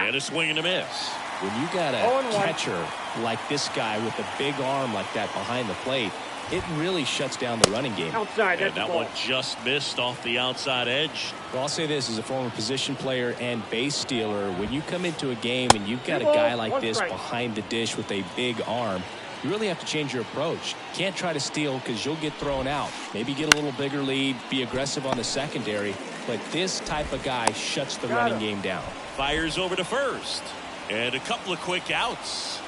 And a swing and a miss. When you got a catcher like this guy with a big arm like that behind the plate, it really shuts down the running game. Outside, and that one just missed off the outside edge. Well, I'll say this as a former position player and base stealer, when you come into a game and you've got a guy like this behind the dish with a big arm, you really have to change your approach. Can't try to steal because you'll get thrown out. Maybe get a little bigger lead, be aggressive on the secondary, but this type of guy shuts the running game down. Fires over to first. And a couple of quick outs.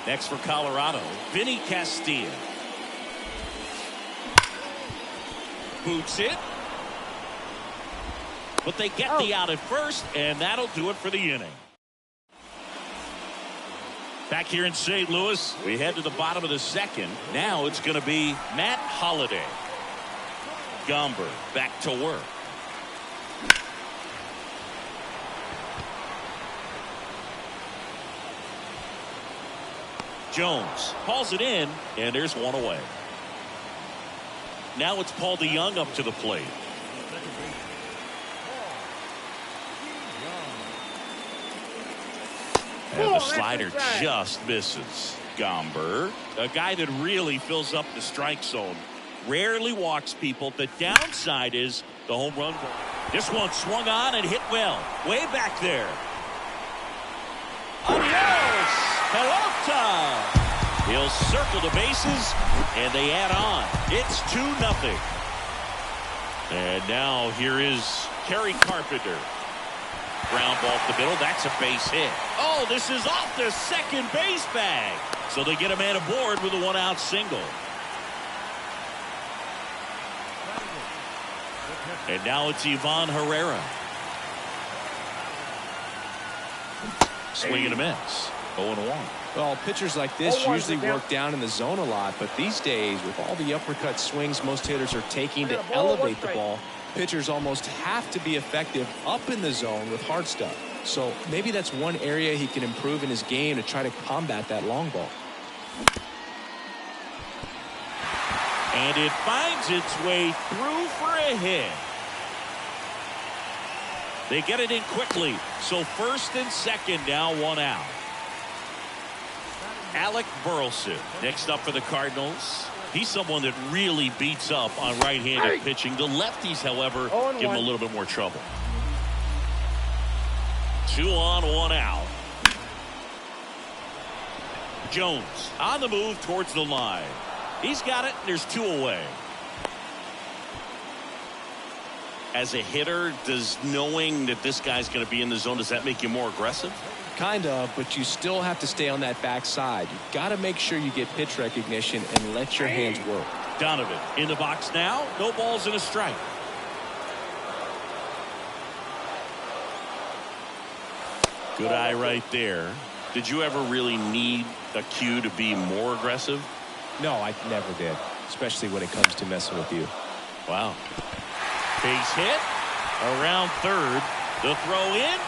Next for Colorado, Vinny Castilla. Boots it. But they get the out at first, and that'll do it for the inning. Back here in St. Louis, we head to the bottom of the second. Now it's going to be Matt Holliday. Gomber back to work. Jones hauls it in, and there's one away. Now it's Paul DeJong up to the plate. And the slider just misses. Gomber, a guy that really fills up the strike zone. Rarely walks people. The downside is the home run. This one swung on and hit well. Way back there. Adios, Pelota. He'll circle the bases, and they add on. It's 2-0. And now here is Kerry Carpenter. Ground ball to the middle. That's a base hit. Oh, this is off the second base bag. So they get a man aboard with a one-out single. And now it's Ivan Herrera. Swing and a miss. 0-1. Well, pitchers like this usually work down in the zone a lot, but these days, with all the uppercut swings most hitters are taking to elevate the ball, pitchers almost have to be effective up in the zone with hard stuff. So maybe that's one area he can improve in his game to try to combat that long ball. And it finds its way through for a hit. They get it in quickly. So first and second, now one out. Alec Burleson next up for the Cardinals. He's someone that really beats up on right-handed pitching. The lefties, however, give him a little bit more trouble. 2 on, 1 out. Jones on the move towards the line. He's got it. There's 2 away. As a hitter, does knowing that this guy's going to be in the zone, does that make you more aggressive? Kind of, but you still have to stay on that backside. You've got to make sure you get pitch recognition and let your hands work. Donovan in the box now. No balls and a strike. Good eye right there. Did you ever really need a cue to be more aggressive? No, I never did, especially when it comes to messing with you. Wow. Base hit around third. The throw in.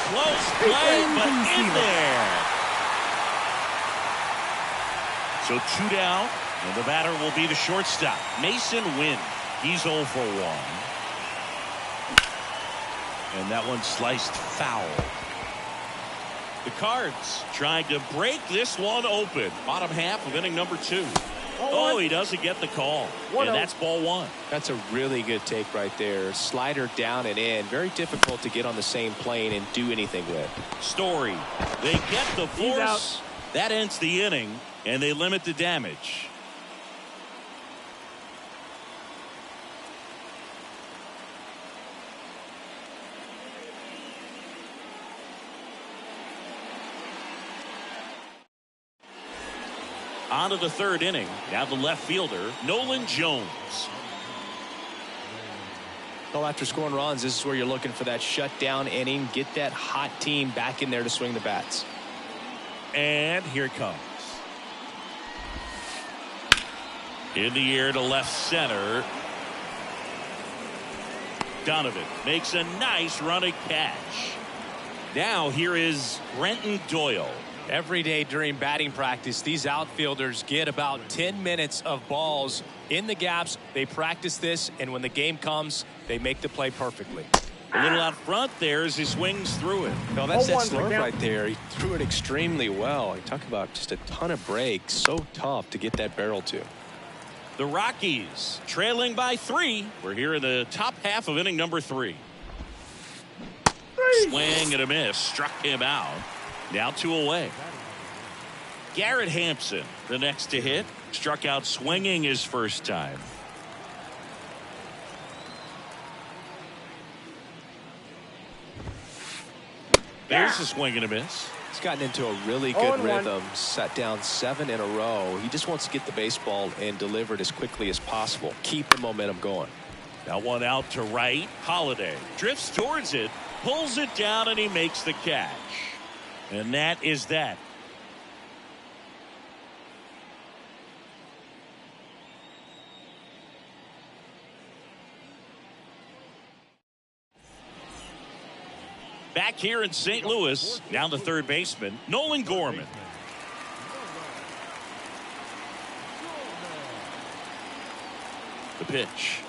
Close play, but in there. So 2 down, and the batter will be the shortstop, Mason Wynn. He's 0 for 1. And that one sliced foul. The Cards trying to break this one open. Bottom half of inning number 2. Oh, he doesn't get the call. And that's ball 1. That's a really good take right there. Slider down and in. Very difficult to get on the same plane and do anything with. Story. They get the force. That ends the inning, and they limit the damage. On to the third inning. Now the left fielder, Nolan Jones. Well, after scoring runs, this is where you're looking for that shutdown inning. Get that hot team back in there to swing the bats. And here it comes. In the air to left center. Donovan makes a nice running catch. Now here is Brenton Doyle. Every day during batting practice, these outfielders get about 10 minutes of balls in the gaps. They practice this, and when the game comes, they make the play perfectly. A little out front there as he swings through it. No, that's that slurve right there. He threw it extremely well. You talk about just a ton of breaks. So tough to get that barrel to. The Rockies trailing by 3. We're here in the top half of inning number 3. Swing and a miss. Struck him out. Now 2 away. Garrett Hampson, the next to hit. Struck out swinging his first time. There's a swing and a miss. He's gotten into a really good rhythm. Sat down 7 in a row. He just wants to get the baseball and deliver it as quickly as possible. Keep the momentum going. Now 1 out to right. Holiday drifts towards it, pulls it down, and he makes the catch. And that is that. Back here in St. Louis, now the third baseman, Nolan Gorman. The pitch.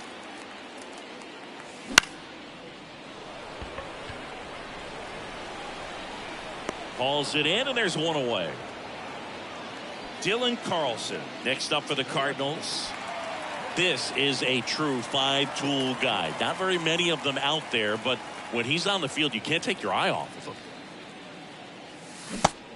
Hauls it in, and there's 1 away. Dylan Carlson next up for the Cardinals. This is a true 5-tool guy. Not very many of them out there, but when he's on the field, you can't take your eye off of him.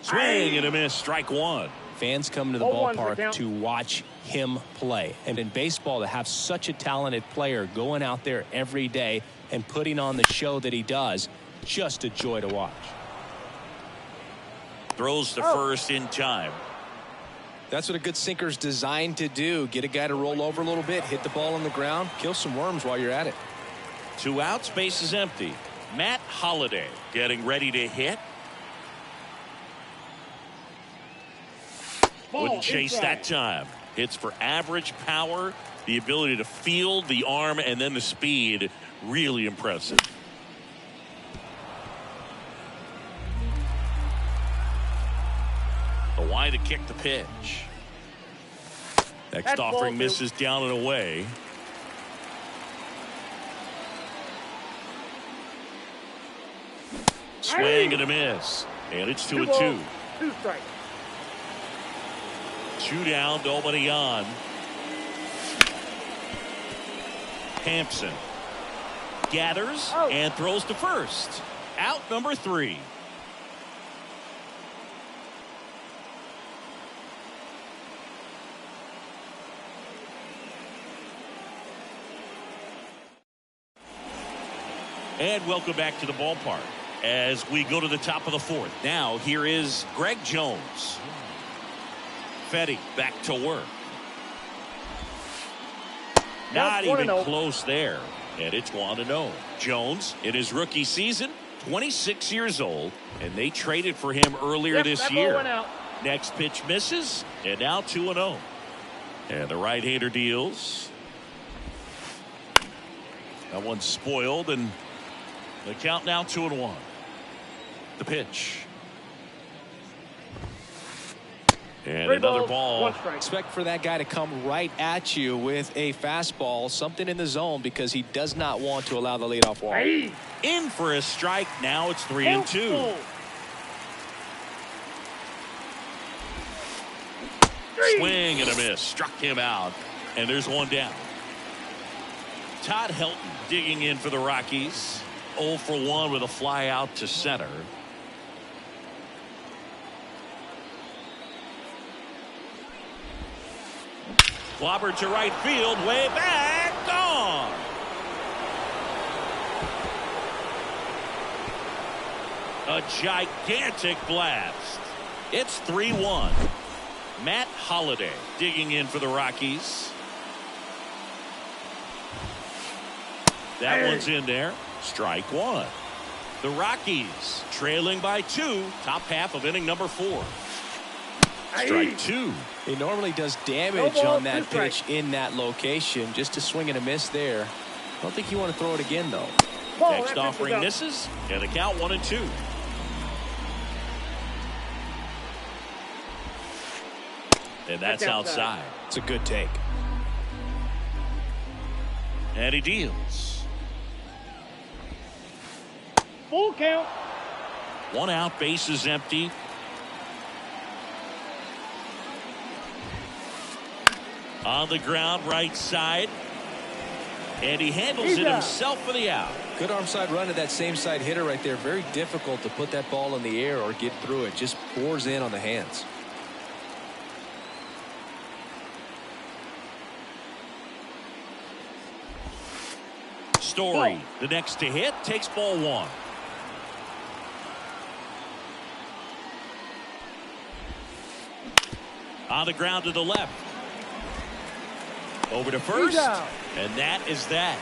Swing and a miss. Strike 1. Fans come to the ballpark to watch him play. And in baseball, to have such a talented player going out there every day and putting on the show that he does, just a joy to watch. Throws to first in time. That's what a good sinker's designed to do. Get a guy to roll over a little bit, hit the ball on the ground, kill some worms while you're at it. 2 outs, base is empty. Matt Holliday getting ready to hit. Wouldn't chase that time. Hits for average power, the ability to field, the arm, and then the speed. Really impressive. The wide to kick the pitch. Next offering misses down and away. Swing and a miss. And it's 2-2. 2 strikes. 2 down, nobody on. Hampson gathers and throws to first. Out number 3. And welcome back to the ballpark as we go to the top of the 4th. Now here is Greg Jones. Fetty back to work. Not even close there. And it's 1-0. Jones in his rookie season, 26 years old, and they traded for him earlier this year. Next pitch misses, and now 2-0. And the right-hander deals. That one's spoiled, and the count now 2-1. The pitch. And another ball. Expect for that guy to come right at you with a fastball, something in the zone, because he does not want to allow the leadoff walk. In for a strike. Now it's 3-2. Swing and a miss. Struck him out. And there's 1 down. Todd Helton digging in for the Rockies. 0 for 1 with a fly out to center. Clobbered to right field, way back, gone. A gigantic blast. It's 3-1. Matt Holliday digging in for the Rockies. That one's in there. Strike 1. The Rockies trailing by 2. Top half of inning number 4. Strike 2. He normally does damage on that pitch in that location. Just a swing and a miss there. I don't think you want to throw it again, though. Next offering misses, and the count 1-2. And that's outside. It's a good take. And he deals. full count. 1 out, bases empty. On the ground, right side. And he handles it himself for the out. Good arm side run to that same side hitter right there. Very difficult to put that ball in the air or get through it. Just bores in on the hands. Story, the next to hit, takes ball 1. On the ground to the left. Over to first. And that is that.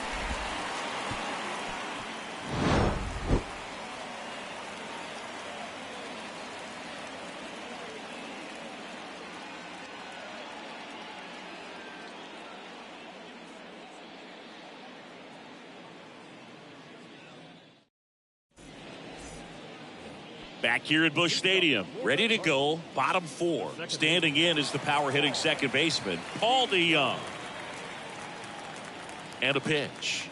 Back here at Busch Stadium, ready to go, bottom 4. Standing in is the power hitting second baseman, Paul DeJong. And a pitch.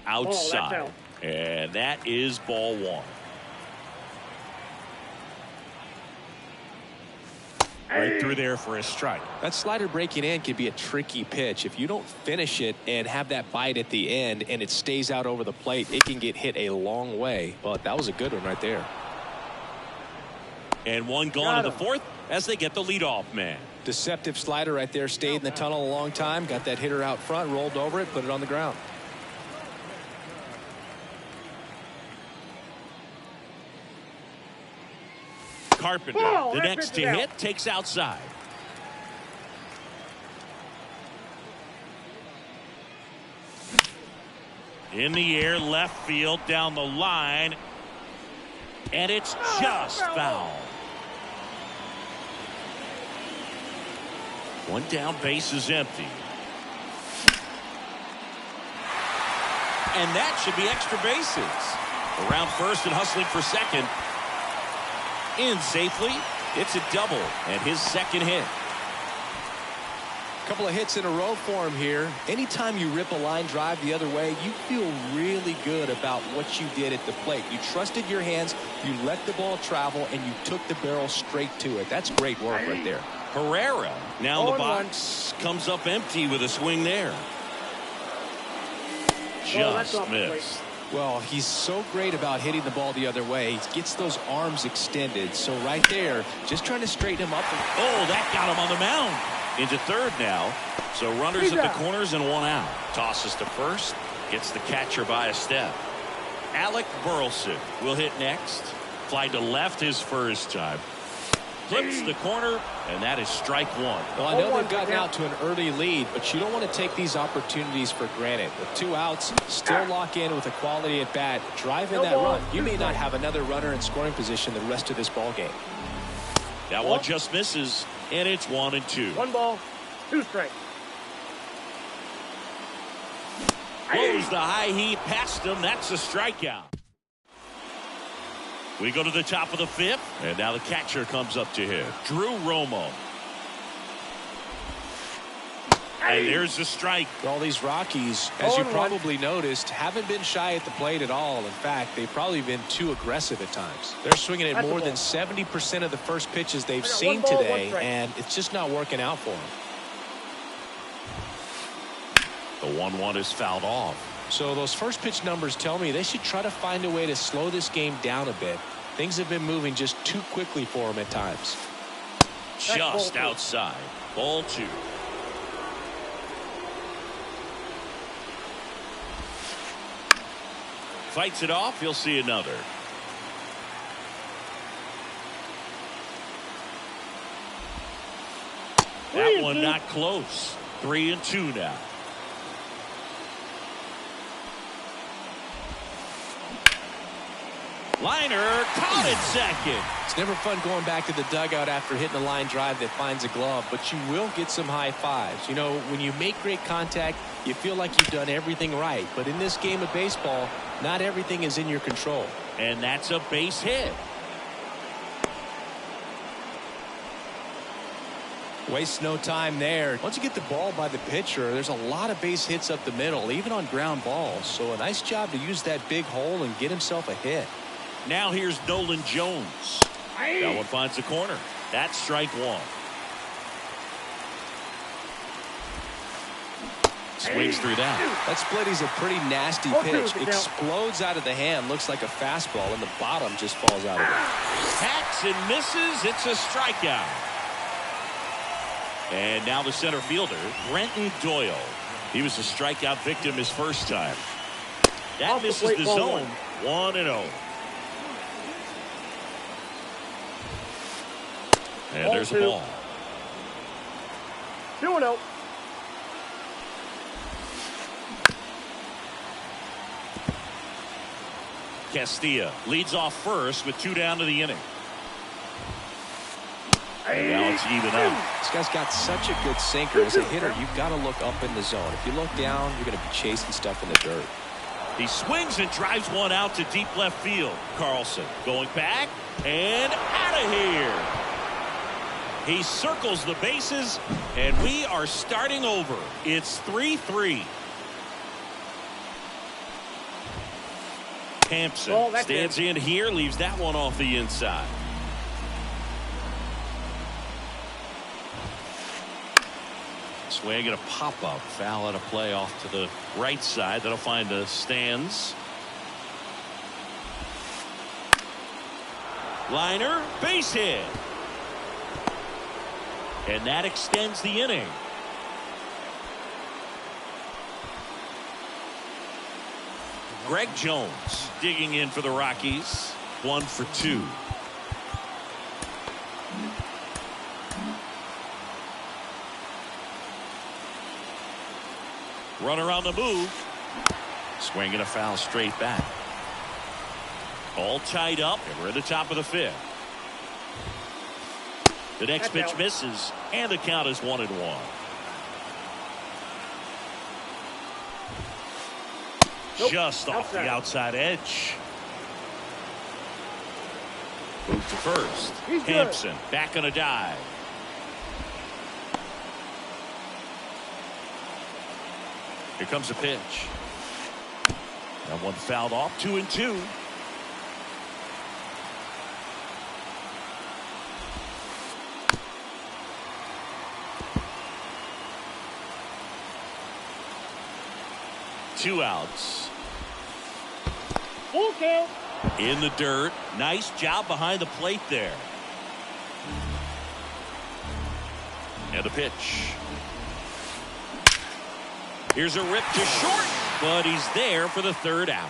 Outside. And that is ball 1. Right through there for a strike. That slider breaking in can be a tricky pitch. If you don't finish it and have that bite at the end and it stays out over the plate, it can get hit a long way. But that was a good one right there. And one gone to the 4th as they get the leadoff man. Deceptive slider right there. Stayed in the tunnel a long time. Got that hitter out front, rolled over it, put it on the ground. Carpenter, the next to hit, takes outside. In the air, left field, down the line. And it's just foul. 1 down, base is empty. And that should be extra bases. Around first and hustling for second. In safely. It's a double and his second hit. A couple of hits in a row for him here. Anytime you rip a line drive the other way, you feel really good about what you did at the plate. You trusted your hands, you let the ball travel, and you took the barrel straight to it. That's great work right there. Herrera now in the box, comes up empty with a swing there. Just missed. Well, he's so great about hitting the ball the other way. He gets those arms extended. So right there, just trying to straighten him up. Oh, that got him on the mound. Into third now. So runners at the corners and 1 out. Tosses to first. Gets the catcher by a step. Alec Burleson will hit next. Fly to left his first time. Flips the corner, and that is strike 1. Well, I know they've gotten out to an early lead, but you don't want to take these opportunities for granted. With 2 outs, still lock in with a quality at bat, drive in that run. You may not have another runner in scoring position the rest of this ball game. That one just misses, and it's 1-2. 1 ball, 2 strikes. Blows the high heat past him. That's a strikeout. We go to the top of the 5th, and now the catcher comes up to him. Drew Romo. And there's the strike. All these Rockies, as you probably noticed, haven't been shy at the plate at all. In fact, they've probably been too aggressive at times. They're swinging at more than 70% of the first pitches they've seen today, and it's just not working out for them. The 1-1 is fouled off. So those first pitch numbers tell me they should try to find a way to slow this game down a bit. Things have been moving just too quickly for them at times. Just outside. Ball 2. Fights it off. He'll see another. That one not close. 3-2 now. Liner caught it second. It's never fun going back to the dugout after hitting a line drive that finds a glove, but you will get some high fives. You know, when you make great contact, you feel like you've done everything right. But in this game of baseball, not everything is in your control. And that's a base hit. Waste no time there. Once you get the ball by the pitcher, there's a lot of base hits up the middle, even on ground balls. So a nice job to use that big hole and get himself a hit. Now here's Nolan Jones. That one finds the corner. That's strike one. Swings through that. That splitty's a pretty nasty pitch. Explodes out of the hand. Looks like a fastball, and the bottom just falls out of it. Hacks and misses. It's a strikeout. And now the center fielder, Brenton Doyle. He was a strikeout victim his first time. That misses the zone. 1-0. And there's a ball. 2-0. Castilla leads off first with 2 down to the inning. And now it's even up. This guy's got such a good sinker. As a hitter, you've got to look up in the zone. If you look down, you're going to be chasing stuff in the dirt. He swings and drives one out to deep left field. Carlson going back and out of here. He circles the bases, and we are starting over. It's 3-3. Hampson stands in here, leaves that one off the inside. Swing and a pop-up. Foul at a play off to the right side. That'll find the stands. Liner, base hit. And that extends the inning. Greg Jones digging in for the Rockies. 1 for 2. Runner on the move. Swing and a foul straight back. All tied up, and we're at the top of the 5th. The next pitch misses, and the count is 1-1. Nope. Just off the outside edge. Move to first. Hampson back on a dive. Here comes a pitch. That one fouled off. 2-2. Two outs. Full count. In the dirt. Nice job behind the plate there. And the pitch. Here's a rip to short, but he's there for the 3rd out.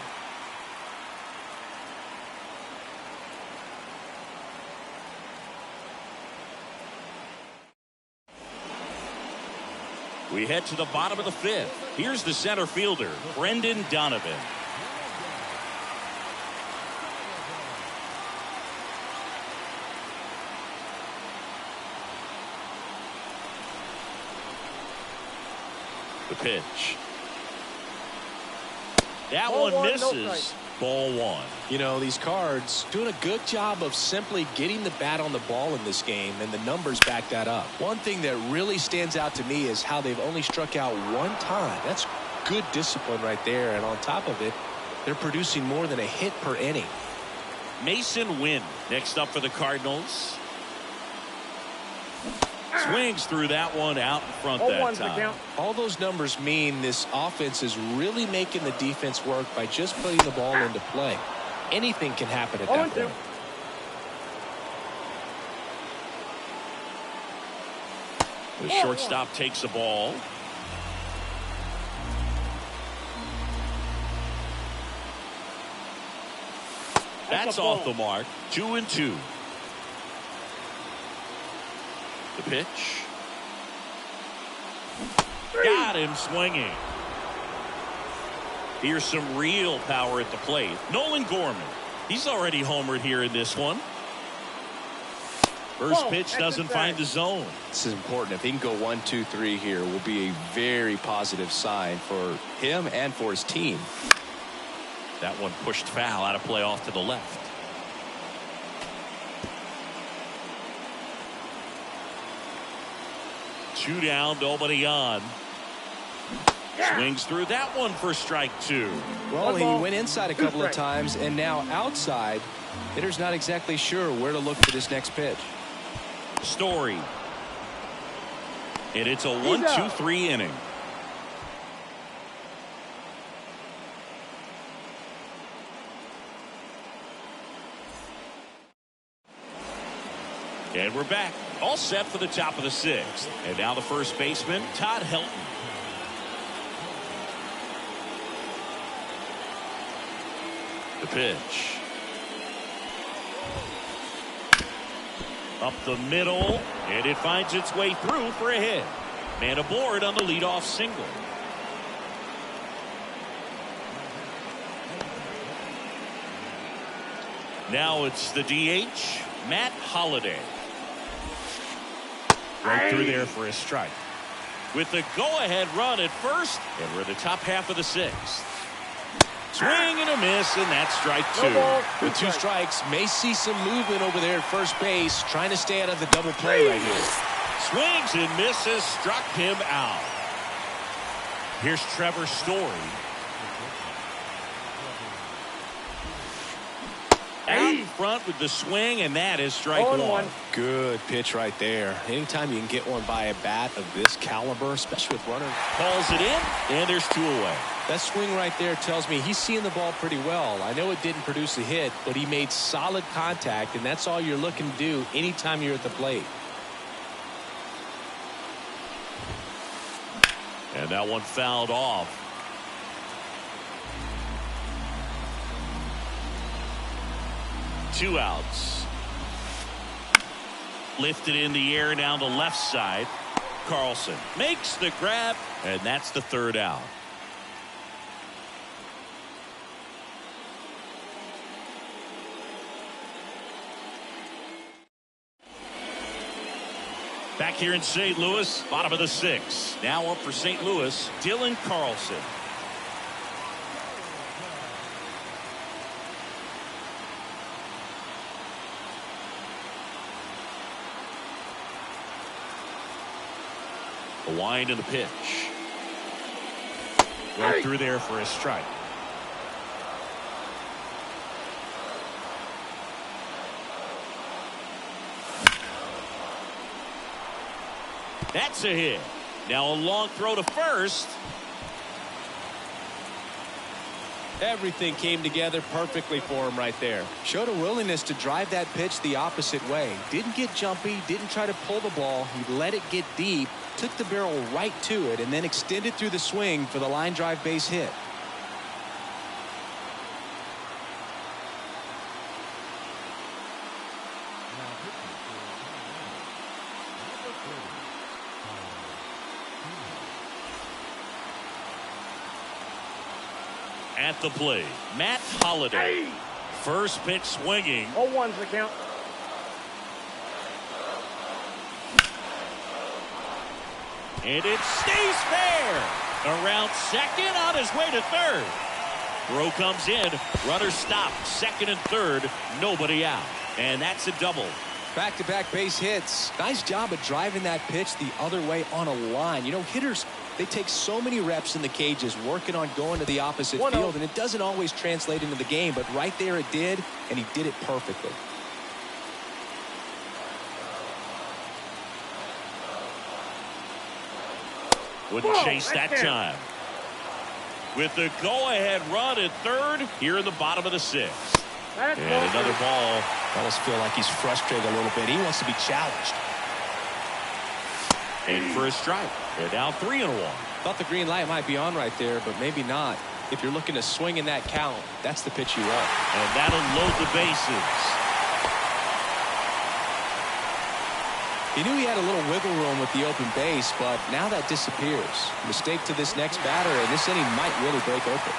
We head to the bottom of the 5th. Here's the center fielder, Brendan Donovan. The pitch. That one misses. Ball 1. You know, these Cards doing a good job of simply getting the bat on the ball in this game, and the numbers back that up. One thing that really stands out to me is how they've only struck out 1 time. That's good discipline right there, and on top of it, they're producing more than a hit per inning. Mason Wynn next up for the Cardinals. Swings through that one out in front that time. All those numbers mean this offense is really making the defense work by just putting the ball into play. Anything can happen at that point. The shortstop takes the ball. That's off the mark. 2-2. The pitch. Got him swinging. Here's some real power at the plate. Nolan Gorman. He's already homered here in this one. First pitch doesn't find the zone. This is important. If he can go 1-2-3 here, will be a very positive sign for him and for his team. That one pushed foul out of play off to the left. 2 down, nobody on. Swings through that one for strike 2. Well, he went inside a couple of times, and now outside. Hitter's not exactly sure where to look for this next pitch. Story. And it's a 1-2-3 inning. And we're back. All set for the top of the 6th. And now the first baseman, Todd Helton. The pitch. Up the middle, and it finds its way through for a hit. Man aboard on the leadoff single. Now it's the DH, Matt Holliday. Right through there for a strike. With the go-ahead run at first, and we're in the top half of the 6th. Swing and a miss, and that's strike 2. With 2 strikes, may see some movement over there at first base, trying to stay out of the double play right here. Swings and misses, struck him out. Here's Trevor Story. Out in front with the swing, and that is strike 1. Good pitch right there. Anytime you can get one by a bat of this caliber, especially with runner. Calls it in, and there's 2 away. That swing right there tells me he's seeing the ball pretty well. I know it didn't produce a hit, but he made solid contact, and that's all you're looking to do anytime you're at the plate. And that one fouled off. Two outs. Lifted in the air down the left side. Carlson makes the grab, and that's the 3rd out. Back here in St. Louis, bottom of the 6th. Now up for St. Louis, Dylan Carlson. A wind in the pitch. Right through there for a strike. That's a hit. Now a long throw to first. Everything came together perfectly for him right there. Showed a willingness to drive that pitch the opposite way. Didn't get jumpy, didn't try to pull the ball. He let it get deep, took the barrel right to it, and then extended through the swing for the line drive base hit. At the plate, Matt Holliday. First pitch swinging. 0-1's the count. And it stays fair. Around second, on his way to third. Throw comes in. Runner stopped. Second and third. Nobody out. And that's a double. Back-to-back base hits. Nice job of driving that pitch the other way on a line. You know, hitters, they take so many reps in the cages working on going to the opposite field, and it doesn't always translate into the game, but right there it did, and he did it perfectly. Wouldn't chase that time. With the go-ahead run at third here in the bottom of the 6th. And another ball. I almost feel like he's frustrated a little bit. He wants to be challenged. In for a strike. They're down 3-1. Thought the green light might be on right there, but maybe not. If you're looking to swing in that count, that's the pitch you want. And that'll load the bases. He knew he had a little wiggle room with the open base, but now that disappears. Mistake to this next batter, and this inning might really break open.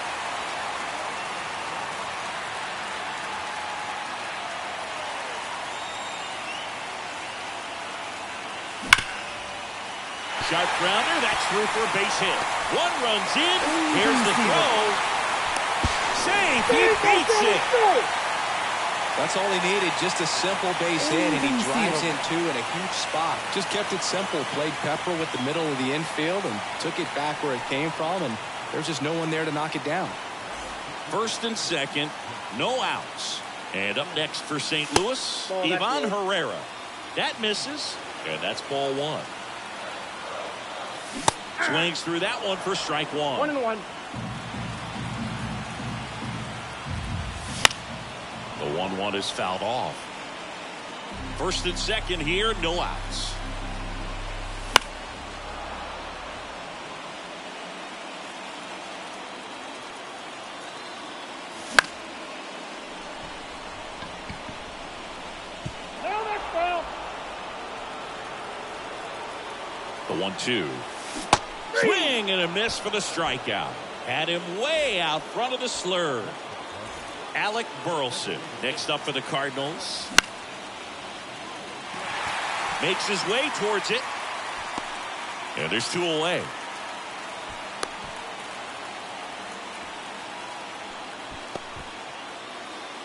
Sharp grounder, that's through for a base hit. One runs in. Here's the throw. Save, he beats it. That's all he needed, just a simple base hit, and he drives in two in a huge spot. Just kept it simple, played pepper with the middle of the infield and took it back where it came from, and there's just no one there to knock it down. First and second, no outs. And up next for St. Louis, Ivan Herrera. That misses, and that's ball one. Swings through that one for strike one. 1-1. The 1-1 is fouled off. First and second here, no outs. Now that's foul. The 1-2. Swing and a miss for the strikeout. Had him way out front of the slur. Alec Burleson next up for the Cardinals. Makes his way towards it. And there's two away.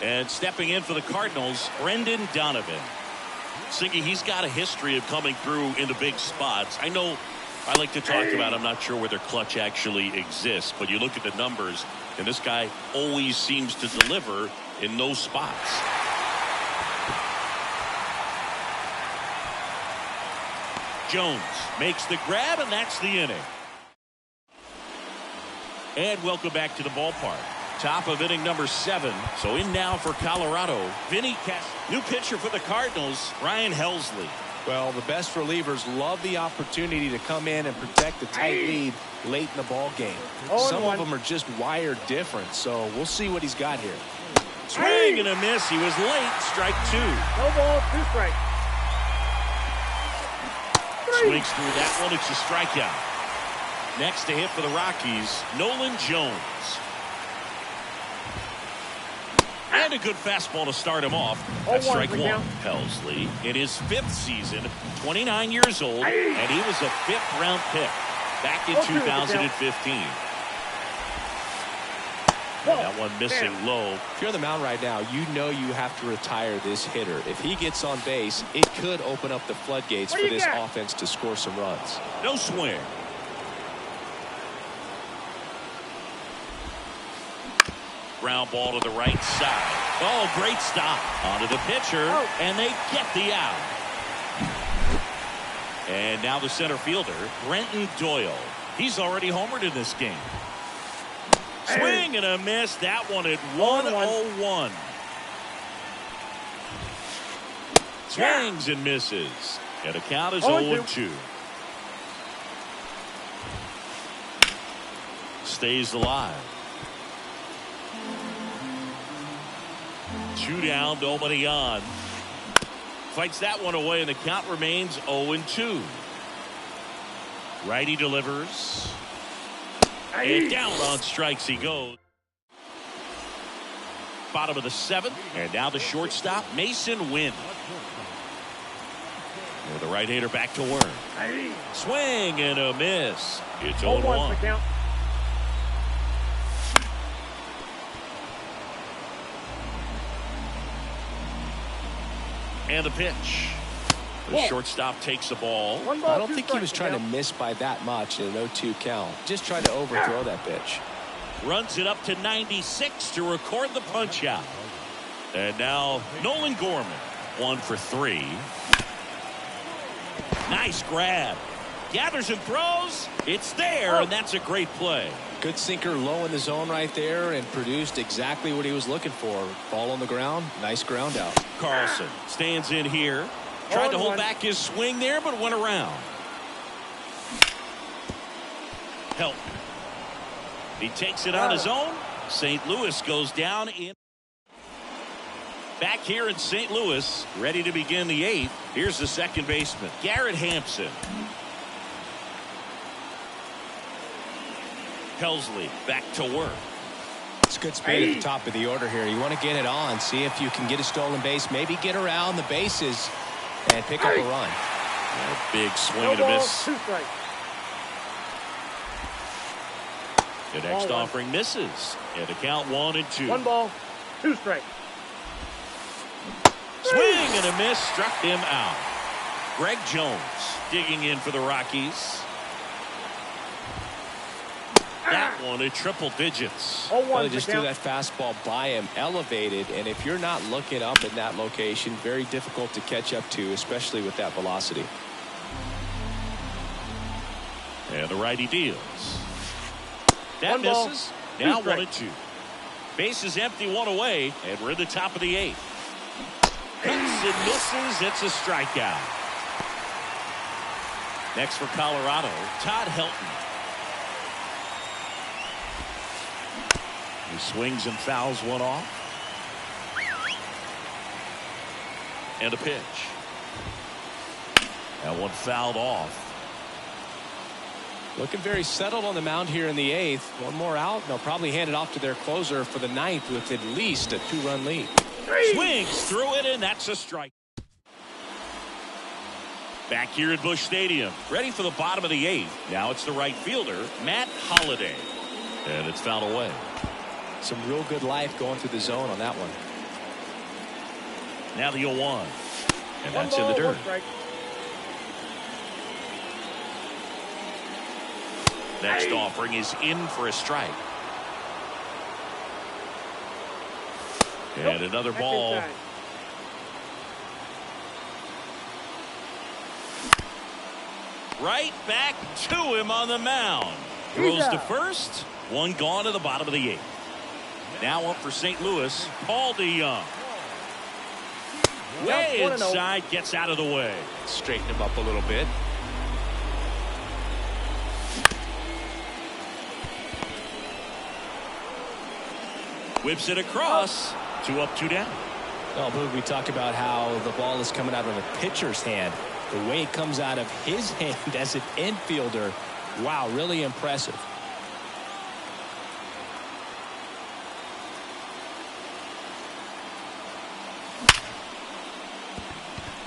And stepping in for the Cardinals, Brendan Donovan. Singy, he's got a history of coming through into big spots. I know I like to talk about, I'm not sure whether clutch actually exists, but you look at the numbers, and this guy always seems to deliver in those spots. Jones makes the grab, and that's the inning. And welcome back to the ballpark. Top of inning number 7. So in now for Colorado, Vinny Castro. New pitcher for the Cardinals, Ryan Helsley. Well, the best relievers love the opportunity to come in and protect the tight lead late in the ball game. Some of them are just wired different, so we'll see what he's got here. Swing and a miss. He was late. Strike 2. No ball, 2 strikes. Swings through that one. It's a strikeout. Next to hit for the Rockies, Nolan Jones. And a good fastball to start him off. That's strike 1. Helsley in his 5th season, 29 years old, and he was a 5th-round pick back in 2015. And that one missing low. If you're on the mound right now, you know you have to retire this hitter. If he gets on base, it could open up the floodgates for this offense to score some runs. No swing. Ground ball to the right side. Oh, great stop. Onto the pitcher, and they get the out. And now the center fielder, Brenton Doyle. He's already homered in this game. Swing and a miss. That one at 1-0-1. Swings and misses. And the count is 0-2. Stays alive. 2 down, nobody on. Fights that one away, and the count remains 0-2. Righty delivers. And down on strikes he goes. Bottom of the 7th, and now the shortstop, Mason Wynn. And the right-hander back to work. Swing and a miss. It's 0-1. And the pitch. The shortstop takes the ball. I don't think he was trying to miss by that much in an 0-2 count. Just tried to overthrow that pitch. Runs it up to 96 to record the punch out. And now Nolan Gorman, 1 for 3. Nice grab. Gathers and throws. It's there, and that's a great play. Good sinker low in the zone right there and produced exactly what he was looking for. Ball on the ground. Nice ground out. Carlson stands in here. Tried to hold back his swing there, but went around. Help. He takes it on his own. St. Louis goes down in. Back here in St. Louis, ready to begin the 8th. Here's the second baseman, Garrett Hampson. Helsley back to work. It's good speed at the top of the order here. You want to get it on, see if you can get a stolen base, maybe get around the bases and pick up a run. A big swing and a miss. 2 strikes. The next offering misses. And the count 1-2. 1 ball, 2 strikes. Swing and a miss, struck him out. Greg Jones digging in for the Rockies. That one at triple digits. Well, just threw that fastball by him, elevated, and if you're not looking up in that location, very difficult to catch up to, especially with that velocity. And the righty deals. That misses. Now 1-2. Base is empty, one away, and we're in the top of the 8th. Cuts and misses. It's a strikeout. Next for Colorado, Todd Helton. He swings and fouls one off. And a pitch. That one fouled off. Looking very settled on the mound here in the 8th. One more out. They'll probably hand it off to their closer for the 9th with at least a 2-run lead. Swings through it, and that's a strike. Back here at Busch Stadium, ready for the bottom of the 8th. Now it's the right fielder, Matt Holliday. And it's fouled away. Some real good life going through the zone on that one. Now the 0-1. And that's in the dirt. Next offering is in for a strike. And another ball. Right back to him on the mound. Throws to first. One gone to the bottom of the 8th. Now up for St. Louis, Paul DeJong. Way inside, gets out of the way. Straighten him up a little bit. Whips it across. 2 up, 2 down. Well, Boog, we talk about how the ball is coming out of a pitcher's hand. The way it comes out of his hand as an infielder, wow, really impressive.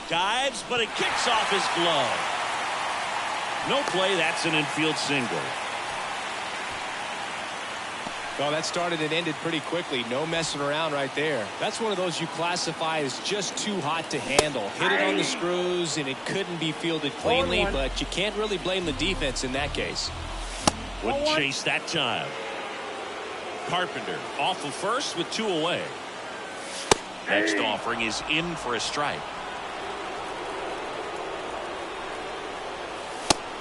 Dives, but it kicks off his glove. No play. That's an infield single. Well, that started and ended pretty quickly. No messing around right there. That's one of those you classify as just too hot to handle. Hit it on the screws, and it couldn't be fielded cleanly, but you can't really blame the defense in that case. Wouldn't chase that time. Carpenter off of first with 2 away. Next offering is in for a strike.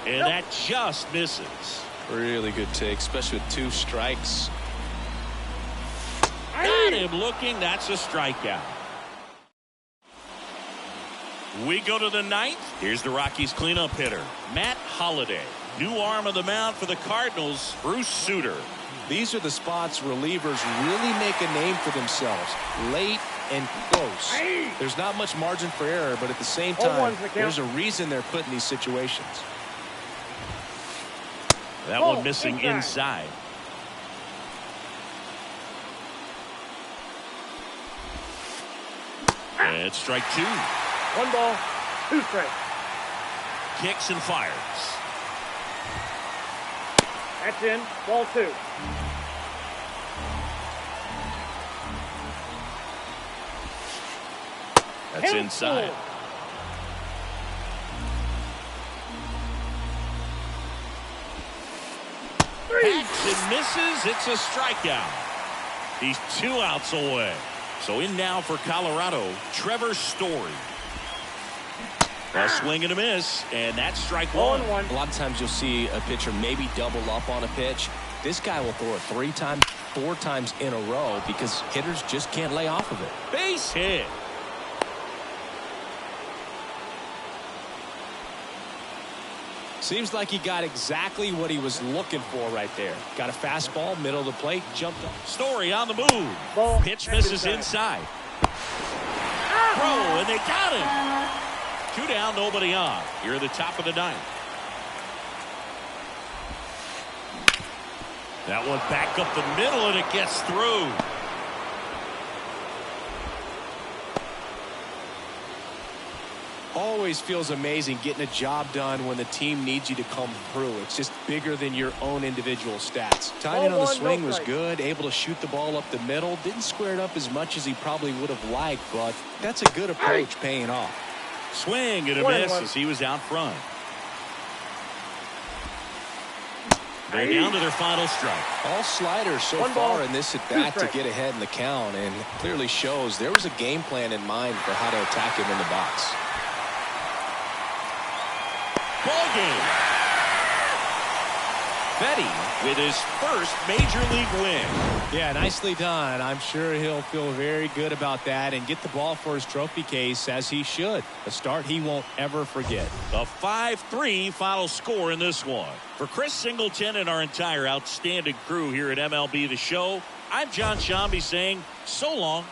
And that just misses. Really good take, especially with 2 strikes. Got him looking. That's a strikeout. We go to the 9th. Here's the Rockies cleanup hitter, Matt Holliday. New arm of the mound for the Cardinals, Bruce Sutter. These are the spots relievers really make a name for themselves. Late and close. There's not much margin for error, but at the same time, there's a reason they're put in these situations. That one missing inside. And it's strike 2. 1 ball, 2 strikes. Kicks and fires. That's in. Ball 2. That's inside. Hacks and misses. It's a strikeout. He's 2 outs away. So in now for Colorado, Trevor Story. A swing and a miss, and that's strike 1. A lot of times you'll see a pitcher maybe double up on a pitch. This guy will throw it 3 times, 4 times in a row because hitters just can't lay off of it. Base hit. Seems like he got exactly what he was looking for right there. Got a fastball, middle of the plate, jumped up. Story on the move. Pitch misses inside. Throw, and they got him. 2 down, nobody on. Here at the top of the 9th. That one back up the middle, and it gets through. Always feels amazing getting a job done when the team needs you to come through. It's just bigger than your own individual stats. Timing on the swing was good, able to shoot the ball up the middle. Didn't square it up as much as he probably would have liked, but that's a good approach paying off. Swing and a miss as he was out front. They're down to their final strike. All sliders so far in this at-bat to get ahead in the count, and clearly shows there was a game plan in mind for how to attack him in the box. Ball game. Betty with his first major league win. Yeah, nicely done. I'm sure he'll feel very good about that and get the ball for his trophy case, as he should. A start he won't ever forget. A 5-3 final score in this one. For Chris Singleton and our entire outstanding crew here at MLB The Show, I'm John Shambi saying so long.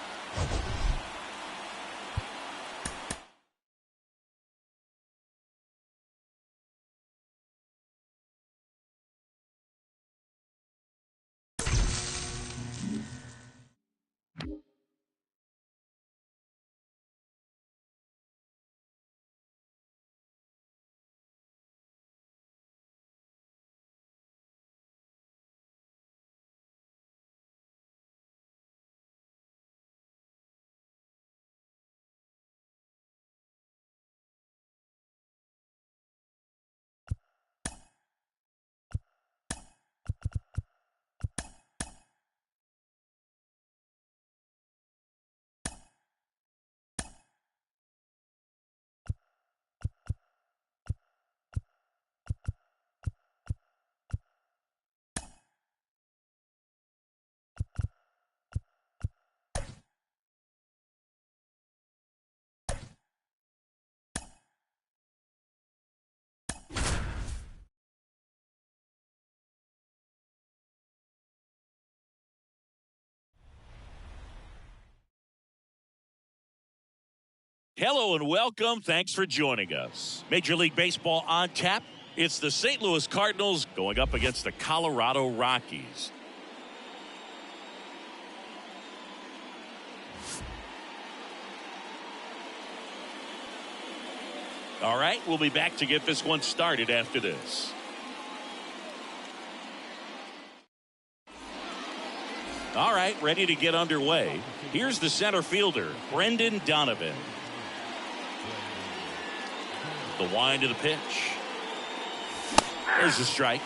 Hello and welcome. Thanks for joining us. Major League Baseball on tap. It's the St. Louis Cardinals going up against the Colorado Rockies. All right, we'll be back to get this one started after this. All right, ready to get underway. Here's the center fielder, Brendan Donovan. The wind of the pitch. There's the strike.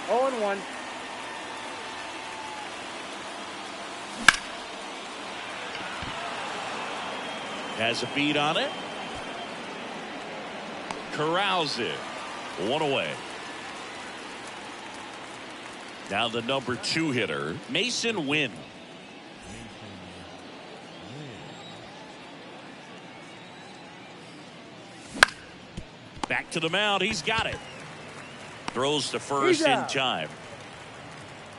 0-1. Has a beat on it. Corrals it. One away. Now the number 2 hitter, Masyn Winn. Back to the mound. He's got it. Throws to first in time.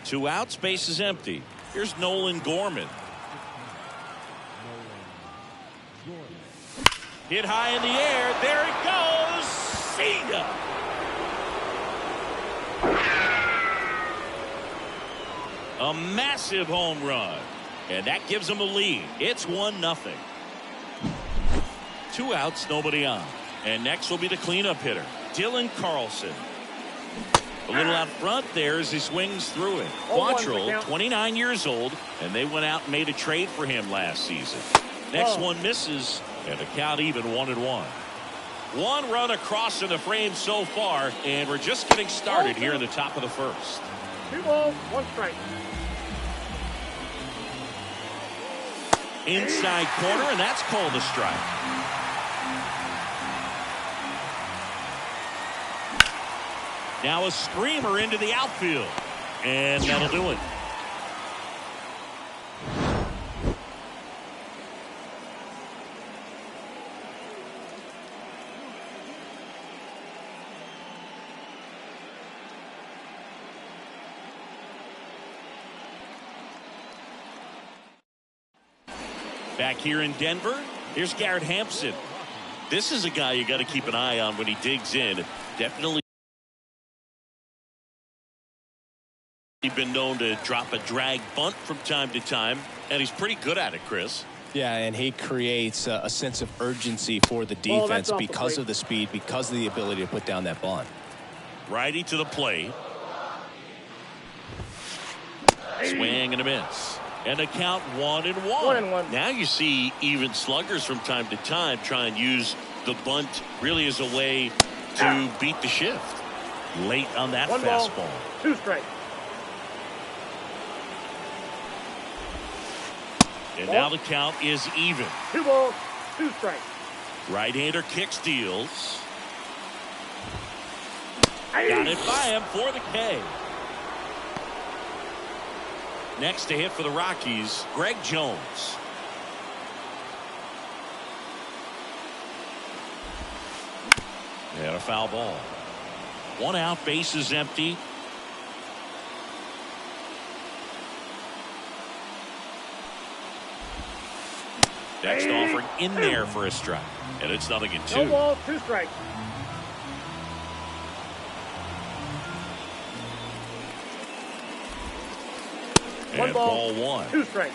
2 outs. Base is empty. Here's Nolan Gorman. Hit high in the air. There it goes. See ya. A massive home run. And that gives them a lead. It's 1-0. 2 outs, nobody on. And next will be the cleanup hitter, Dylan Carlson. A little out front there as he swings through it. Quantrill, 29 years old, and they went out and made a trade for him last season. Next one misses, and the count even 1-1. 1 run across in the frame so far, and we're just getting started here in the top of the first. 2 balls, 1 strike. Inside corner, and that's called a strike. Now a screamer into the outfield. And that'll do it. Back here in Denver, here's Garrett Hampson. This is a guy you got to keep an eye on when he digs in. Definitely been known to drop a drag bunt from time to time, and he's pretty good at it, Chris. Yeah, and he creates a sense of urgency for the defense because of the speed, because of the ability to put down that bunt. Righty to the plate. Swing and a miss. And the count 1-1. 1-1. Now you see even sluggers from time to time try and use the bunt really as a way to beat the shift. Late on that fastball. Ball, 2 strikes. And now the count is even. 2 balls, 2 strikes. Right-hander kicks, deals. Got it by him for the K. Next to hit for the Rockies, Greg Jones. And a foul ball. 1 out, base is empty. Next offering in there for a strike. And it's 0-2. No ball, 2 strikes. And ball 1. 2 strikes.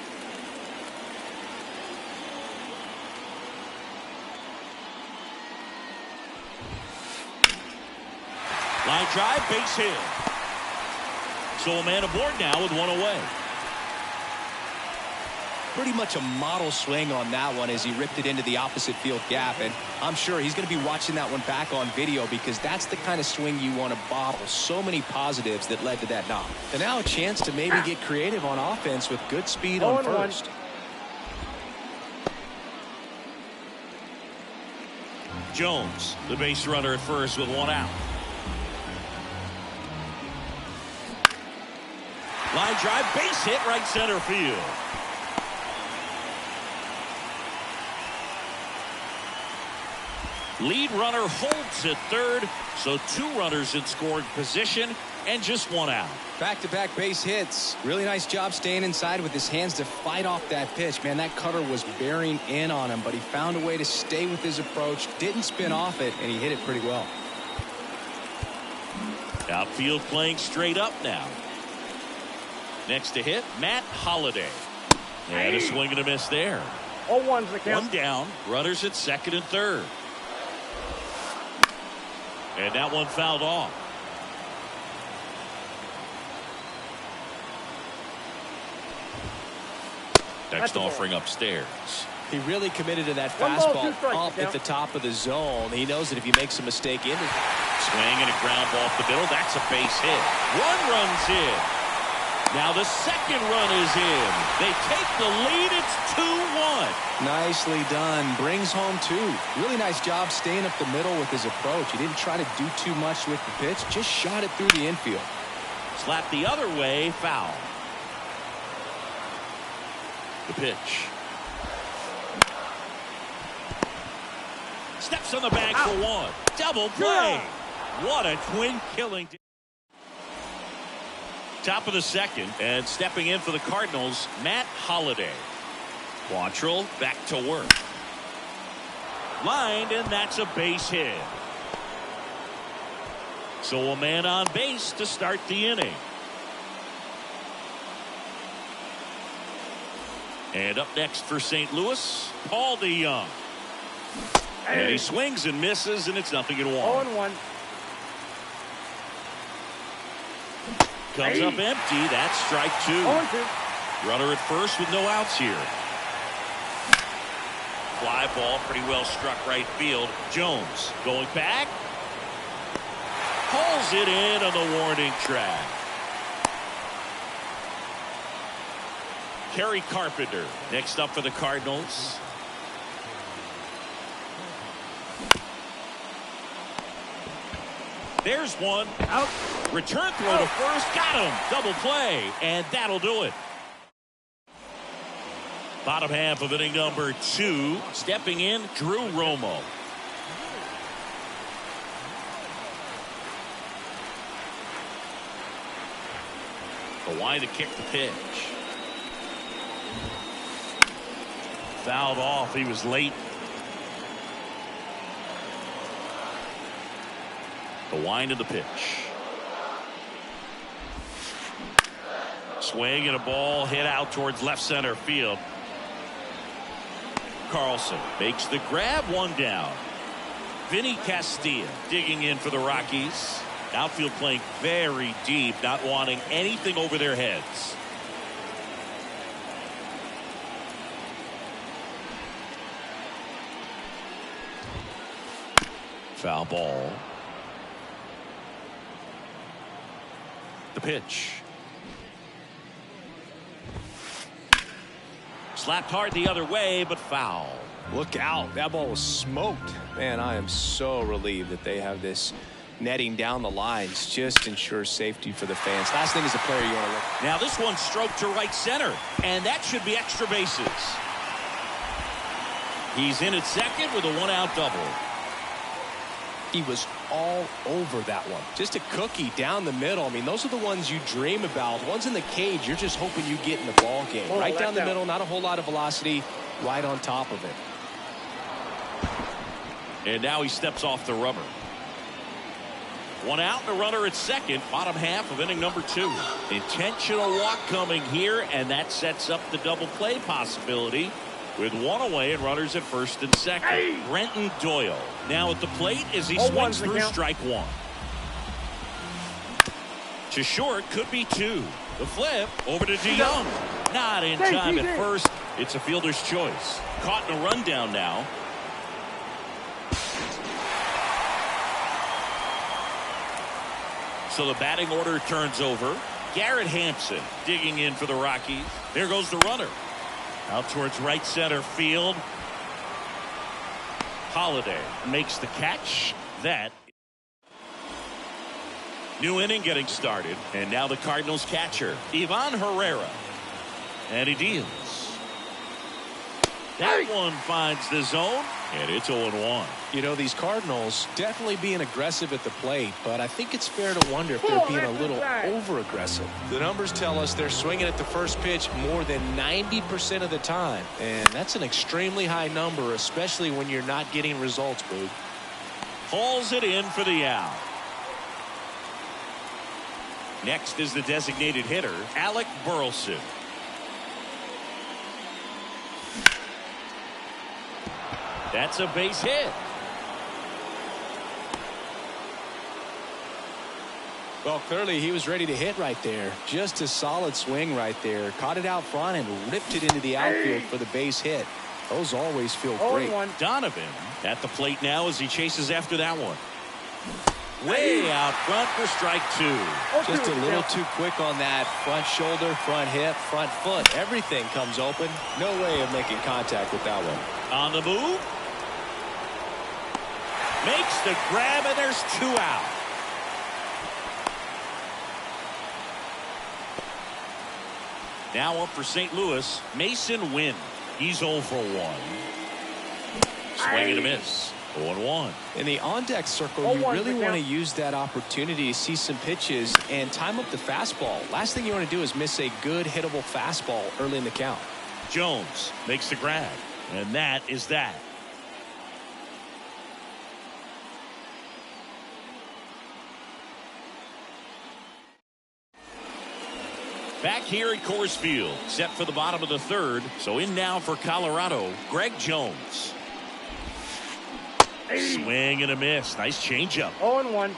Line drive, base hit. So a man aboard now with 1 away. Pretty much a model swing on that one as he ripped it into the opposite field gap, and I'm sure he's going to be watching that one back on video because that's the kind of swing you want to bottle. So many positives that led to that knock. And now a chance to maybe get creative on offense with good speed on first. Jones, the base runner at first with 1 out. Line drive, base hit, right center field. Lead runner holds at third, so 2 runners in scoring position and just 1 out. Back-to-back base hits. Really nice job staying inside with his hands to fight off that pitch. Man, that cutter was bearing in on him, but he found a way to stay with his approach, didn't spin off it, and he hit it pretty well. Outfield playing straight up now. Next to hit, Matt Holliday. And a swing and a miss there. 0-1's the count. 1 down, runners at second and third. And that one fouled off. Next offering upstairs. He really committed to that fastball up at the top of the zone. He knows that if he makes a mistake in it. Swing and a ground ball up the middle. That's a base hit. 1 run's in. Now the second run is in. They take the lead. It's 2-1. Nicely done. Brings home 2. Really nice job staying up the middle with his approach. He didn't try to do too much with the pitch. Just shot it through the infield. Slap the other way. Foul. The pitch. Steps on the bag for 1. Double play. What a twin killing. Top of the second, and stepping in for the Cardinals, Matt Holliday. Quantrill back to work. Lined, and that's a base hit. So a man on base to start the inning. And up next for St. Louis, Paul DeJong. And he swings and misses, and it's 0-1. 0-1. Comes up empty. That's strike 2. 0-2. Runner at first with no outs here. Fly ball pretty well struck right field. Jones going back. Pulls it in on the warning track. Kerry Carpenter next up for the Cardinals. There's one. Out. Return throw to first. Got him. Double play. And that'll do it. Bottom half of inning number 2. Stepping in, Drew Romo. Kawhi to kick the pitch. Fouled off. He was late. The wind of the pitch. Swing and a ball hit out towards left center field. Carlson makes the grab, one down. Vinny Castilla digging in for the Rockies. Outfield playing very deep, not wanting anything over their heads. Foul ball. The pitch. Slapped hard the other way, but foul. Look out. That ball was smoked. Man, I am so relieved that they have this netting down the lines. Just ensures safety for the fans. Last thing is a player you want to look. Now this one stroked to right center, and that should be extra bases. He's in at second with a one-out double. He was all over that one. Just a cookie down the middle. I mean, those are the ones you dream about. Ones in the cage, you're just hoping you get in the ball game. Right down the middle, not a whole lot of velocity, right on top of it. And now he steps off the rubber. One out and a runner at second, bottom half of inning number 2. Intentional walk coming here, and that sets up the double play possibility with one away and runners at first and second. Hey. Brenton Doyle now at the plate as he swings through strike one. To short, could be 2. The flip over to DeYoung. Not in time at first. It's a fielder's choice. Caught in a rundown now. So the batting order turns over. Garrett Hampson digging in for the Rockies. There goes the runner. Out towards right center field. Holiday makes the catch. That new inning getting started. And now the Cardinals catcher, Ivan Herrera. And he deals. That one finds the zone, and it's 0-1. You know, these Cardinals definitely being aggressive at the plate, but I think it's fair to wonder if they're being a little over-aggressive. The numbers tell us they're swinging at the first pitch more than 90% of the time, and that's an extremely high number, especially when you're not getting results, Boog. Hauls it in for the out. Next is the designated hitter, Alec Burleson. That's a base hit. Well, clearly he was ready to hit right there. Just a solid swing right there. Caught it out front and ripped it into the outfield for the base hit. Those always feel great. Donovan at the plate now as he chases after that one. Way out front for strike 2. Just a little too quick on that. Front shoulder, front hip, front foot. Everything comes open. No way of making contact with that one. On the move. Makes the grab, and there's 2 out. Now up for St. Louis, Mason Wynn. He's 0 for 1. Swing and a miss. 0-1. In the on-deck circle, you really want to use that opportunity to see some pitches and time up the fastball. Last thing you want to do is miss a good hittable fastball early in the count. Jones makes the grab, and that is that. Back here at Coors Field, set for the bottom of the 3rd. So in now for Colorado, Greg Jones. Swing and a miss. Nice changeup. 0-1. And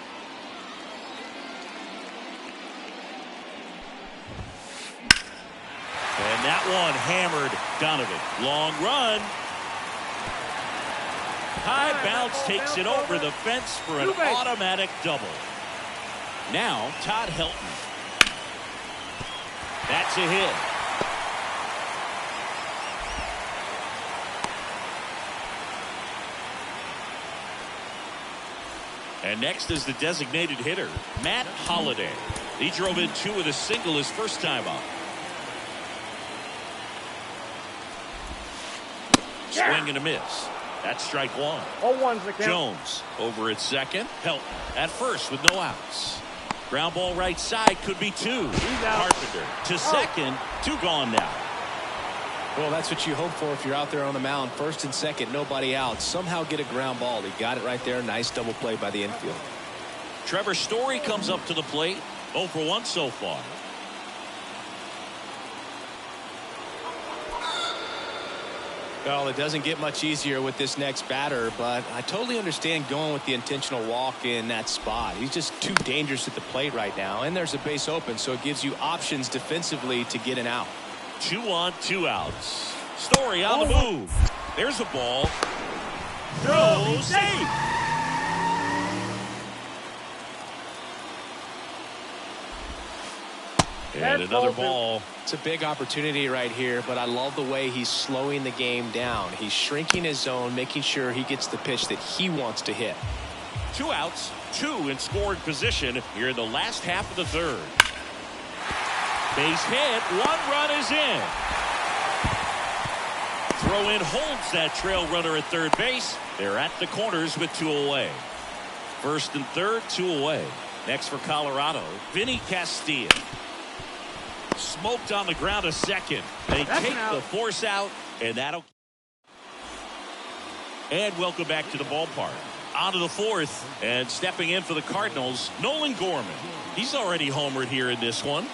that one hammered Donovan. Long run. High bounce takes it over the fence for an automatic double. Now Todd Helton. That's a hit. And next is the designated hitter, Matt Holliday. He drove in 2 with a single his first time up. Swing and a miss. That's strike 1. 0-1's the count. Jones over at second. Helton at first with no outs. Ground ball right side, could be 2. Carpenter to second, 2 gone now. Well, that's what you hope for if you're out there on the mound. First and second, nobody out. Somehow get a ground ball. He got it right there. Nice double play by the infield. Trevor Story comes up to the plate. 0 for 1 so far. Well, it doesn't get much easier with this next batter, but I totally understand going with the intentional walk in that spot. He's just too dangerous at the plate right now, and there's a base open, so it gives you options defensively to get an out. 2 on, 2 outs. Story on the move. There's a ball. Throw safe. And another ball. It's a big opportunity right here, but I love the way he's slowing the game down. He's shrinking his zone, making sure he gets the pitch that he wants to hit. 2 outs, 2 in scoring position here in the last half of the third. Base hit, 1 run is in. Throw in holds that trail runner at third base. They're at the corners with 2 away. First and third, 2 away. Next for Colorado, Vinny Castilla. Smoked on the ground a second. They take the force out, and that'll. And welcome back to the ballpark. On to the fourth, and stepping in for the Cardinals, Nolan Gorman. He's already homered here in this one.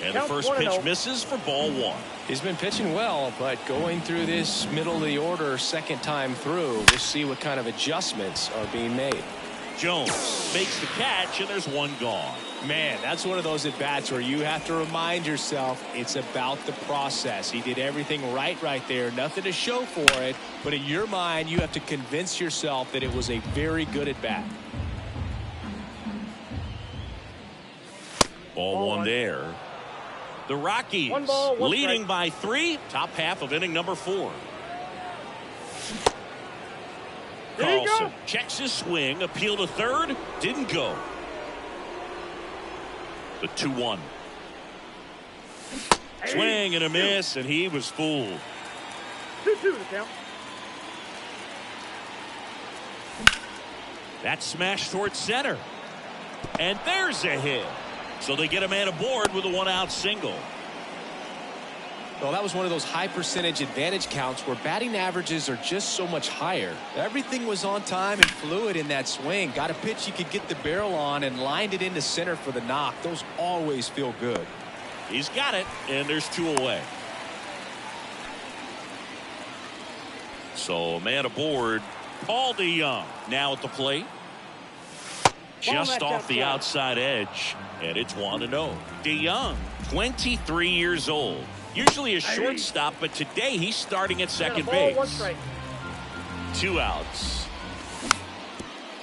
And the first pitch misses for ball 1. He's been pitching well, but going through this middle of the order second time through, we'll see what kind of adjustments are being made. Jones makes the catch, and there's 1 gone. Man, that's one of those at-bats where you have to remind yourself it's about the process. He did everything right there. Nothing to show for it. But in your mind, you have to convince yourself that it was a very good at-bat. Ball 1 there. The Rockies leading by 3. Top half of inning number 4. Carlson checks his swing. Appeal to third. Didn't go. The 2-1. Swing and a miss, and he was fooled. 2-2 to count. That smash towards center. And there's a hit. So they get a man aboard with a 1-out single. Well, that was one of those high percentage advantage counts where batting averages are just so much higher. Everything was on time and fluid in that swing. Got a pitch you could get the barrel on and lined it into center for the knock. Those always feel good. He's got it, and there's 2 away. So a man aboard, Paul DeJong now at the plate. Just off the outside edge, and it's 1-0. DeJong, 23 years old. Usually a shortstop, but today he's starting at second base. 2 outs.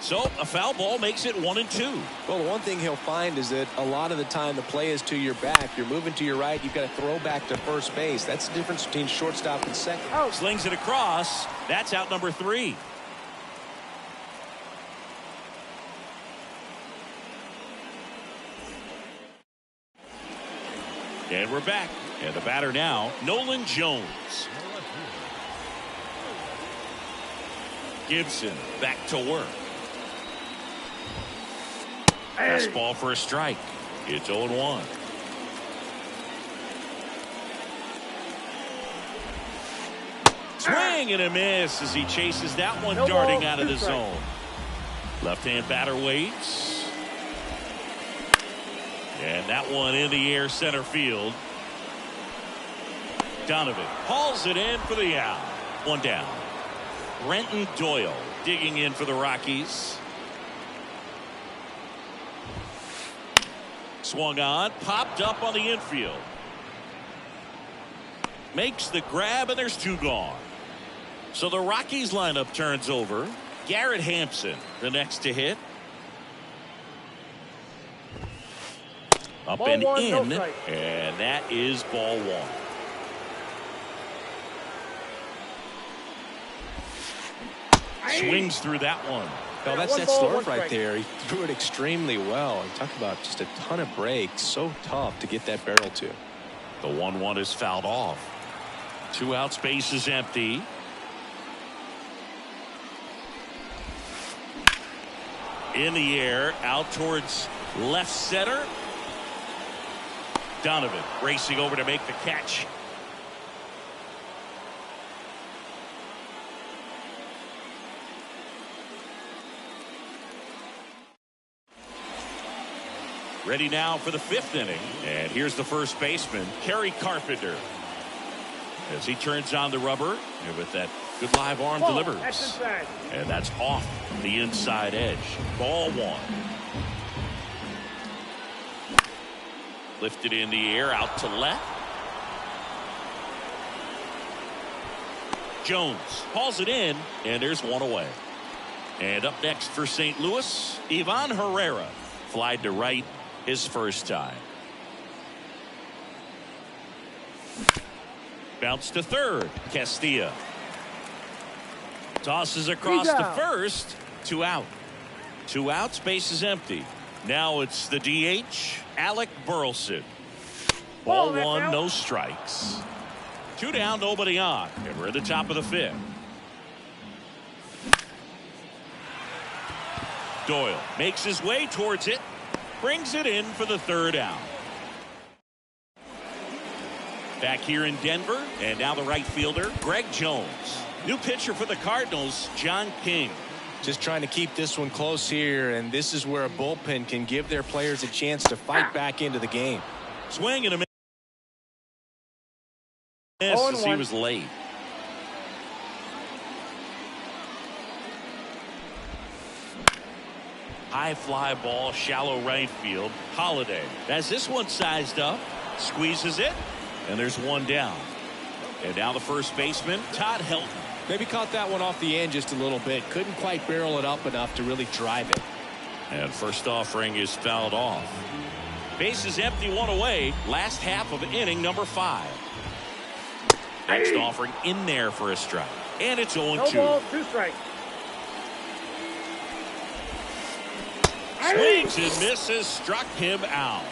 So a foul ball makes it 1-2. Well, the one thing he'll find is that a lot of the time the play is to your back. You're moving to your right. You've got to throw back to first base. That's the difference between shortstop and second. Slings it across. That's out number 3. And we're back. And the batter now, Nolan Jones. Gibson back to work. Fastball for a strike. It's 0-1. Swing and a miss as he chases that one darting out of the zone. Left-hand batter waits. And that one in the air center field. Donovan hauls it in for the out. 1 down. Brenton Doyle digging in for the Rockies. Swung on, popped up on the infield. Makes the grab, and there's 2 gone. So the Rockies lineup turns over. Garrett Hampson, the next to hit. Up and in, and that is ball 1. Swings through that one. Well, that's that slurve right there. He threw it extremely well. And talk about just a ton of breaks. So tough to get that barrel to. The 1-1 is fouled off. 2 outs, base is empty. In the air, out towards left center. Donovan racing over to make the catch. Ready now for the 5th inning. And here's the first baseman, Kerry Carpenter. as he turns on the rubber and with that good live arm Ball, delivers. that's inside. And that's off the inside edge. Ball one. Lifted in the air out to left. Jones hauls it in, and there's one away. And up next for St. Louis, Ivan Herrera. Flied to right his first time. Bounce to third. Castilla tosses across to first. 2 out. 2 outs, base is empty. Now it's the DH, Alec Burleson. Ball one, no strikes. 2 down, nobody on. And we're at the top of the 5th. Doyle makes his way towards it. Brings it in for the 3rd out. Back here in Denver, and now the right fielder, Greg Jones. New pitcher for the Cardinals, John King. Just trying to keep this one close here, and this is where a bullpen can give their players a chance to fight back into the game. Swing and a miss as he was late. High fly ball, shallow right field. Holiday has this one sized up, squeezes it, and there's 1 down. And now the first baseman, Todd Helton. Maybe caught that one off the end just a little bit. Couldn't quite barrel it up enough to really drive it. And first offering is fouled off. Base is empty, 1 away. Last half of inning number 5. Next offering in there for a strike. And it's 0-2. No ball, 2 strikes. Swings and misses, struck him out.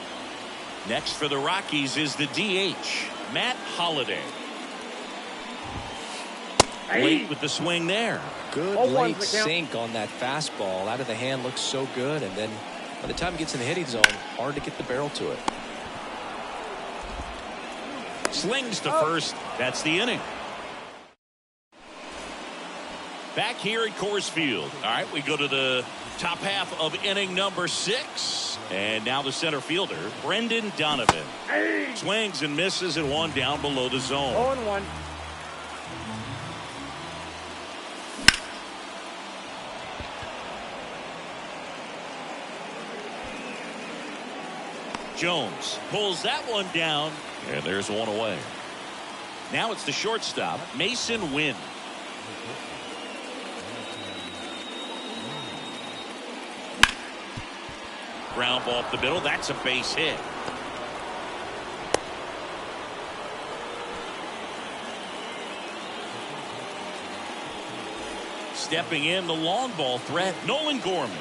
Next for the Rockies is the DH, Matt Holliday. Late with the swing there. Good late sink on that fastball. Out of the hand, looks so good, and then by the time it gets in the hitting zone, hard to get the barrel to it. Slings to first. That's the inning. Back here at Coors Field. All right, we go to the top half of inning number 6. And now the center fielder, Brendan Donovan. Swings and misses, and 1 down below the zone. 0-1. Jones pulls that one down, and there's 1 away. Now it's the shortstop, Mason Wynn. Ground ball up the middle. That's a base hit. Stepping in, the long ball threat, Nolan Gorman.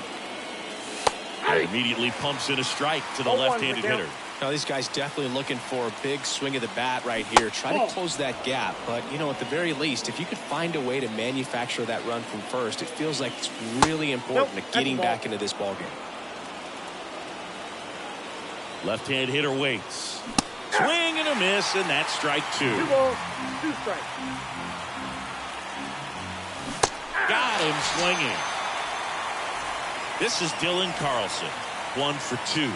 Immediately pumps in a strike to the left-handed hitter. Now these guys definitely looking for a big swing of the bat right here. Try to close that gap, but you know, at the very least, if you could find a way to manufacture that run from first, it feels like it's really important to getting back into this ballgame. Left-hand hitter waits. Swing and a miss, and that's strike 2. 2 balls, 2 strikes. Got him swinging. This is Dylan Carlson. 1 for 2.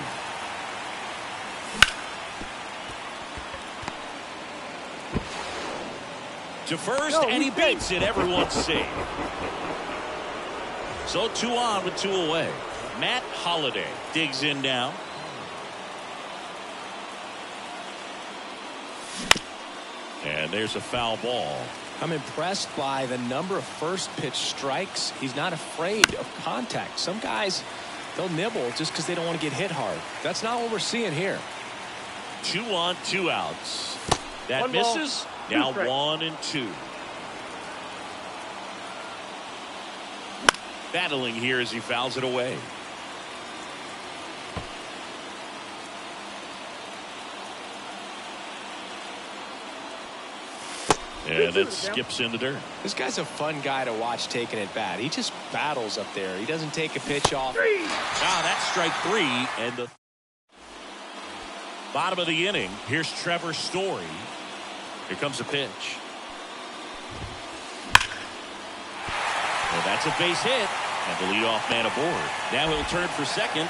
To first, and he beats it. Everyone's safe. So 2 on with 2 away. Matt Holliday digs in now. And there's a foul ball. I'm impressed by the number of first pitch strikes. He's not afraid of contact. Some guys, they'll nibble just because they don't want to get hit hard. That's not what we're seeing here. 2 on, 2 outs. That 1 ball, misses. 2 Now strikes. 1 and 2. Battling here as he fouls it away. And it skips in the dirt. This guy's a fun guy to watch taking at bat. He just battles up there. He doesn't take a pitch off. That's strike 3. And the bottom of the inning. Here's Trevor Story. Here comes a pitch. Well, that's a base hit. And the leadoff man aboard. Now he'll turn for second.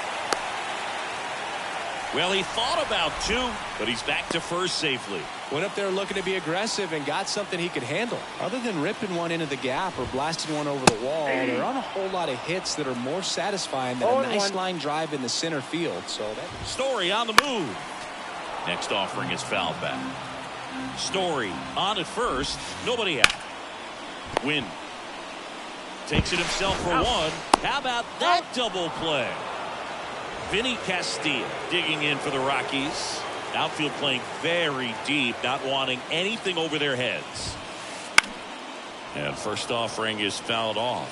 Well, he thought about 2, but he's back to first safely. Went up there looking to be aggressive and got something he could handle. Other than ripping one into the gap or blasting one over the wall, there aren't a whole lot of hits that are more satisfying than a nice line drive in the center field. So Story on the move. Next offering is fouled back. Story on at first. Nobody out. Wynn takes it himself for one. How about that double play? Vinny Castilla digging in for the Rockies. Outfield playing very deep, not wanting anything over their heads. And first offering is fouled off.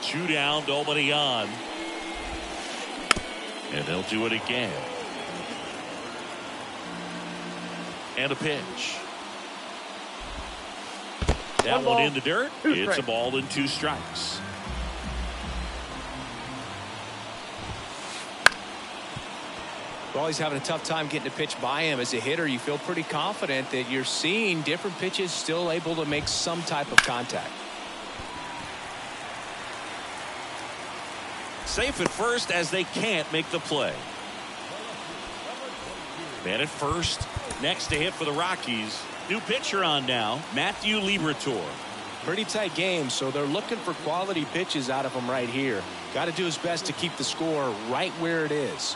Two down, nobody on. And they'll do it again. And a pitch. That one in the dirt. It's a ball and 2 strikes. Well, he's having a tough time getting a pitch by him. As a hitter, you feel pretty confident that you're seeing different pitches still able to make some type of contact. Safe at first as they can't make the play. Man at first. Next to hit for the Rockies. New pitcher on now, Matthew Liberatore. Pretty tight game, so they're looking for quality pitches out of him right here. Got to do his best to keep the score right where it is.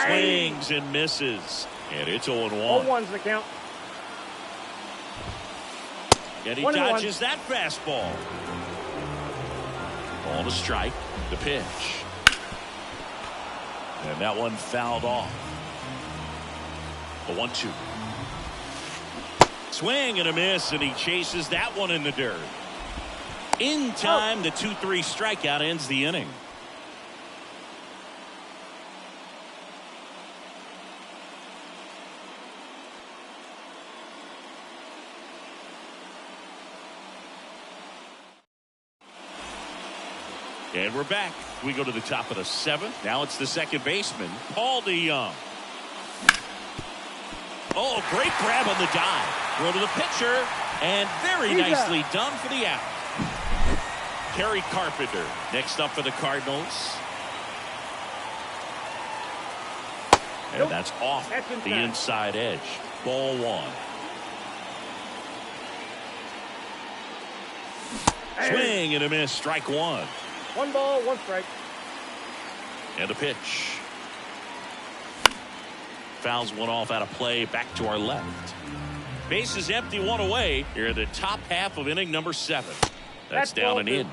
Swings and misses. And it's 0-1. 0-1's the count. And he dodges that fastball. Ball to strike. The pitch. And that one fouled off. A 1-2. Swing and a miss, and he chases that one in the dirt. In time, the 2-3 strikeout ends the inning. And we're back. We go to the top of the 7th. Now it's the second baseman, Paul DeJong. Oh, great grab on the dive. Throw to the pitcher, and very nicely done for the out. Kerry Carpenter next up for the Cardinals. And that's off the inside edge. Ball 1. Swing and a miss. Strike 1. 1 ball, 1 strike. And a pitch. Fouls one off out of play. Back to our left. Bases empty, 1 away. Here at the top half of inning number 7. That's down and in.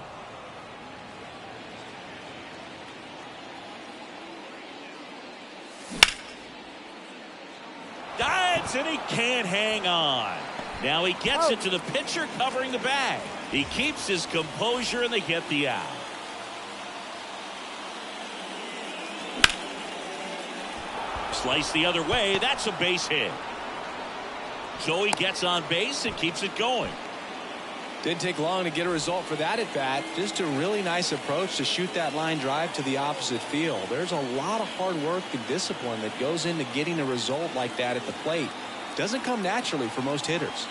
Dives and he can't hang on. Now he gets it to the pitcher covering the bag. He keeps his composure and they get the out. Slice the other way. That's a base hit. So he gets on base and keeps it going. Didn't take long to get a result for that at bat. Just a really nice approach to shoot that line drive to the opposite field. There's a lot of hard work and discipline that goes into getting a result like that at the plate. Doesn't come naturally for most hitters.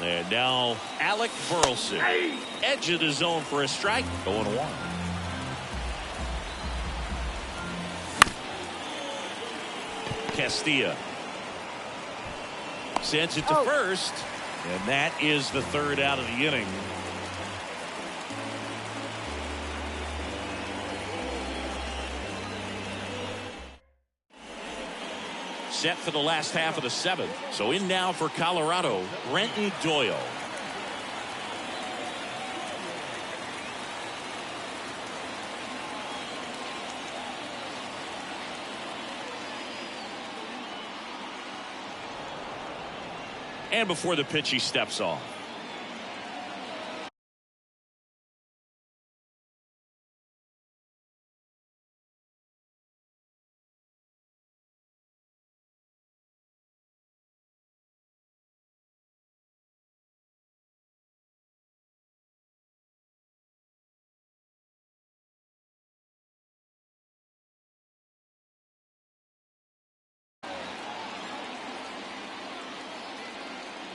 And now Alec Burleson. Edge of the zone for a strike. 0-1. Castilla sends it to first. And that is the 3rd out of the inning. Set for the last half of the 7th. So in now for Colorado, Brenton Doyle. And before the pitch, he steps off.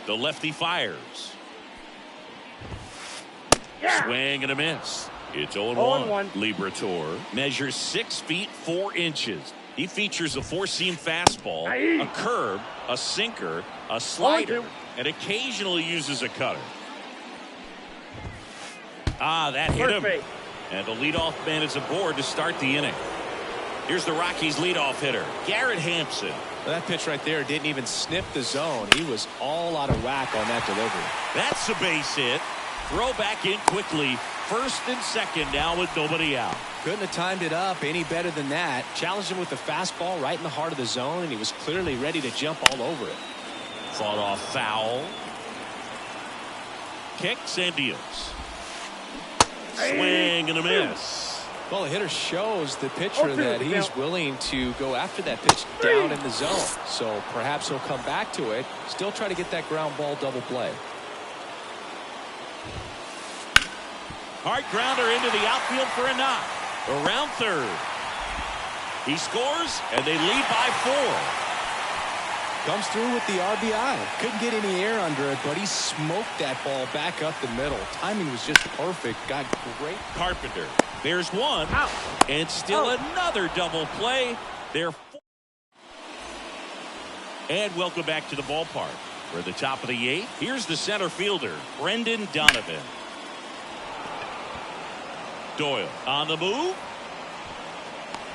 The lefty fires. Swing and a miss. It's 0-1. Liberatore measures 6 feet 4 inches. He features a 4-seam fastball, a curve, a sinker, a slider, and occasionally uses a cutter. That hit him. And the leadoff man is aboard to start the inning. Here's the Rockies leadoff hitter, Garrett Hampson. Well, that pitch right there didn't even sniff the zone. He was all out of whack on that delivery. That's a base hit. Throw back in quickly. First and second now with nobody out. Couldn't have timed it up any better than that. Challenged him with the fastball right in the heart of the zone, and he was clearly ready to jump all over it. Fought off foul. Kicks and deals. Swing and a miss. Well, the hitter shows the pitcher that he's willing to go after that pitch down in the zone. So perhaps he'll come back to it, still try to get that ground ball double play. Hard grounder into the outfield for a knock. Around third. He scores, and they lead by 4. Comes through with the RBI. Couldn't get any air under it, but he smoked that ball back up the middle. Timing was just perfect. Got great. Carpenter. There's one. Out. And still another double play. They're 4. And welcome back to the ballpark. We're at the top of the 8th. Here's the center fielder, Brendan Donovan. Doyle on the move.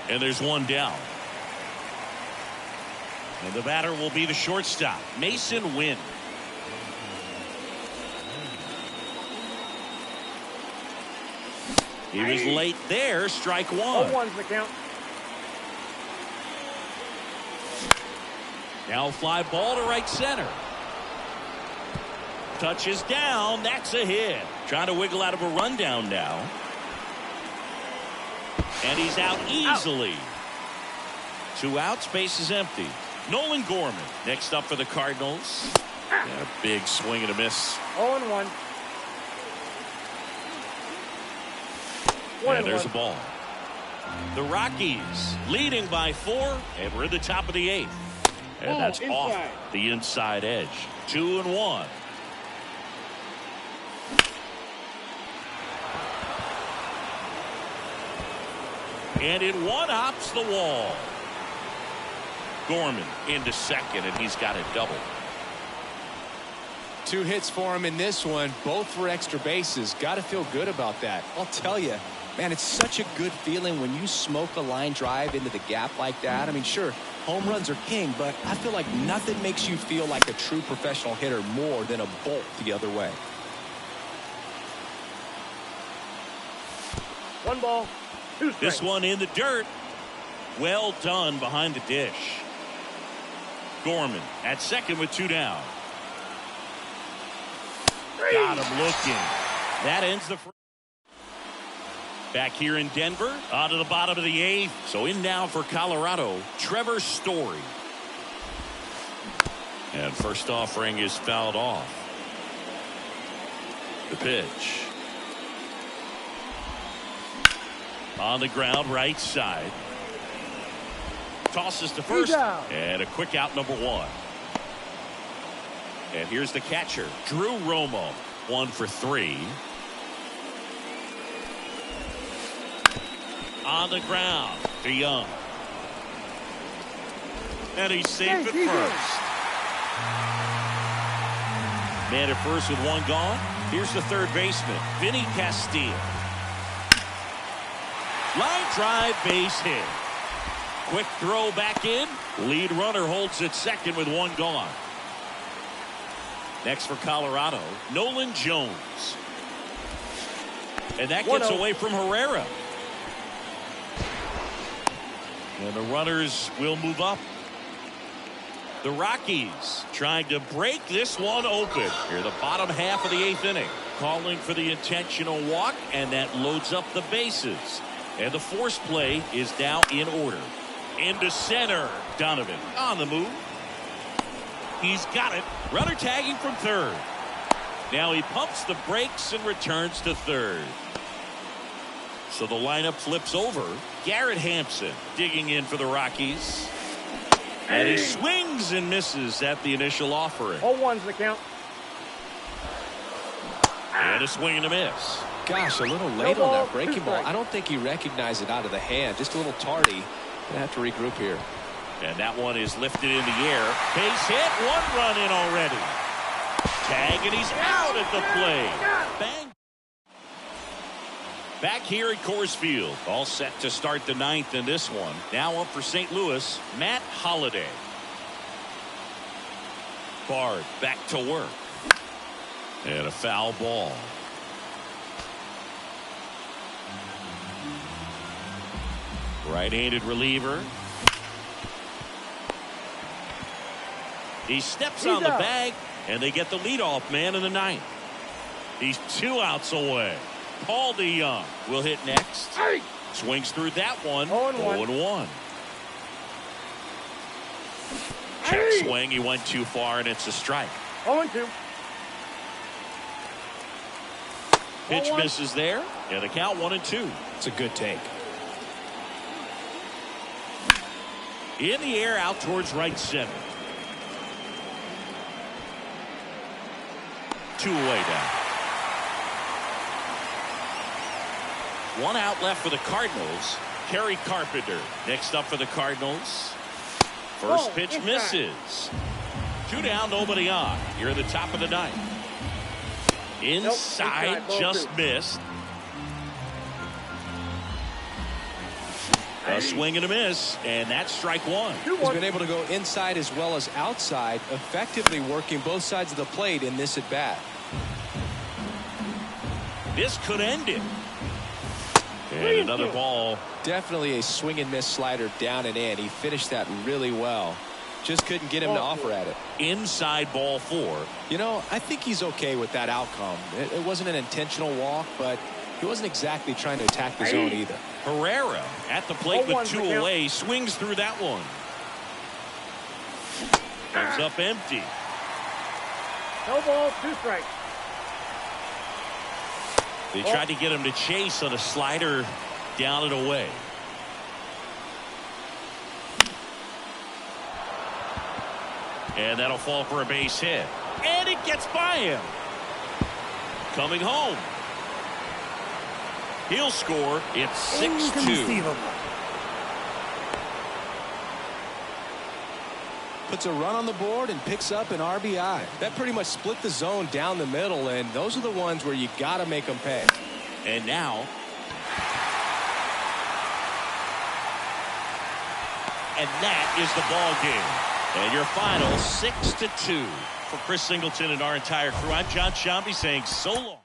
And there's one down. And the batter will be the shortstop, Mason Wynn. He was late there. Strike 1. 0-1's the count. Now fly ball to right center. Touches down. That's a hit. Trying to wiggle out of a rundown now. And he's out easily. 2 outs, base is empty. Nolan Gorman next up for the Cardinals. And a big swing and a miss. 0-1. And there's a ball. The Rockies leading by 4, and we're at the top of the 8th. And that's off the inside edge. 2-1. And it one-hops the wall. Gorman into second, and he's got it double. 2 hits for him in this one, both for extra bases. Got to feel good about that. I'll tell you, man, it's such a good feeling when you smoke a line drive into the gap like that. I mean, sure, home runs are king, but I feel like nothing makes you feel like a true professional hitter more than a bolt the other way. 1 ball, 2 strikes. This one in the dirt. Well done behind the dish. Gorman at second with 2 down. Got him looking. That ends the first. Back here in Denver, on to the bottom of the 8th. So in now for Colorado, Trevor Story. And first offering is fouled off. The pitch. On the ground, right side. Tosses to first. And a quick out, number 1. And here's the catcher, Drew Romo. 1 for 3. On the ground to Young. And he's safe at first. Man at first with 1 gone. Here's the third baseman, Vinny Castilla. Line drive, base hit. Quick throw back in. Lead runner holds at second with 1 gone. Next for Colorado, Nolan Jones. And that gets away from Herrera. And the runners will move up. The Rockies trying to break this one open. Here, the bottom half of the 8th inning. Calling for the intentional walk, and that loads up the bases. And the force play is now in order. Into center. Donovan on the move. He's got it. Runner tagging from third. Now he pumps the brakes and returns to third. So the lineup flips over. Garrett Hampson digging in for the Rockies. And he swings and misses at the initial offering. 0-1's the count. And a swing and a miss. Gosh, a little late on that breaking ball. I don't think he recognized it out of the hand. Just a little tardy. Gonna have to regroup here. And that one is lifted in the air. Base hit. 1 run in already. Tag, and he's out at the plate. Bang. Back here at Coors Field. All set to start the 9th in this one. Now up for St. Louis, Matt Holliday. Bard back to work. And a foul ball. Right-handed reliever. He steps on the bag, and they get the leadoff man in the 9th. He's 2 outs away. Paul DeJong will hit next. Swings through that one. 0-1. Check swing. He went too far, and it's a strike. 0-2. Pitch misses there, and the count 1-2. It's a good take. In the air, out towards right center. 2 away now. 1 out left for the Cardinals. Kerry Carpenter next up for the Cardinals. First pitch misses. 2 down, nobody on. You're at the top of the 9th. Inside, just missed. A swing and a miss, and that's strike 1. He's been able to go inside as well as outside, effectively working both sides of the plate in this at bat. This could end it. And another ball. Definitely a swing and miss slider down and in. He finished that really well. Just couldn't get him to offer at it. Inside ball 4. You know, I think he's okay with that outcome. It wasn't an intentional walk, but he wasn't exactly trying to attack the zone either. Herrera at the plate with 2 away. Swings through that one. Comes up empty. No ball, 2 strikes. They tried to get him to chase on a slider down and away. And that'll fall for a base hit. And it gets by him. Coming home. He'll score. It's 6-2. Puts a run on the board and picks up an RBI. That pretty much split the zone down the middle, and those are the ones where you got to make them pay. And now. And that is the ball game. And your final 6-2 for Chris Singleton and our entire crew. I'm John Sciambi saying so long.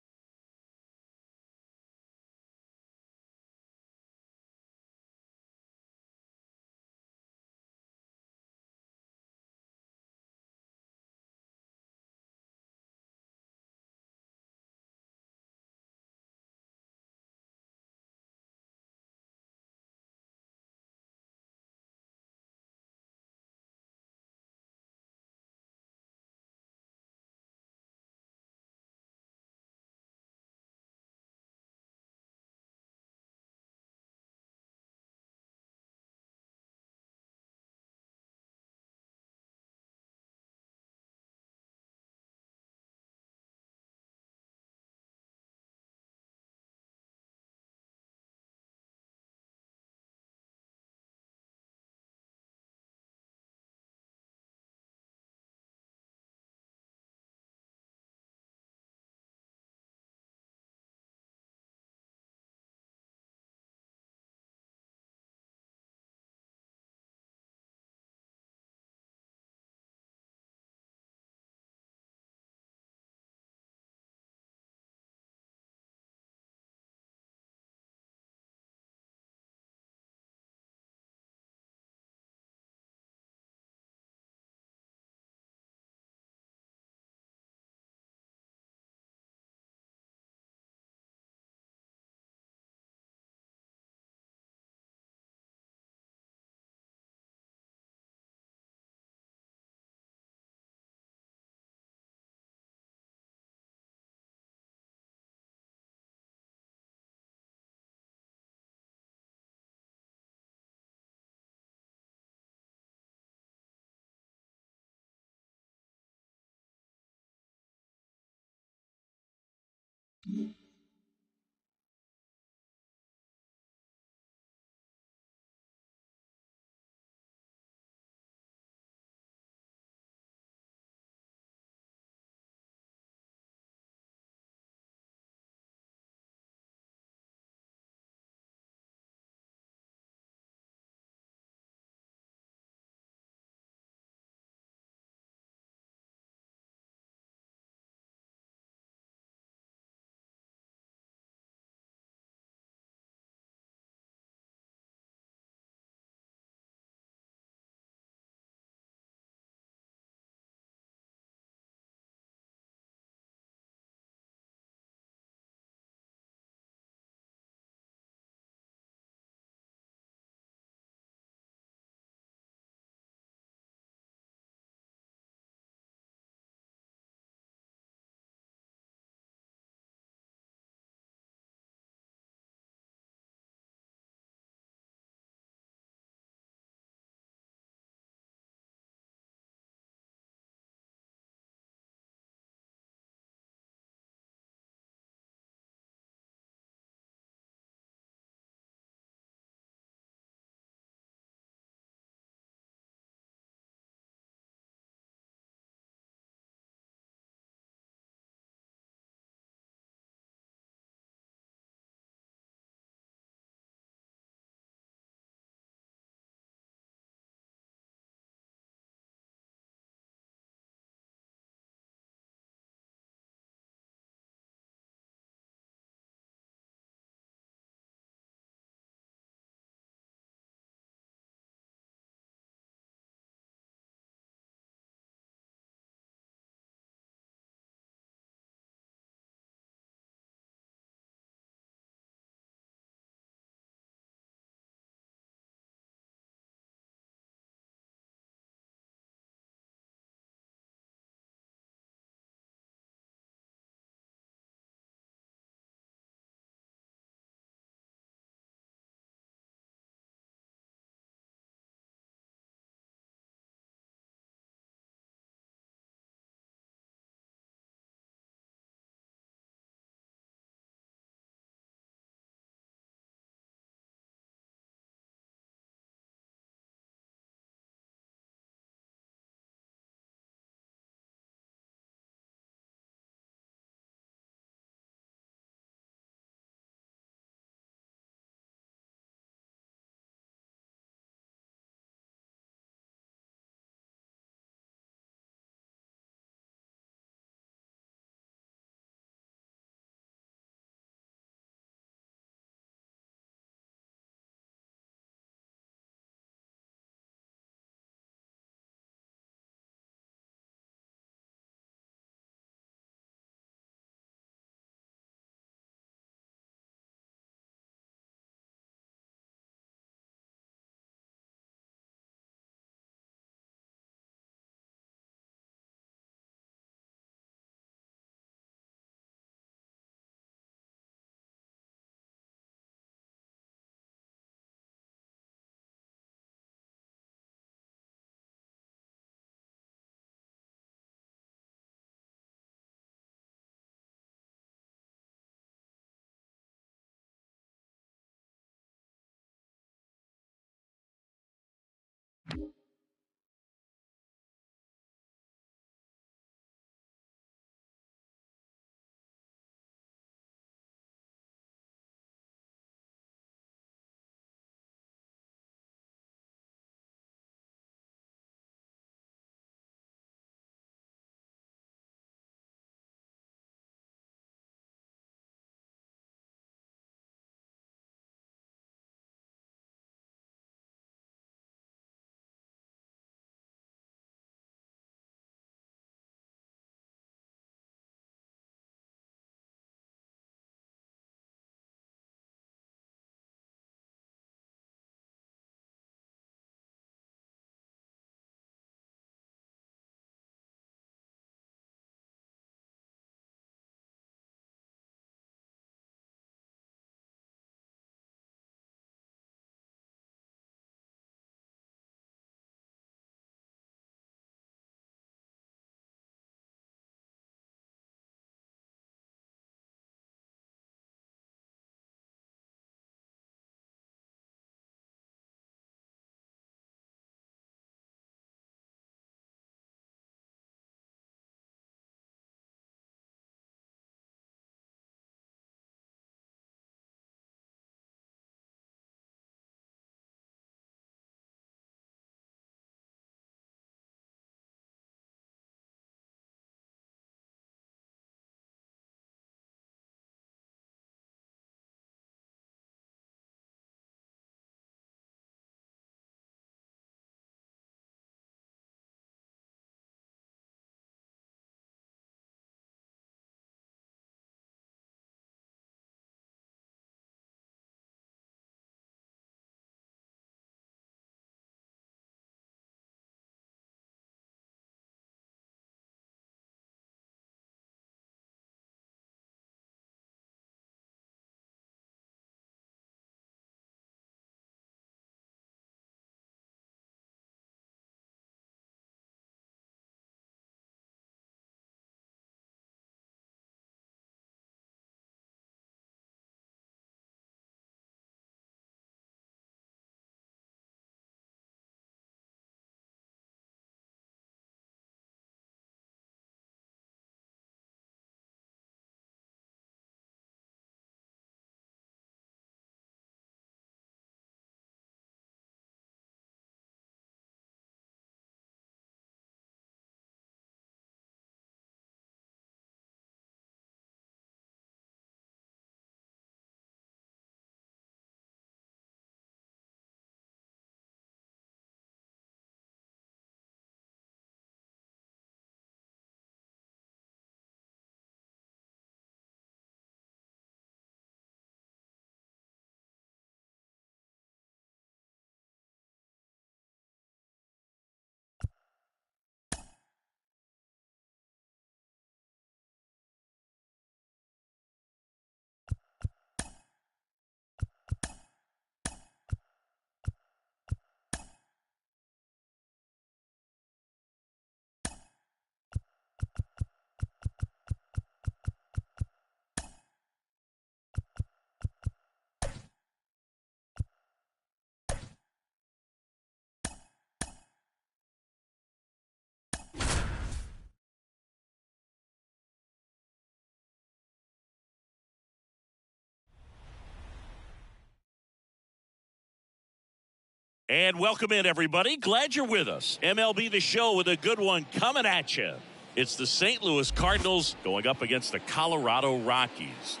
And welcome in, everybody. Glad you're with us. MLB The Show with a good one coming at you. It's the St. Louis Cardinals going up against the Colorado Rockies.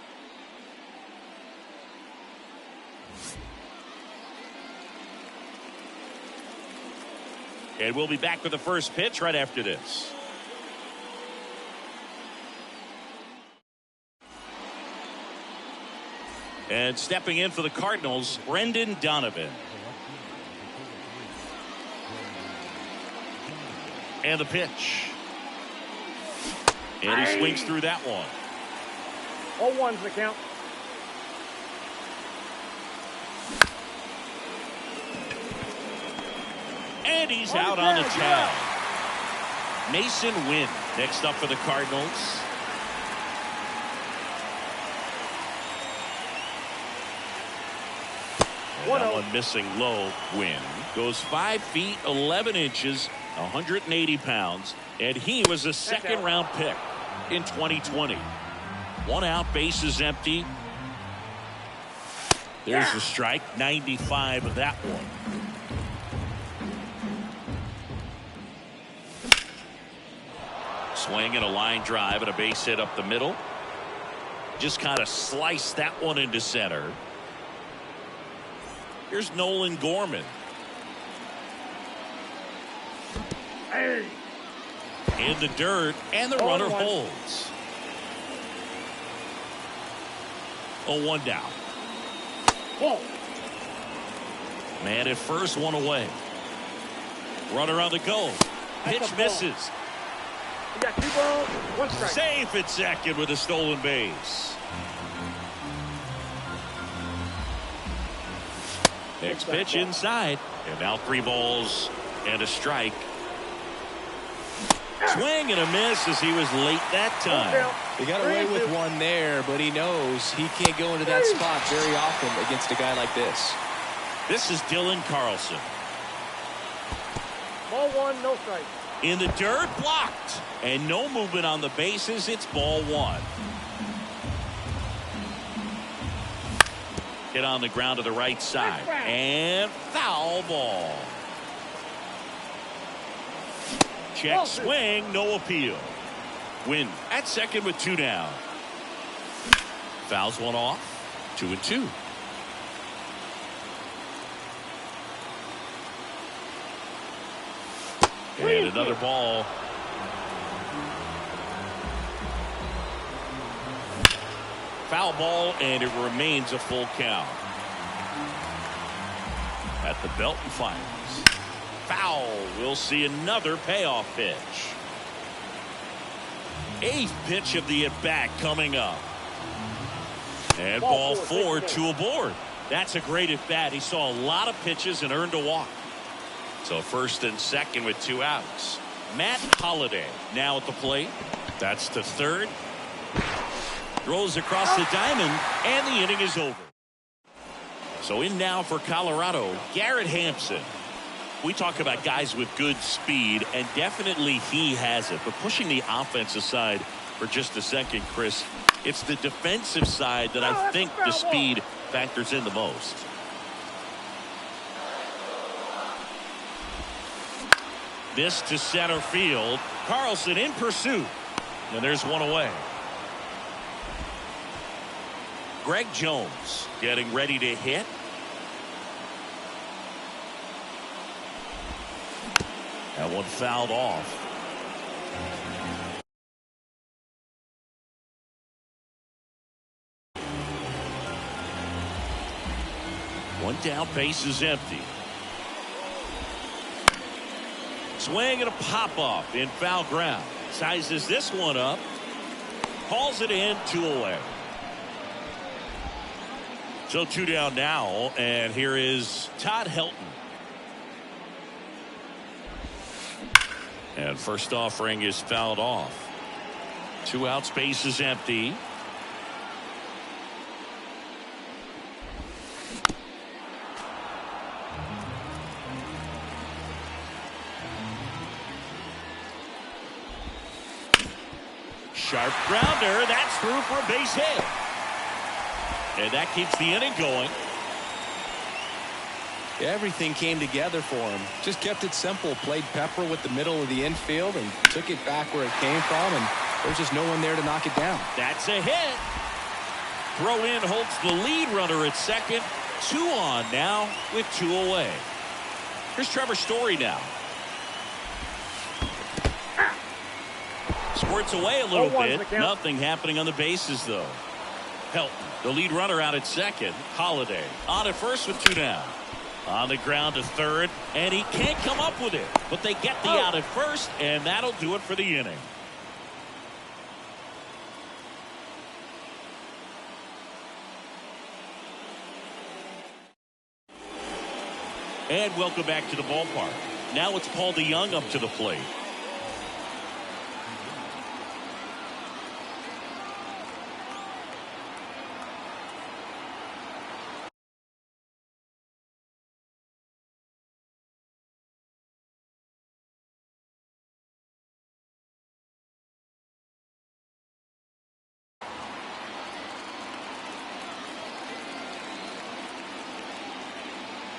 And we'll be back with the first pitch right after this. And stepping in for the Cardinals, Brendan Donovan. And the pitch. And he swings through that one. 0-1's the count. And he's out on the tag. Mason Wynn next up for the Cardinals. And that one missing low. Wynn goes 5 feet 11 inches, 180 pounds, and he was a second-round pick in 2020. 1 out, bases empty. There's the strike, 95 of that one. Swing and a line drive and a base hit up the middle. Just kind of sliced that one into center. Here's Nolan Gorman. In the dirt, and the runner holds. 0-1 down. Man at first, 1 away. Runner on the go. Pitch misses. You got 2 balls, 1 strike. Safe at second with a stolen base. Next pitch inside. And now 3 balls and a strike. Swing and a miss as he was late that time. He got away with one there, but he knows he can't go into that spot very often against a guy like this. This is Dylan Carlson. Ball 1, no strike. In the dirt, blocked. And no movement on the bases. It's ball 1. Hit on the ground to the right side. And foul ball. Check swing, no appeal. Win at second with 2 down. Fouls one off. 2-2. And another ball. Foul ball, and it remains a full count. At the belt and fires. Foul. We'll see another payoff pitch. 8th pitch of the at-bat coming up. And ball 4, 2 aboard. That's a great at-bat. He saw a lot of pitches and earned a walk. So first and second with 2 outs. Matt Holliday now at the plate. That's the third. Throws across the diamond, and the inning is over. So in now for Colorado, Garrett Hampson. We talk about guys with good speed, and definitely he has it. But pushing the offense aside for just a second, Chris, it's the defensive side that I think the speed factors in the most. This to center field. Carlson in pursuit. And there's 1 away. Greg Jones getting ready to hit. That one fouled off. One down, base is empty. Swing and a pop-off in foul ground. Sizes this one up. Calls it in, 2 away. So 2 down now, and here is Todd Helton. And first offering is fouled off. 2 outs, base is empty. Sharp grounder, that's through for a base hit. And that keeps the inning going. Everything came together for him. Just kept it simple. Played pepper with the middle of the infield and took it back where it came from, and there's just no one there to knock it down. That's a hit. Throw in holds the lead runner at second. 2 on now with 2 away. Here's Trevor Story now. Squirts away a little bit. Nothing happening on the bases, though. Helton, the lead runner, out at second. Holiday on at first with 2 down. On the ground to third, and he can't come up with it. But they get the out at first, and that'll do it for the inning. And welcome back to the ballpark. Now it's Paul DeJong up to the plate.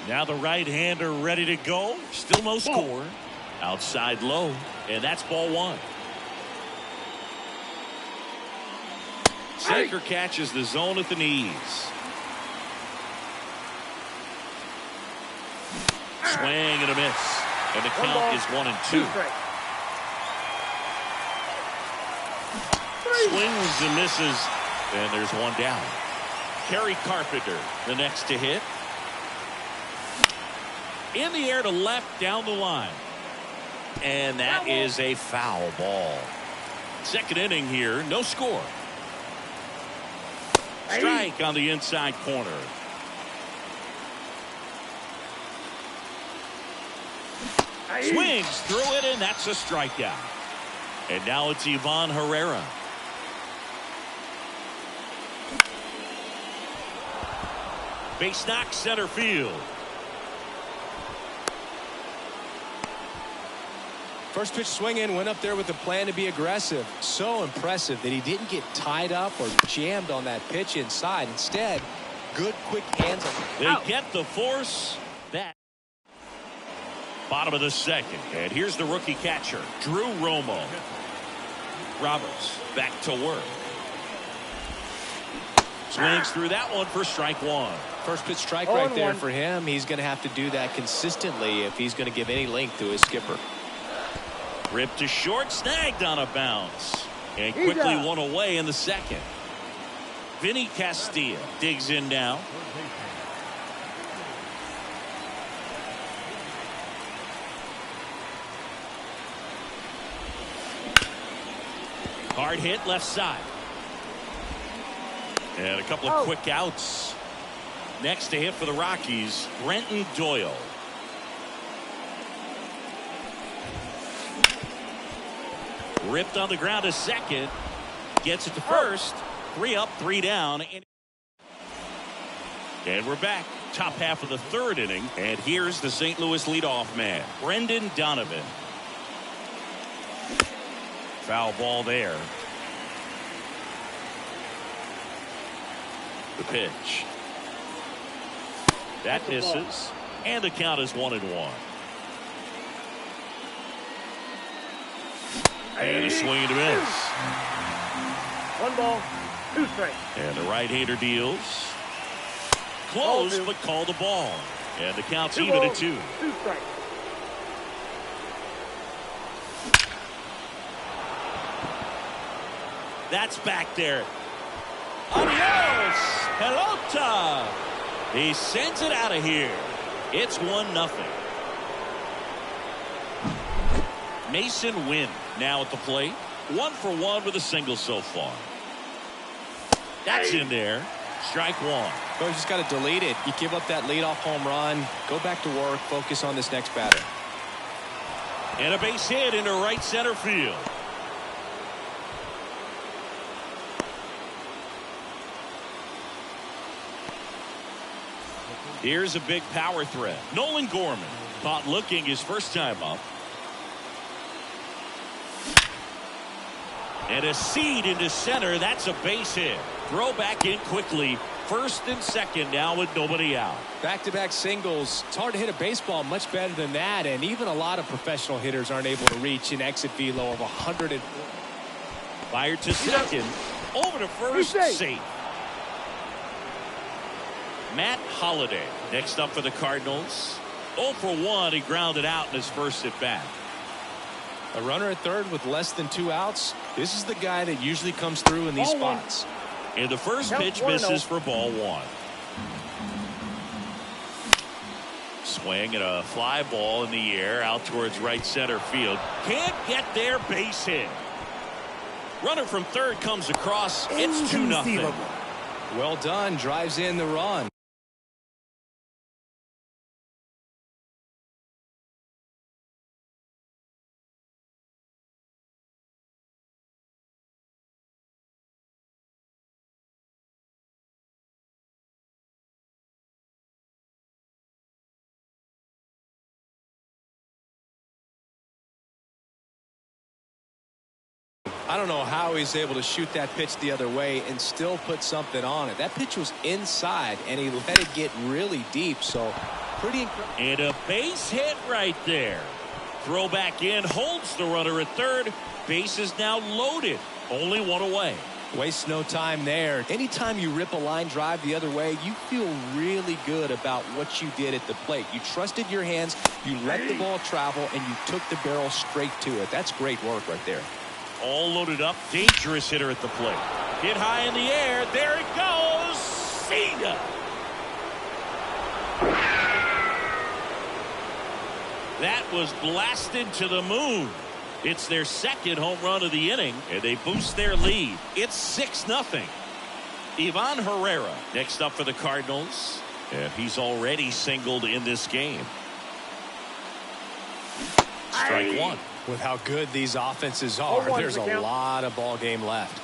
Now the right-hander ready to go. Still no score. Outside low. And that's ball 1. Sinker catches the zone at the knees. Swing and a miss. And the count is 1-2. Swings and misses. And there's 1 down. Kerry Carpenter, the next to hit. In the air to left down the line. And that is a foul ball. Second inning here, no score. Strike on the inside corner. Swings through it, and that's a strikeout. And now it's Ivan Herrera. Base knock center field. First pitch swinging, went up there with a plan to be aggressive. So impressive that he didn't get tied up or jammed on that pitch inside. Instead, good quick hands on. They get the force. That bottom of the second, and here's the rookie catcher, Drew Romo. Roberts back to work. Swings through that one for strike 1. First pitch strike right there for him. He's going to have to do that consistently if he's going to give any length to his skipper. Ripped to short, snagged on a bounce, and quickly 1 away in the second. Vinny Castilla digs in now. Hard hit left side. And a couple of quick outs. Next to hit for the Rockies, Brenton Doyle. Ripped on the ground to second. Gets it to first. 3 up, 3 down. And we're back. Top half of the third inning. And here's the St. Louis leadoff man, Brendan Donovan. Foul ball there. The pitch. That misses. And the count is 1-1. And a swing and a miss. 1 ball, 2 strikes. And the right-hander deals. Close, but call the ball. And the count's even at 2. 2 strikes. That's back there. Adios, pelota. He sends it out of here. It's 1-0. Mason Wynn now at the plate. 1 for 1 with a single so far. That's in there. Strike 1. Well, you just got to delete it. You give up that leadoff home run. Go back to work. Focus on this next batter. And a base hit into right center field. Here's a big power threat. Nolan Gorman caught looking his first time up. And a seed into center. That's a base hit. Throw back in quickly. first and second now with nobody out. Back-to-back singles. It's hard to hit a baseball much better than that, and even a lot of professional hitters aren't able to reach an exit velo of 100. Fired to second. Over to first. Safe. Matt Holliday next up for the Cardinals. 0 for 1. He grounded out in his first at bat. A runner at third with less than 2 outs. This is the guy that usually comes through in these spots. And the first pitch misses for ball 1. Swing and a fly ball in the air out towards right center field. Can't get there, base hit. Runner from third comes across. It's 2-0. Well done. Drives in the run. I don't know how he's able to shoot that pitch the other way and still put something on it. That pitch was inside, and he let it get really deep, so pretty incredible. And a base hit right there. Throw back in, holds the runner at third. Base is now loaded. Only 1 away. Waste no time there. Anytime you rip a line drive the other way, you feel really good about what you did at the plate. You trusted your hands, you let the ball travel, and you took the barrel straight to it. That's great work right there. All loaded up. Dangerous hitter at the plate. Hit high in the air. There it goes. See ya. That was blasted to the moon. It's their second home run of the inning, and they boost their lead. It's 6-0. Ivan Herrera next up for the Cardinals, and he's already singled in this game. Strike 1. With how good these offenses are, there's a lot of ball game left.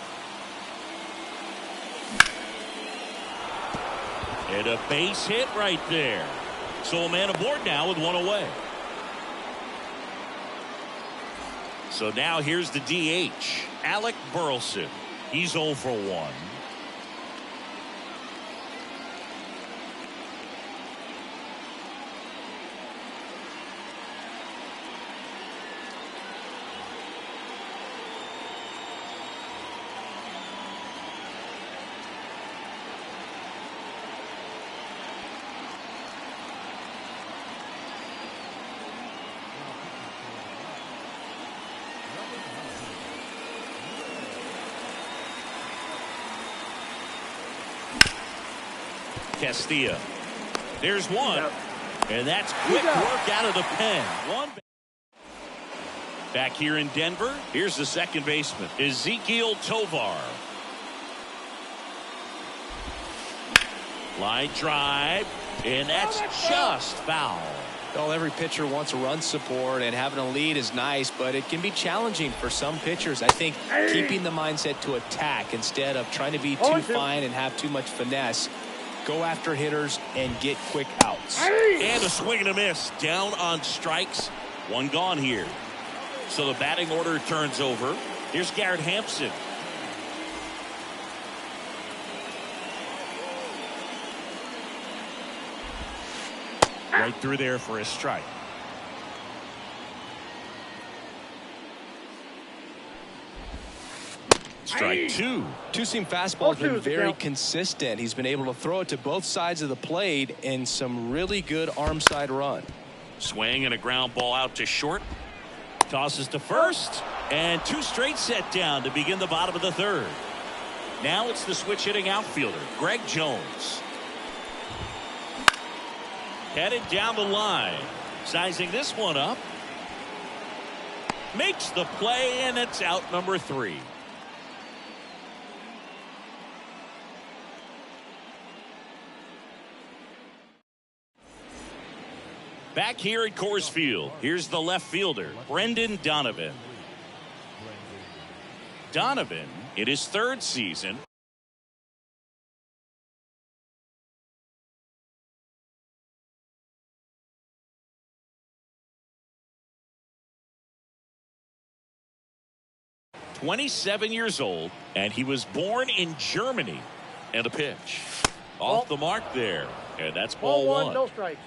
And a base hit right there. So a man aboard now with 1 away. So now here's the DH, Alec Burleson. He's 0 for 1. Castilla. There's one. And that's quick work out of the pen. One. Back here in Denver, here's the second baseman, Ezequiel Tovar. Line drive, and that's just foul. Well, every pitcher wants run support, and having a lead is nice, but it can be challenging for some pitchers. I think keeping the mindset to attack instead of trying to be too fine and have too much finesse. Go after hitters and get quick outs. And a swing and a miss. Down on strikes. 1 gone here. So the batting order turns over. Here's Garrett Hampson. Right through there for a strike. Strike 2. Two-seam fastball has been very consistent. He's been able to throw it to both sides of the plate and some really good arm side run. Swing and a ground ball out to short. Tosses to first. And 2 straight set down to begin the bottom of the third. Now it's the switch hitting outfielder, Greg Jones. Headed down the line. Sizing this one up. Makes the play, and it's out number 3. Back here at Coors Field, here's the left fielder, Brendan Donovan. Donovan, in his 3rd season, (27 years old), and he was born in Germany. And a pitch. Off the mark there. And that's Ball ball 1, no strikes.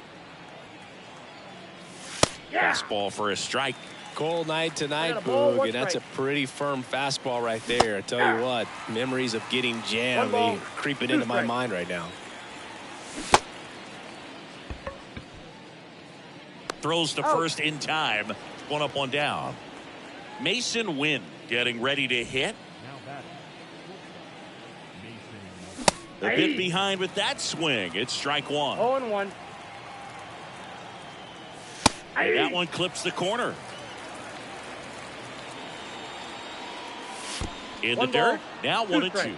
Fastball for a strike. Cold night tonight, got a ball, Boog, one and that's a strike. pretty firm fastball right there. I tell you what, memories of getting jammed, One ball, they creeping two into my strikes. mind right now. Throws to first in time. 1 up, 1 down. Mason Wynn getting ready to hit. A bit behind with that swing. It's strike 1. 0-1. And that one clips the corner. In the dirt. Now 1-2.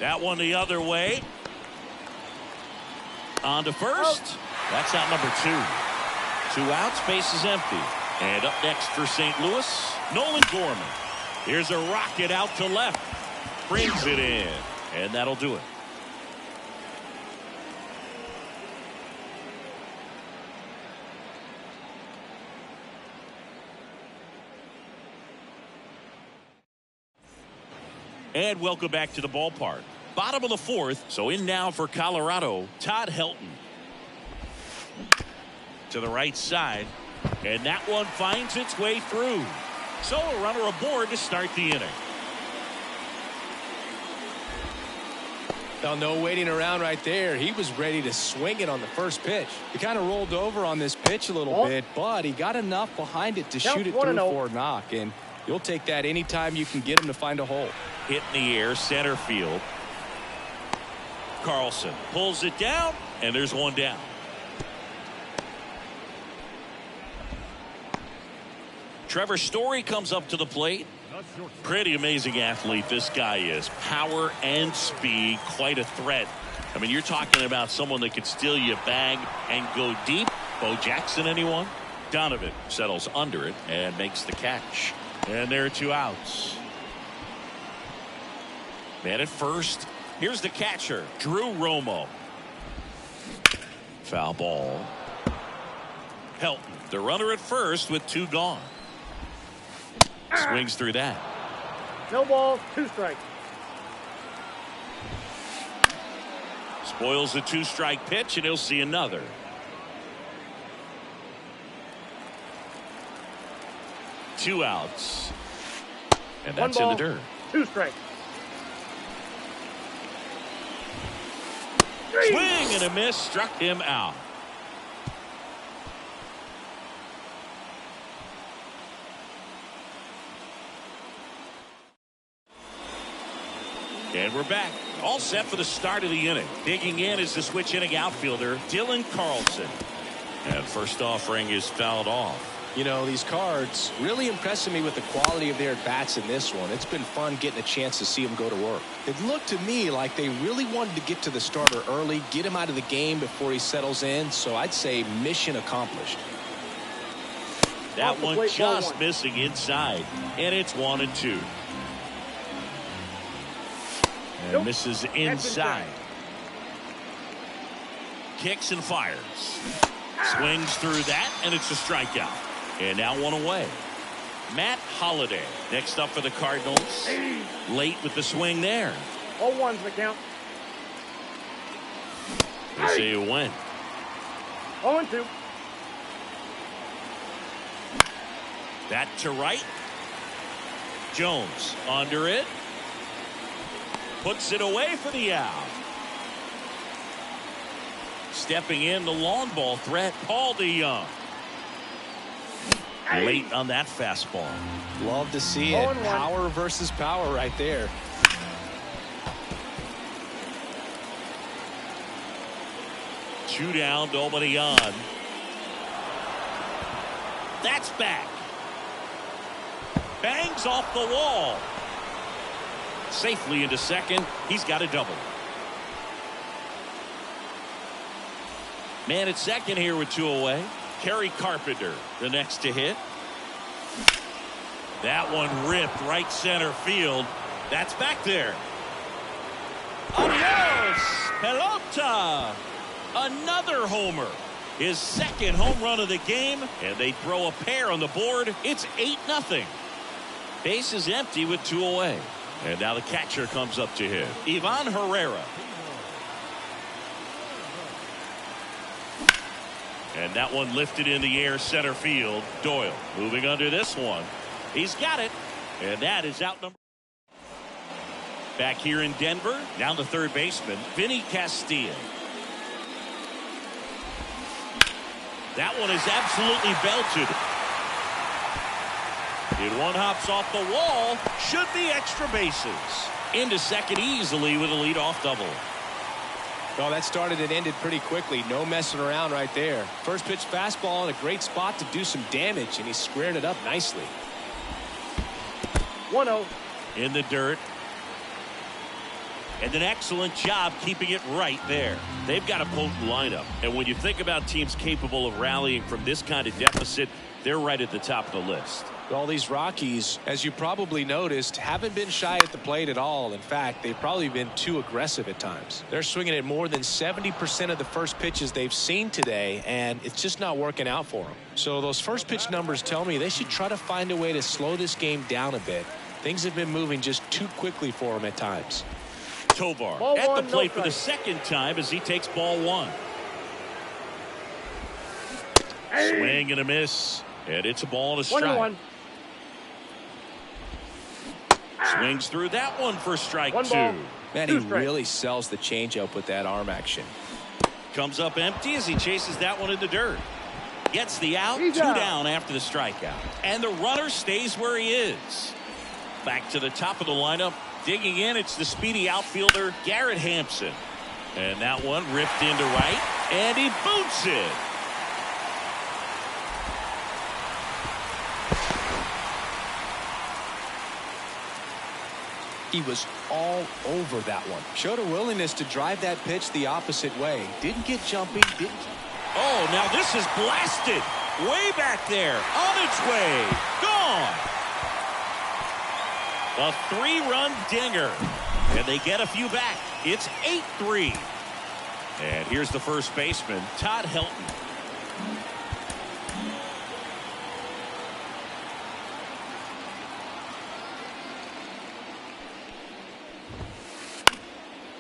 That one the other way. On to first. That's out number 2. 2 outs, base is empty. And up next for St. Louis, Nolan Gorman. Here's a rocket out to left. Brings it in. And that'll do it. And welcome back to the ballpark. Bottom of the 4th, so in now for Colorado, Todd Helton. To the right side, and that one finds its way through. So a runner aboard to start the inning. Well, no waiting around right there. He was ready to swing it on the first pitch. He kind of rolled over on this pitch a little bit, but he got enough behind it to shoot it through for a knock, and you'll take that anytime you can get him to find a hole. Hit in the air, center field. Carlson pulls it down, and there's one down. Trevor Story comes up to the plate. Pretty amazing athlete this guy is. Power and speed, quite a threat. I mean, you're talking about someone that could steal you a bag and go deep. Bo Jackson, anyone? Donovan settles under it and makes the catch. And there are 2 outs. Man at first. Here's the catcher, Drew Romo. Foul ball. Helton, the runner at first with 2 gone. Swings through that. No balls, 2 strikes. Spoils the 2-strike pitch, and he'll see another. Two outs. And that's in the dirt. 2 strikes. Swing and a miss, struck him out. And we're back. All set for the start of the inning. Digging in is the switch inning outfielder, Dylan Carlson. And first offering is fouled off. You know, these Cards really impressing me with the quality of their at-bats in this one. It's been fun getting a chance to see them go to work. It looked to me like they really wanted to get to the starter early, get him out of the game before he settles in. So I'd say mission accomplished. That one just missing inside. And it's 1-2. And misses inside. Kicks and fires. Swings through that, and it's a strikeout. And now 1 away. Matt Holliday next up for the Cardinals. Late with the swing there. 0-1's the count. They say you win. 0-2. That to right. Jones under it. Puts it away for the out. Stepping in the long ball threat, Paul DeJong. Late on that fastball. Love to see it. Power versus power right there. Two down, nobody on. That's back. Bangs off the wall. Safely into second. He's got a double. Man at second here with 2 away. Kerry Carpenter, the next to hit. That one ripped right center field. That's back there. Adios, pelota. Another homer. His second home run of the game, and they throw a pair on the board. It's 8-0. Base is empty with 2 away. And now the catcher comes up to him. Ivan Herrera. And that one lifted in the air center field. Doyle moving under this one. He's got it. And that is out number. Back here in Denver. Now the third baseman, Vinny Castilla. That one is absolutely belted. And one hops off the wall. Should be extra bases. Into second easily with a leadoff double. Well, that started and ended pretty quickly. No messing around right there. First pitch fastball in a great spot to do some damage, and he squared it up nicely. 1-0. In the dirt. And an excellent job keeping it right there. They've got a potent lineup. And when you think about teams capable of rallying from this kind of deficit, they're right at the top of the list. All these Rockies, as you probably noticed, haven't been shy at the plate at all. In fact, they've probably been too aggressive at times. They're swinging at more than 70% of the first pitches they've seen today, and it's just not working out for them. So those first pitch numbers tell me they should try to find a way to slow this game down a bit. Things have been moving just too quickly for them at times. Tovar Ball at one, the plate no for the strike. second time as he takes ball one. Hey. Swing and a miss. And it's a ball and a strike. 1-1. Swings through that one for strike One two. ball. Man, Two he strikes. really sells the changeup with that arm action. Comes up empty as he chases that one in the dirt. Gets the out. He's Two out. down after the strikeout. And the runner stays where he is. Back to the top of the lineup. Digging in, it's the speedy outfielder, Garrett Hampson. And that one ripped into right. And he boots it. He was all over that one. Showed a willingness to drive that pitch the opposite way. Didn't get jumpy. Oh, now this is blasted. Way back there. On its way. Gone. A 3-run dinger. And they get a few back. It's 8-3. And here's the first baseman, Todd Helton.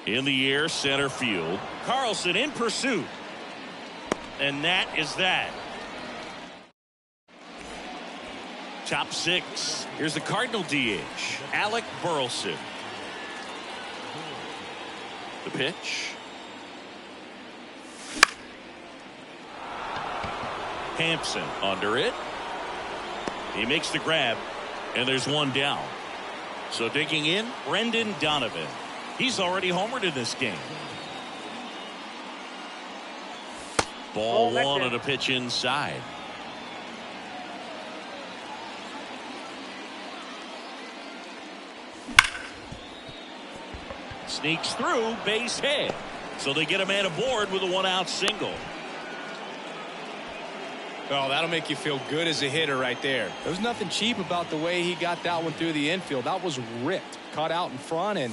In the air, center field. Carlson in pursuit. And that is that. Top six. Here's the Cardinal DH, Alec Burleson. The pitch. Hampson under it. He makes the grab, and there's one down. So digging in, Brendan Donovan. He's already homered in this game. Ball one and a pitch inside. Sneaks through, base hit. So they get a man aboard with a one-out single. Oh, that'll make you feel good as a hitter right there. There was nothing cheap about the way he got that one through the infield. That was ripped. Caught out in front and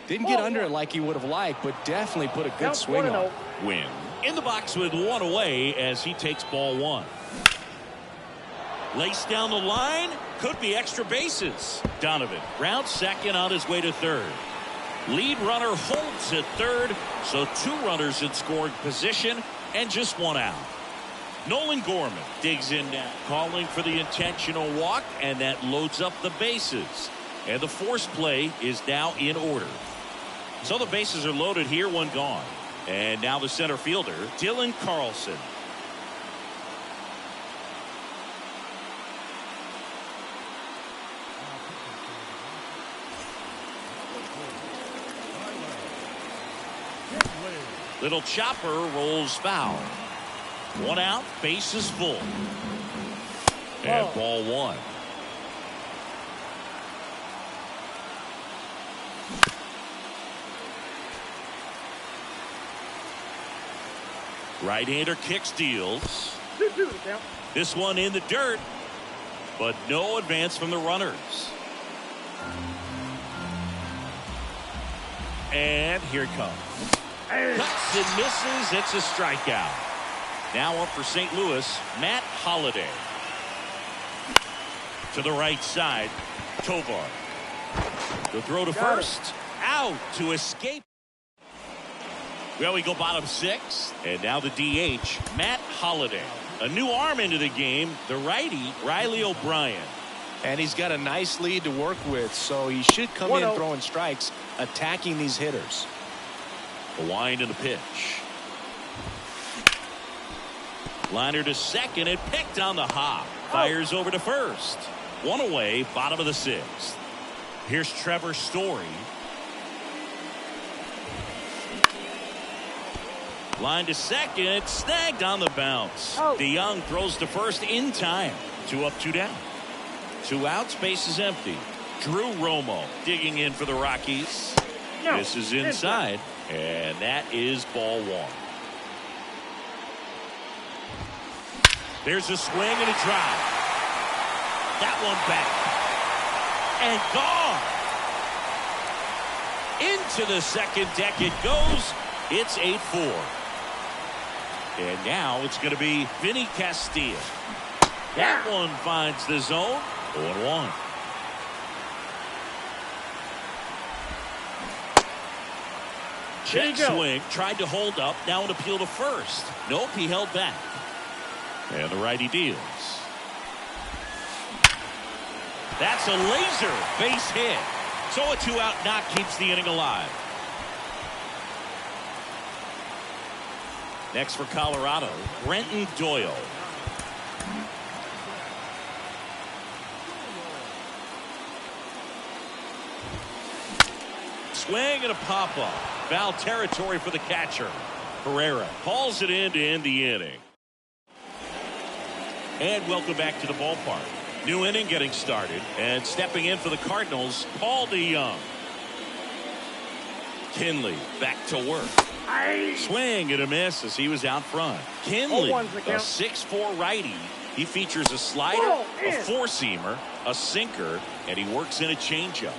didn't get under it like he would have liked, but definitely put a good Count swing on. 1-0. Win. In the box with one away as he takes ball one. Laced down the line. Could be extra bases. Donovan rounds second on his way to third. Lead runner holds at third. So two runners in scoring position and just one out. Nolan Gorman digs in now, calling for the intentional walk, and that loads up the bases. And the force play is now in order. So the bases are loaded here, one gone. And now the center fielder, Dylan Carlson. Little chopper rolls foul. One out, base is full. And ball one. Right-hander kicks, deals. 2-2 the count. This one in the dirt, but no advance from the runners. And here it comes. Cuts and misses. It's a strikeout. Now up for St. Louis, Matt Holliday. To the right side, Tovar. The throw to first. Out to escape. Well, we go bottom 6. And now the DH, Matt Holliday. A new arm into the game, the righty, Riley O'Brien. And he's got a nice lead to work with, so he should come in throwing strikes, attacking these hitters. The wind and the pitch. Liner to second and picked on the hop. Fires over to first. One away, bottom of the 6th. Here's Trevor Story. Line to second, snagged on the bounce. DeYoung throws to first in time. 2 up, 2 down. 2 outs, base is empty. Drew Romo digging in for the Rockies. This is inside, and that is ball 1. There's a swing and a drive. That one back. And gone. Into the second deck it goes. It's 8-4. And now it's going to be Vinny Castilla. That one finds the zone. 0-1. Check swing. Tried to hold up. Now an appeal to first. Nope, he held back. And the righty deals. That's a laser base hit. So a 2-out knock keeps the inning alive. Next for Colorado, Brenton Doyle. Swing and a pop-up. Foul territory for the catcher. Herrera hauls it in to end the inning. And welcome back to the ballpark. New inning getting started. And stepping in for the Cardinals, Paul DeYoung. Kinley back to work. Swing and a miss as he was out front. Kinley, a 6'4" righty. He features a slider, a four-seamer, a sinker, and he works in a changeup.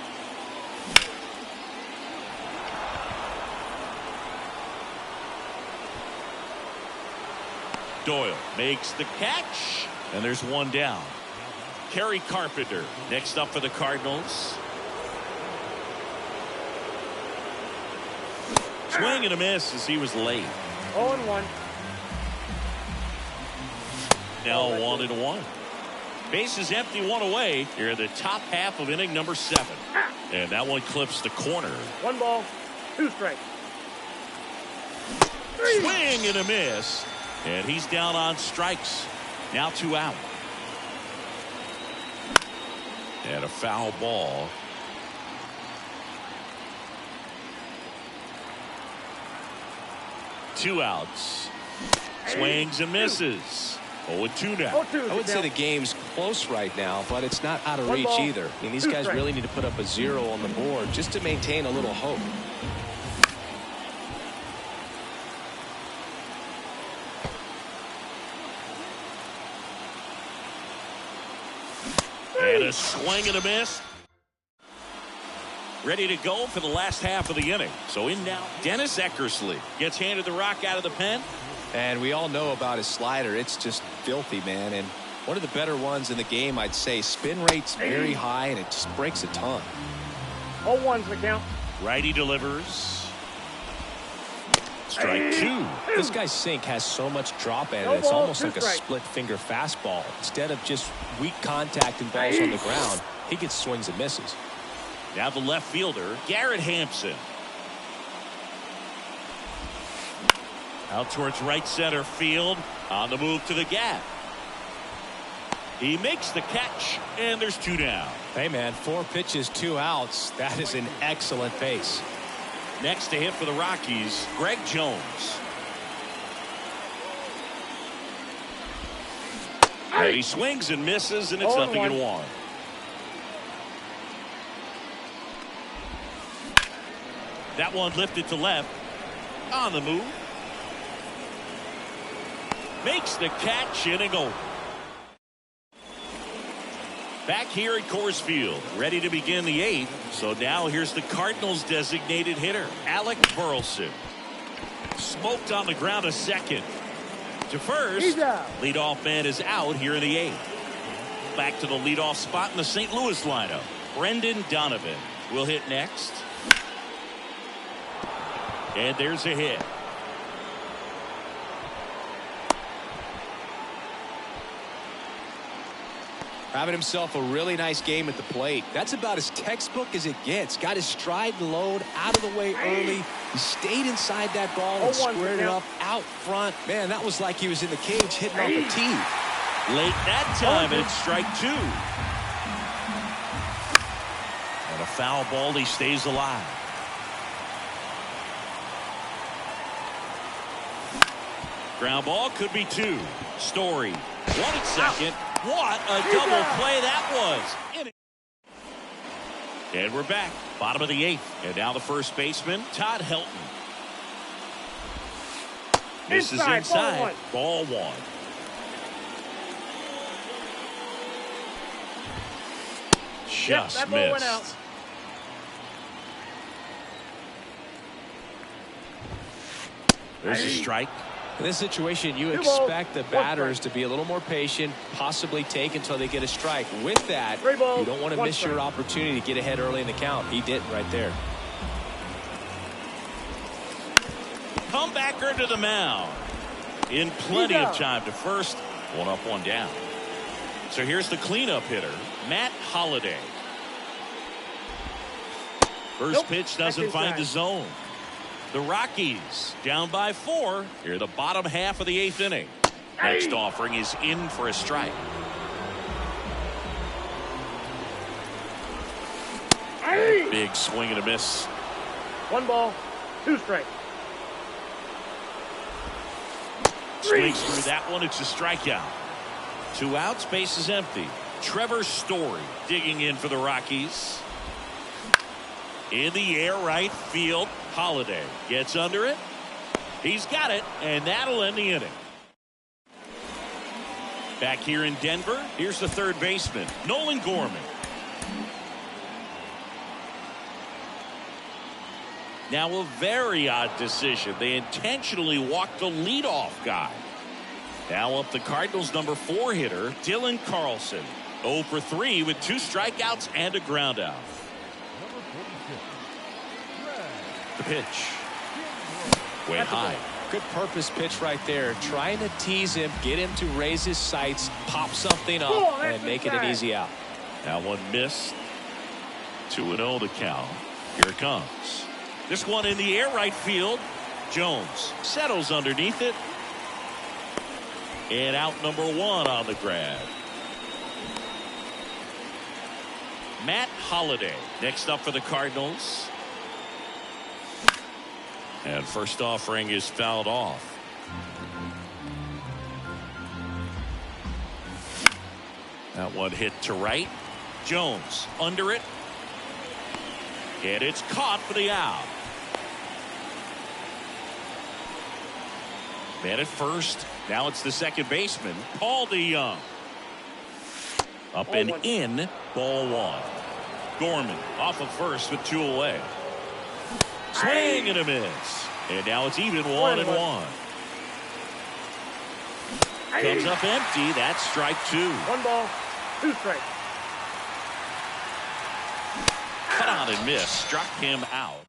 Doyle makes the catch, and there's one down. Kerry Carpenter next up for the Cardinals. Swing and a miss as he was late. 0-1. Now 1-1. Base is empty, one away. Here in the top half of inning number 7. And that one clips the corner. 1 ball, 2 strikes. Swing and a miss. And he's down on strikes. Now 2 out. And a foul ball. Two outs. Swings and misses. 0-2 now. I would say the game's close right now, but it's not out of reach either. I mean, these guys really need to put up a 0 on the board just to maintain a little hope. And a swing and a miss. Ready to go for the last half of the inning. So in now, Dennis Eckersley gets handed the rock out of the pen. And we all know about his slider. It's just filthy, man. And one of the better ones in the game, I'd say. Spin rate's very high, and it just breaks a ton. 0-1's the count. Righty delivers. Strike 2. This guy's sink has so much drop at it. It's almost like a split finger fastball. Instead of just weak contact and balls on the ground, he gets swings and misses. Now the left fielder, Garrett Hampson. Out towards right center field. On the move to the gap. He makes the catch, and there's 2 down. Hey, man, 4 pitches, 2 outs. That is an excellent pace. Next to hit for the Rockies, Greg Jones. And he swings and misses, and it's 0-1. That one lifted to left. On the move. Makes the catch, inning over. Back here at Coors Field, ready to begin the 8th. So now here's the Cardinals' designated hitter, Alec Burleson. Smoked on the ground a second. To first, leadoff man is out here in the 8th. Back to the leadoff spot in the St. Louis lineup, Brendan Donovan. will hit next. And there's a hit. Having himself a really nice game at the plate. That's about as textbook as it gets. Got his stride and load out of the way early. He stayed inside that ball and squared it up out front. Man, that was like he was in the cage hitting off a tee. Late that time, and it's strike 2. And a foul ball, he stays alive. Ground ball could be 2. Story, 1 at second. What a double play that was. And we're back. Bottom of the 8th. And now the first baseman, Todd Helton. Misses inside. Ball 1. Just missed. There's a strike. In this situation, you expect the batters to be a little more patient, possibly take until they get a strike. With that, you don't want to miss your opportunity to get ahead early in the count. He didn't right there. Comebacker to the mound. In plenty of time to first. 1 up, 1 down. So here's the cleanup hitter, Matt Holliday. First pitch doesn't find the zone. The Rockies down by 4 here the bottom half of the 8th inning. Next offering is in for a strike. Big swing and a miss. 1 ball, 2 strikes. Swings through that one. It's a strikeout. 2 outs, base is empty. Trevor Story digging in for the Rockies. In the air, right field. Holliday gets under it. He's got it, and that'll end the inning. Back here in Denver, here's the third baseman, Nolan Gorman. Now a very odd decision. They intentionally walked the leadoff guy. Now up the Cardinals' number 4 hitter, Dylan Carlson. 0 for 3 with 2 strikeouts and a ground out. The pitch. Way high. Good purpose pitch right there. Trying to tease him, get him to raise his sights, pop something up, and make it an easy out. That one missed. 2-0 the count. Here it comes. This one in the air, right field. Jones settles underneath it. And out number 1 on the grab. Matt Holliday next up for the Cardinals. And first offering is fouled off. That one hit to right. Jones under it. And it's caught for the out. Man at first. Now it's the second baseman, Paul DeYoung. Up and in. Ball 1. Gorman off of first with 2 away. Swing and a miss. And now it's even 1-1. Comes up empty. That's strike 2. 1 ball, 2 strikes. Cut on and miss. Struck him out.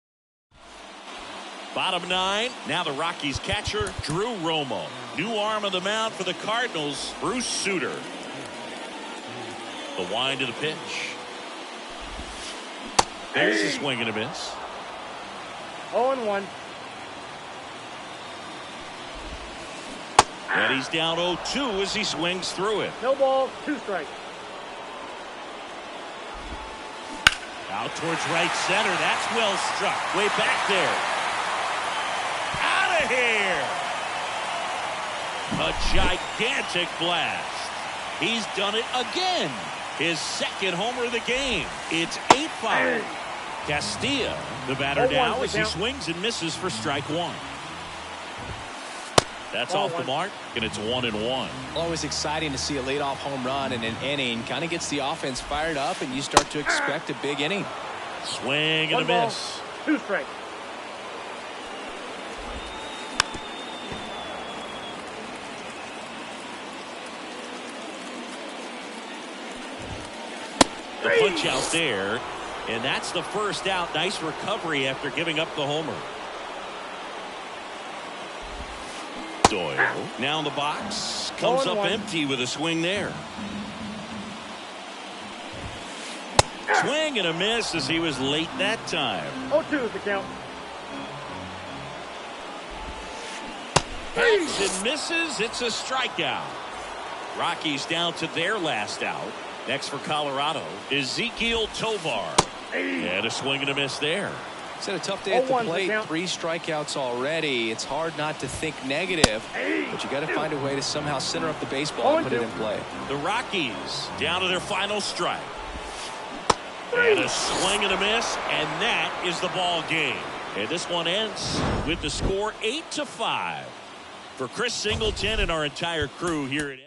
Bottom 9. Now the Rockies catcher, Drew Romo. New arm of the mound for the Cardinals, Bruce Sutter. The wind of the pitch. There's a swing and a miss. 0-1. And he's down 0-2 as he swings through it. No ball, 2 strikes. Out towards right center. That's well struck. Way back there. Out of here. A gigantic blast. He's done it again. His second homer of the game. It's 8-5. Castilla, the batter now as he swings and misses for strike 1. That's off the mark, and it's 1-1. Always exciting to see a leadoff home run in an inning. Kind of gets the offense fired up, and you start to expect a big inning. Swing and a miss. 2 strikes. The punch out there. And that's the first out. Nice recovery after giving up the homer. Doyle now in the box. Comes up empty with a swing there. Swing and a miss as he was late that time. 0-2 is the count. Hits and misses. It's a strikeout. Rockies down to their last out. Next for Colorado, Ezequiel Tovar. And a swing and a miss there. It's had a tough day at the plate. 3 strikeouts already. It's hard not to think negative, but you got to find a way to somehow center up the baseball and put it in play. The Rockies down to their final strike. And a swing and a miss, and that is the ball game. And this one ends with the score 8-5. For Chris Singleton and our entire crew here at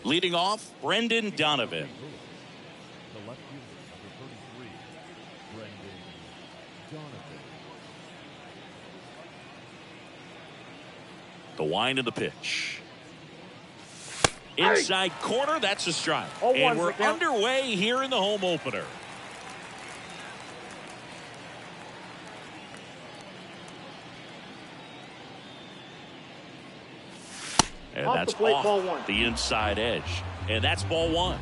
Leading off, Brendan Donovan. The wind of the pitch. Inside corner, that's a strike. And we're underway here in the home opener. And that's off the inside edge. And that's ball one.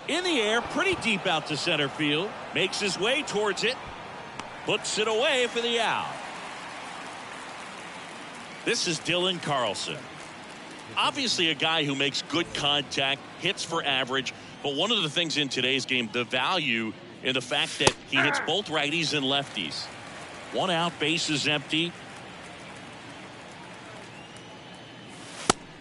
In the air, pretty deep out to center field. Makes his way towards it. Puts it away for the out. This is Dylan Carlson. Obviously a guy who makes good contact, hits for average. But one of the things in today's game, the value in the fact that he hits both righties and lefties. One out, base is empty.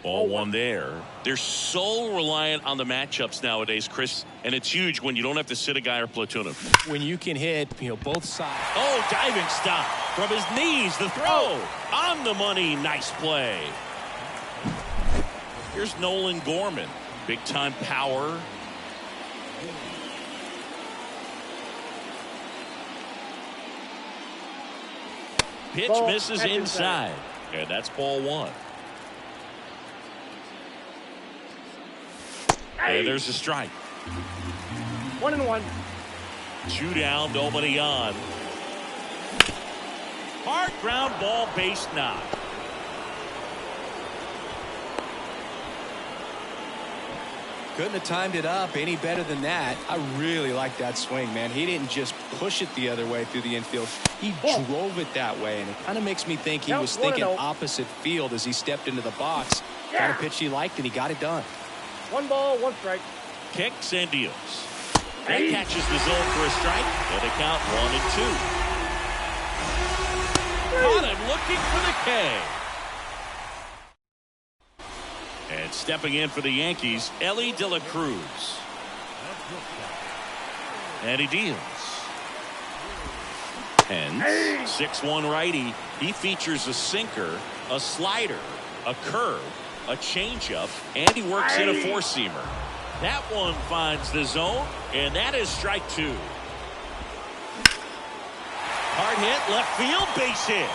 Ball one there. They're so reliant on the matchups nowadays, Chris, and it's huge when you don't have to sit a guy or platoon him. When you can hit, both sides. Oh, diving stop from his knees. The throw on the money. Nice play. Here's Nolan Gorman. Big time power. Pitch misses inside. And that's ball one. And there's a strike. 1-1. 2 down, nobody on. Hard ground ball, base knock. Couldn't have timed it up any better than that. I really like that swing, man. He didn't just push it the other way through the infield. He drove it that way, and it kind of makes me think he was thinking opposite field as he stepped into the box. Kind of pitch he liked, and he got it done. 1 ball, 1 strike. Kicks and deals. That catches the zone for a strike. And they count 1 and 2. Caught him looking for the K. And stepping in for the Yankees, Elly De La Cruz. And he deals. Hence, 6'1" righty. He features a sinker, a slider, a curve, a changeup, and he works in a four-seamer. That one finds the zone, and that is strike 2. Hard hit, left field, base hit.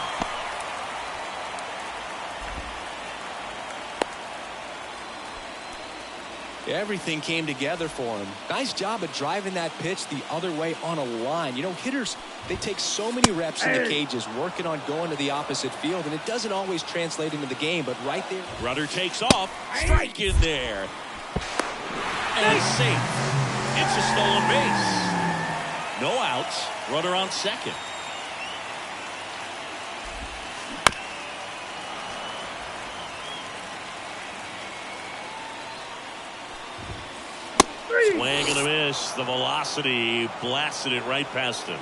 Everything came together for him. Nice job of driving that pitch the other way on a line. Hitters, they take so many reps in the cages working on going to the opposite field, and it doesn't always translate into the game, but right there. Runner takes off. Strike in there. And safe. It's a stolen base. No outs. Runner on second. Swing and a miss. The velocity blasted it right past him.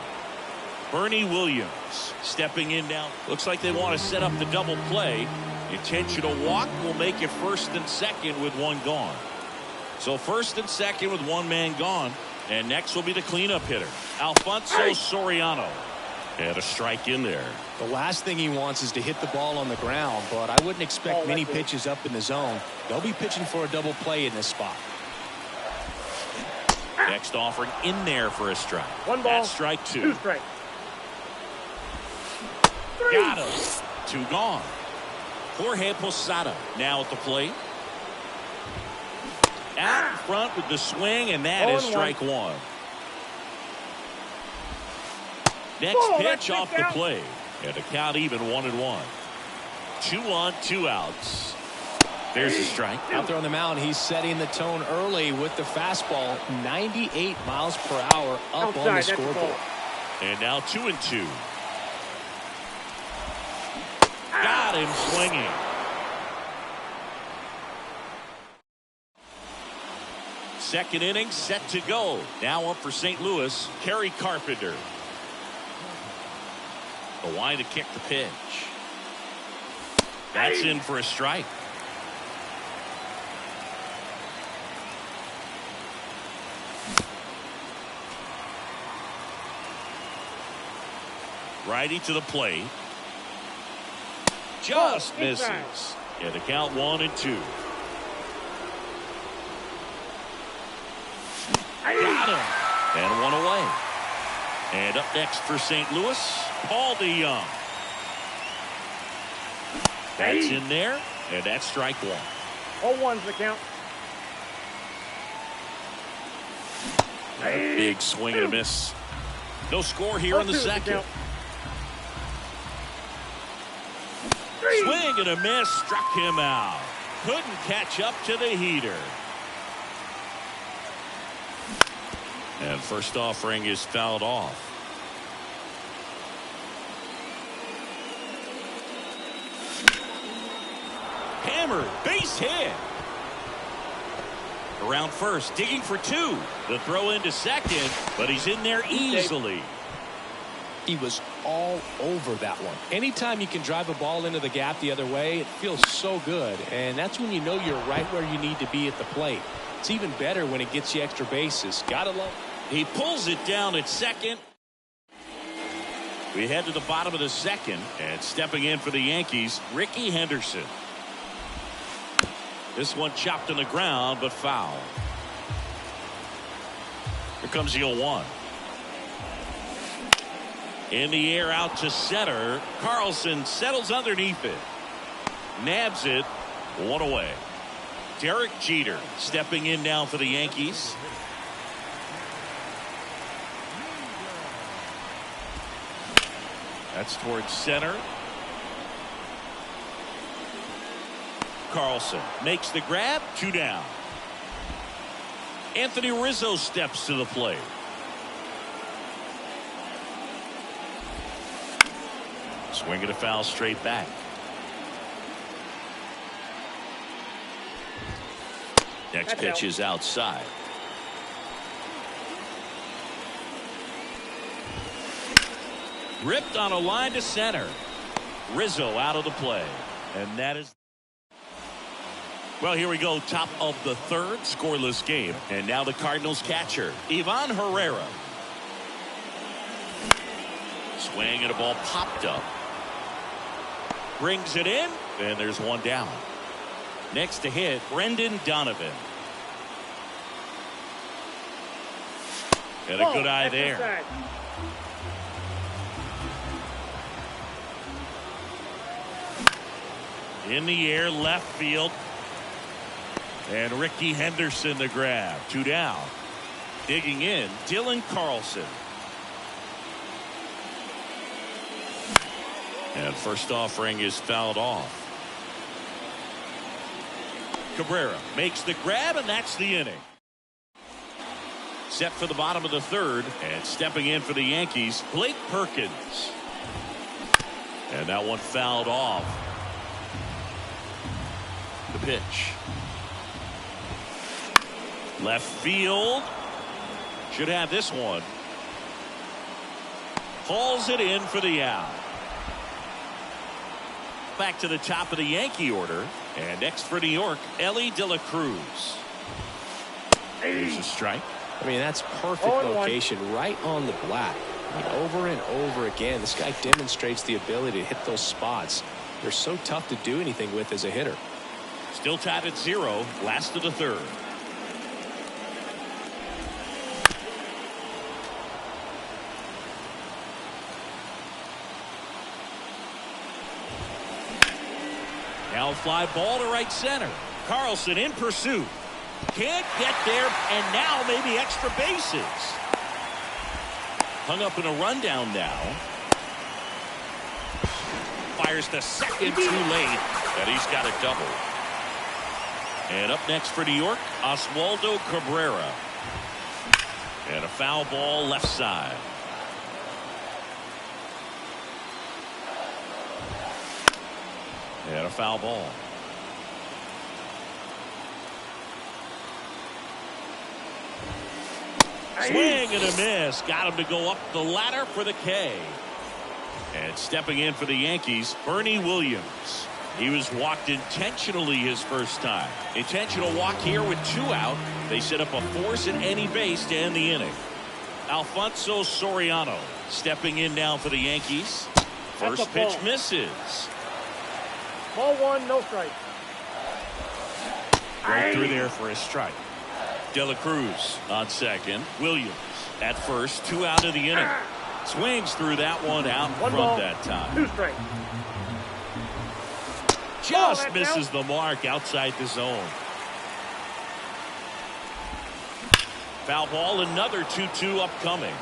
Bernie Williams stepping in now. Looks like they want to set up the double play. Intentional walk will make it first and second with 1 gone. So first and second with 1 man gone. And next will be the cleanup hitter, Alfonso Soriano. And a strike in there. The last thing he wants is to hit the ball on the ground, but I wouldn't expect many pitches up in the zone. They'll be pitching for a double play in this spot. Next offering in there for a strike. 1 ball. That's strike 2. 2 strikes. Got him. 2 gone. Jorge Posada now at the plate. Out in front with the swing, and that is strike 1. Next pitch off the plate. And the count even 1-1. 2 on, 2 outs. There's a strike. Out there on the mound, he's setting the tone early with the fastball. 98 miles per hour up on the scoreboard. And now 2-2. Got him swinging. Second inning set to go. Now up for St. Louis, Kerry Carpenter. The wind to kick the pitch. That's in for a strike. Righty to the plate. Just misses. And the count 1-2. Got him. And one away. And up next for St. Louis, Paul DeJong. That's in there, and that's strike one. All ones the count. A big swing and a miss. No score here in the second. Swing and a miss, struck him out. Couldn't catch up to the heater. And first offering is fouled off. Hammered, base hit. Around first, digging for two. The throw into second, but he's in there easily. He was all over that one. Anytime you can drive a ball into the gap the other way, it feels so good. And that's when you know you're right where you need to be at the plate. It's even better when it gets you extra bases. Gotta love. He pulls it down at second. We head to the bottom of the second, and stepping in for the Yankees, Rickey Henderson. This one chopped on the ground, but foul. Here comes the 0-1. In the air out to center. Carlson settles underneath it. Nabs it. One away. Derek Jeter stepping in now for the Yankees. That's towards center. Carlson makes the grab. 2 down. Anthony Rizzo steps to the plate. Swing and a foul straight back. Next pitch is outside. Ripped on a line to center. Rizzo out of the play. And that is. Well, here we go. Top of the third, scoreless game. And now the Cardinals catcher, Ivan Herrera. Swing and a ball popped up. Brings it in, and there's one down. Next to hit, Brendan Donovan. Got a good eye there. In the air, left field. And Rickey Henderson the grab. 2 down. Digging in, Dylan Carlson. And first offering is fouled off. Cabrera makes the grab, and that's the inning. Set for the bottom of the third, and stepping in for the Yankees, Blake Perkins. And that one fouled off. The pitch. Left field. Should have this one. Hauls it in for the out. Back to the top of the Yankee order. And next for New York, Elly De La Cruz. There's a strike. I mean, that's perfect location, right on the black. I mean, over and over again, this guy demonstrates the ability to hit those spots. They're so tough to do anything with as a hitter. Still tied at 0, last of the third. Now fly ball to right center. Carlson in pursuit. Can't get there, and now maybe extra bases. Hung up in a rundown now. Fires to second, too late, and he's got a double. And up next for New York, Oswaldo Cabrera. And a foul ball left side. And a foul ball. Swing and a miss. Got him to go up the ladder for the K. And stepping in for the Yankees, Bernie Williams. He was walked intentionally his first time. Intentional walk here with 2 out. They set up a force at any base to end the inning. Alfonso Soriano stepping in now for the Yankees. First pitch misses. Ball 1, no strike. Right through there for a strike. De La Cruz on second. Williams at first. 2 out of the inning. Swings through that one out in front that time. 2 strikes. Just misses the mark outside the zone. Foul ball, another 2-2 upcoming.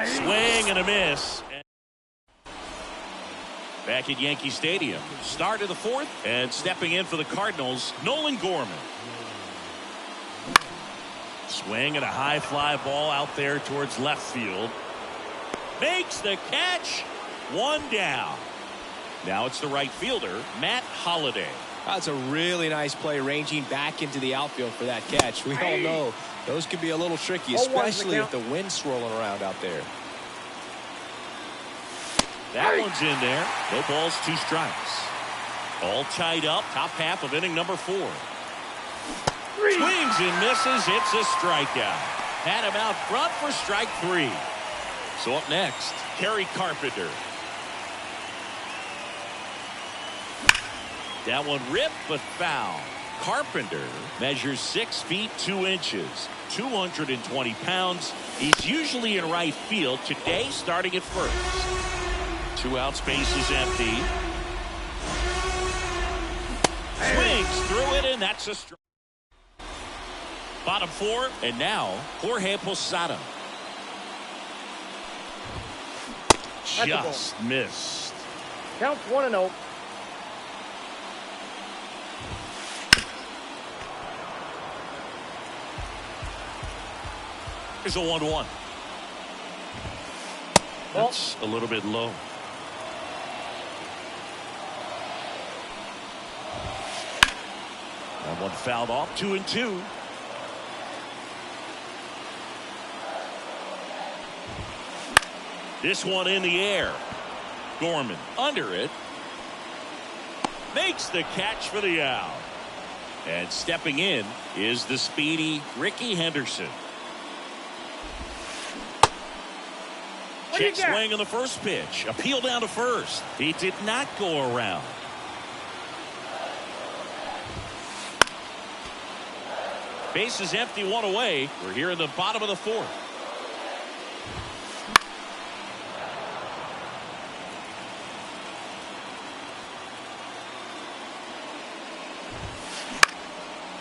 Swing and a miss. Back at Yankee Stadium. Start of the 4th, and stepping in for the Cardinals, Nolan Gorman. Swing and a high fly ball out there towards left field. Makes the catch. 1 down. Now it's the right fielder, Matt Holliday. That's a really nice play, ranging back into the outfield for that catch. We all know those can be a little tricky, especially if the wind's swirling around out there. That one's in there. No balls, 2 strikes. All tied up. Top half of inning number 4. Swings and misses. It's a strikeout. Had him out front for strike 3. So up next, Kerry Carpenter. That one ripped but foul. Carpenter measures 6 feet 2 inches, 220 pounds. He's usually in right field. Today, starting at first. 2 out, space is empty. Swings through it, and that's a strike. Bottom 4, and now Jorge Posada. Just missed. Counts 1-0. Here's a 1-1. That's a little bit low. That one fouled off. 2-2. This one in the air. Gorman under it. Makes the catch for the out. And stepping in is the speedy Ricky Henderson. Check swing on the first pitch. Appeal down to first. He did not go around. Base is empty, 1 away. We're here in the bottom of the 4th.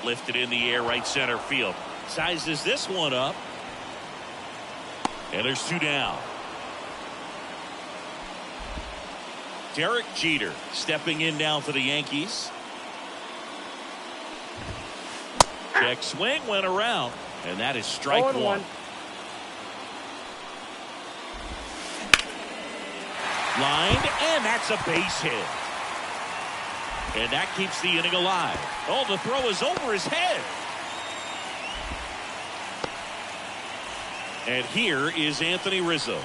Lifted in the air, right center field. Sizes this one up. And there's 2 down. Derek Jeter stepping in now for the Yankees. Check swing, went around, and that is strike 1. Lined, and that's a base hit. And that keeps the inning alive. Oh, the throw is over his head. And here is Anthony Rizzo.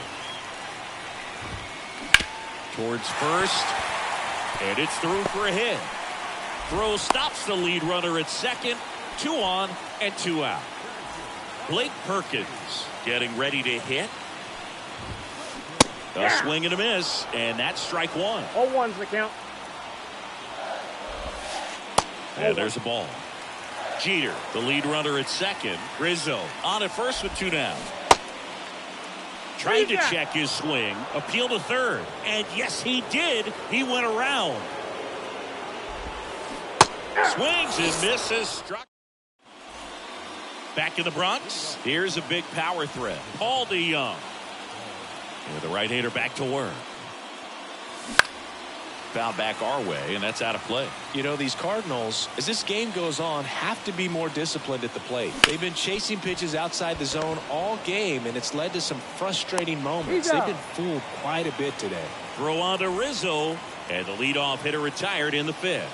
Towards first, and it's through for a hit. Throw stops the lead runner at second. 2 on and 2 out. Blake Perkins getting ready to hit. A swing and a miss, and that's strike 1. 0-1's the count. And there's a ball. Jeter, the lead runner at second. Rizzo on at first with 2 down. Tried to check his swing. Appeal to third. And yes, he did. He went around. Swings and misses. Struck. Back in the Bronx. Here's a big power threat. Paul DeYoung. And the right-hander back to work. Foul back our way, and that's out of play. You know, these Cardinals, as this game goes on, have to be more disciplined at the plate. They've been chasing pitches outside the zone all game, and it's led to some frustrating moments. They've been fooled quite a bit today. Throw on to Rizzo, and the leadoff hitter retired in the 5th.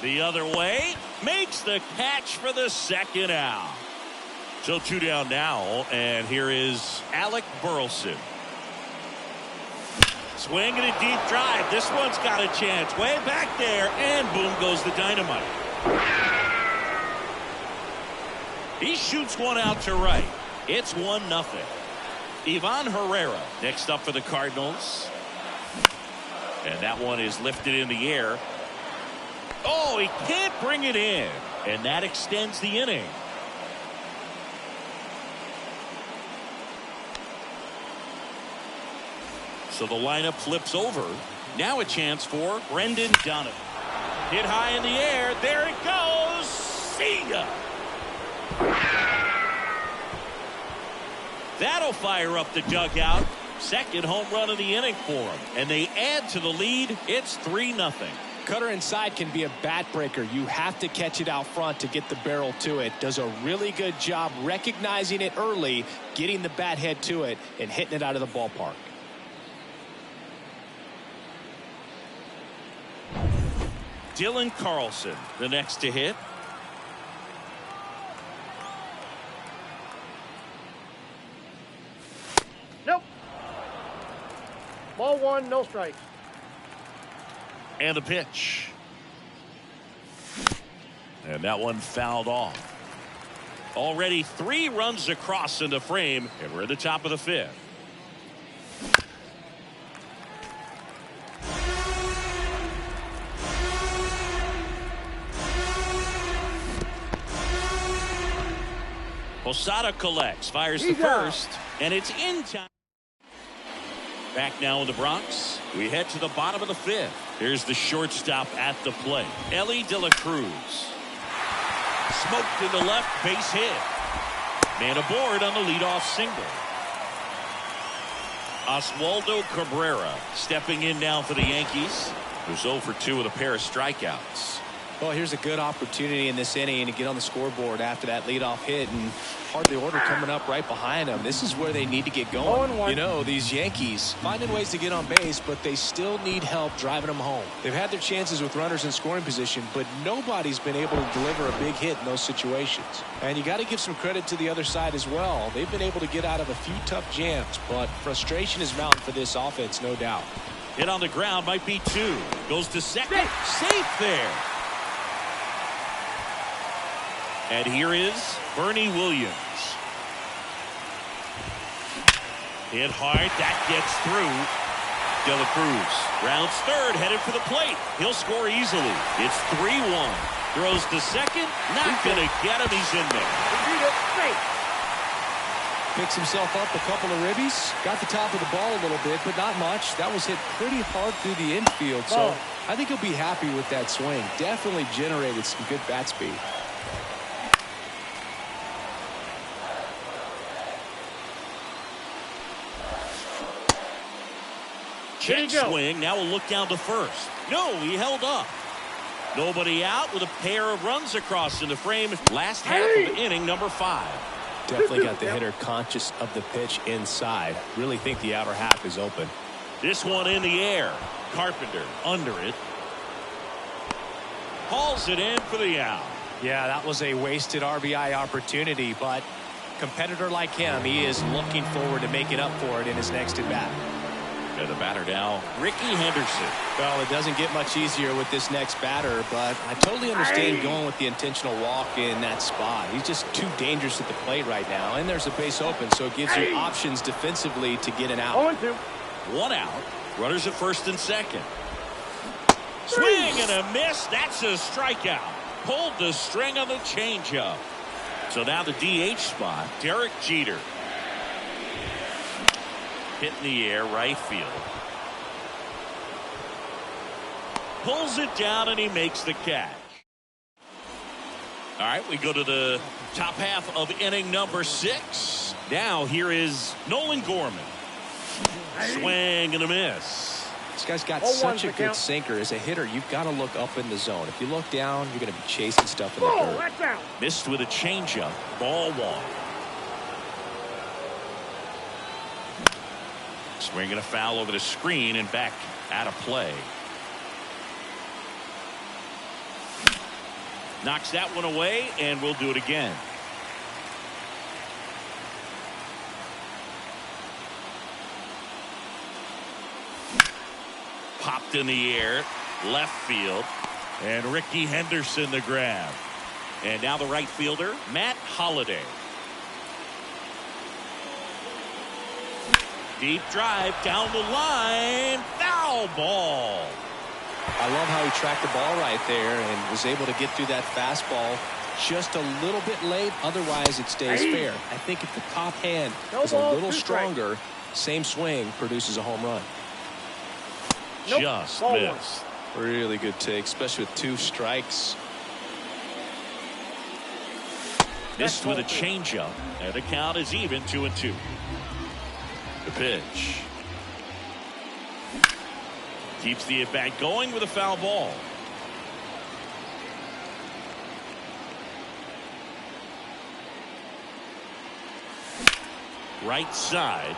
The other way, makes the catch for the 2nd out. So 2 down now, and here is Alec Burleson. Swing and a deep drive. This one's got a chance. Way back there, and boom goes the dynamite. He shoots one out to right. It's 1-0. Ivan Herrera next up for the Cardinals. And that one is lifted in the air. Oh, he can't bring it in. And that extends the inning. So the lineup flips over. Now a chance for Brendan Donovan. Hit high in the air. There it goes. See ya. That'll fire up the dugout. Second home run of the inning for him. And they add to the lead. It's 3-0. Cutter inside can be a bat breaker. You have to catch it out front to get the barrel to it. Does a really good job recognizing it early, getting the bat head to it, and hitting it out of the ballpark. Dylan Carlson, the next to hit. Nope. Ball one, no strikes. And the pitch. And that one fouled off. Already 3 runs across in the frame, and we're at the top of the 5th. Posada collects, fires the first, and it's in time. Back now in the Bronx. We head to the bottom of the 5th. Here's the shortstop at the plate, Elly De La Cruz. Smoked in the left, base hit. Man aboard on the leadoff single. Oswaldo Cabrera stepping in now for the Yankees. Who's 0 for 2 with a pair of strikeouts. Well, here's a good opportunity in this inning to get on the scoreboard after that leadoff hit, and hardly order coming up right behind them. This is where they need to get going. You know, these Yankees finding ways to get on base, but they still need help driving them home. They've had their chances with runners in scoring position, but nobody's been able to deliver a big hit in those situations. And you got to give some credit to the other side as well. They've been able to get out of a few tough jams, but frustration is mounting for this offense, no doubt. Hit on the ground, might be 2. Goes to second. Safe there. And here is Bernie Williams. Hit hard. That gets through. De La Cruz rounds third, headed for the plate. He'll score easily. It's 3-1. Throws to second. Not going to get him. He's in there. Picks himself up a couple of ribbies. Got the top of the ball a little bit, but not much. That was hit pretty hard through the infield, so I think he'll be happy with that swing. Definitely generated some good bat speed. Check swing. Now we'll look down to first. No, he held up. Nobody out with a pair of runs across in the frame. Last half of inning number 5. Definitely got the hitter conscious of the pitch inside. Really think the outer half is open. This one in the air. Carpenter under it. Hauls it in for the out. Yeah, that was a wasted RBI opportunity, but competitor like him, he is looking forward to making up for it in his next at bat. And the batter now, Ricky Henderson. Well, it doesn't get much easier with this next batter, but I totally understand going with the intentional walk in that spot. He's just too dangerous at the plate right now, and there's a base open, so it gives you options defensively to get an out. 0-2. 1 out. Runners at first and second. Swing and a miss. That's a strikeout. Pulled the string on the changeup. So now the DH spot, Derek Jeter. Hit in the air, right field. Pulls it down and he makes the catch. All right, we go to the top half of inning number 6. Now here is Nolan Gorman. Swing and a miss. This guy's got such a good sinker. As a hitter, you've got to look up in the zone. If you look down, you're going to be chasing stuff in the dirt. Missed with a changeup. Ball 1. Swinging a foul over the screen and back out of play. Knocks that one away, and we'll do it again. Popped in the air, left field, and Ricky Henderson the grab. And now the right fielder, Matt Holliday. Deep drive down the line. Foul ball. I love how he tracked the ball right there and was able to get through that fastball just a little bit late. Otherwise, it stays fair. I think if the top hand is a little stronger, same swing produces a home run. Just missed. Really good take, especially with 2 strikes. Missed with a changeup, and the count is even 2-2. The pitch. Keeps the at-bat going with a foul ball. Right side.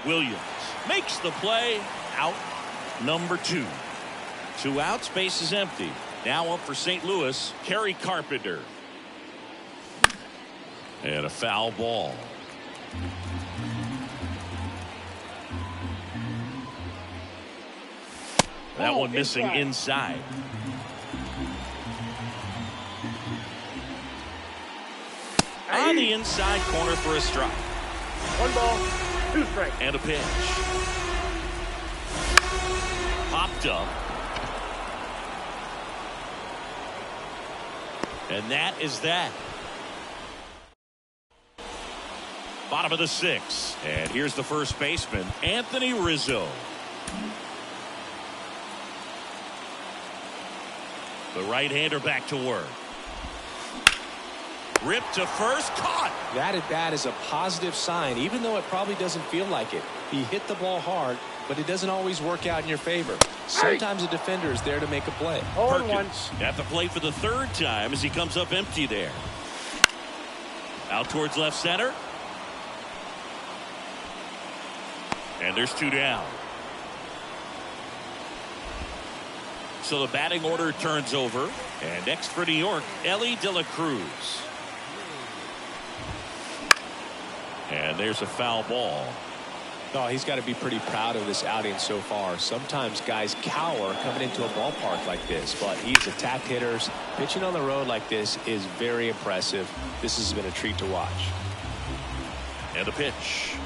Williams makes the play. Out number 2. 2 outs, base is empty. Now up for St. Louis, Kerry Carpenter. And a foul ball. That one missing inside. On the inside corner for a strike. 1 ball, 2 strikes. And a pitch. Popped up. And that is that. Bottom of the 6th. And here's the first baseman, Anthony Rizzo. The right-hander back to work. Ripped to first, caught. That at bat is a positive sign, even though it probably doesn't feel like it. He hit the ball hard, but it doesn't always work out in your favor. Sometimes a defender is there to make a play. Perkins at the plate for the 3rd time as he comes up empty there. Out towards left center. And there's 2 down. So the batting order turns over. And next for New York, Elly De La Cruz. And there's a foul ball. Oh, he's got to be pretty proud of this outing so far. Sometimes guys cower coming into a ballpark like this, but he's attacked hitters. Pitching on the road like this is very impressive. This has been a treat to watch. And the pitch.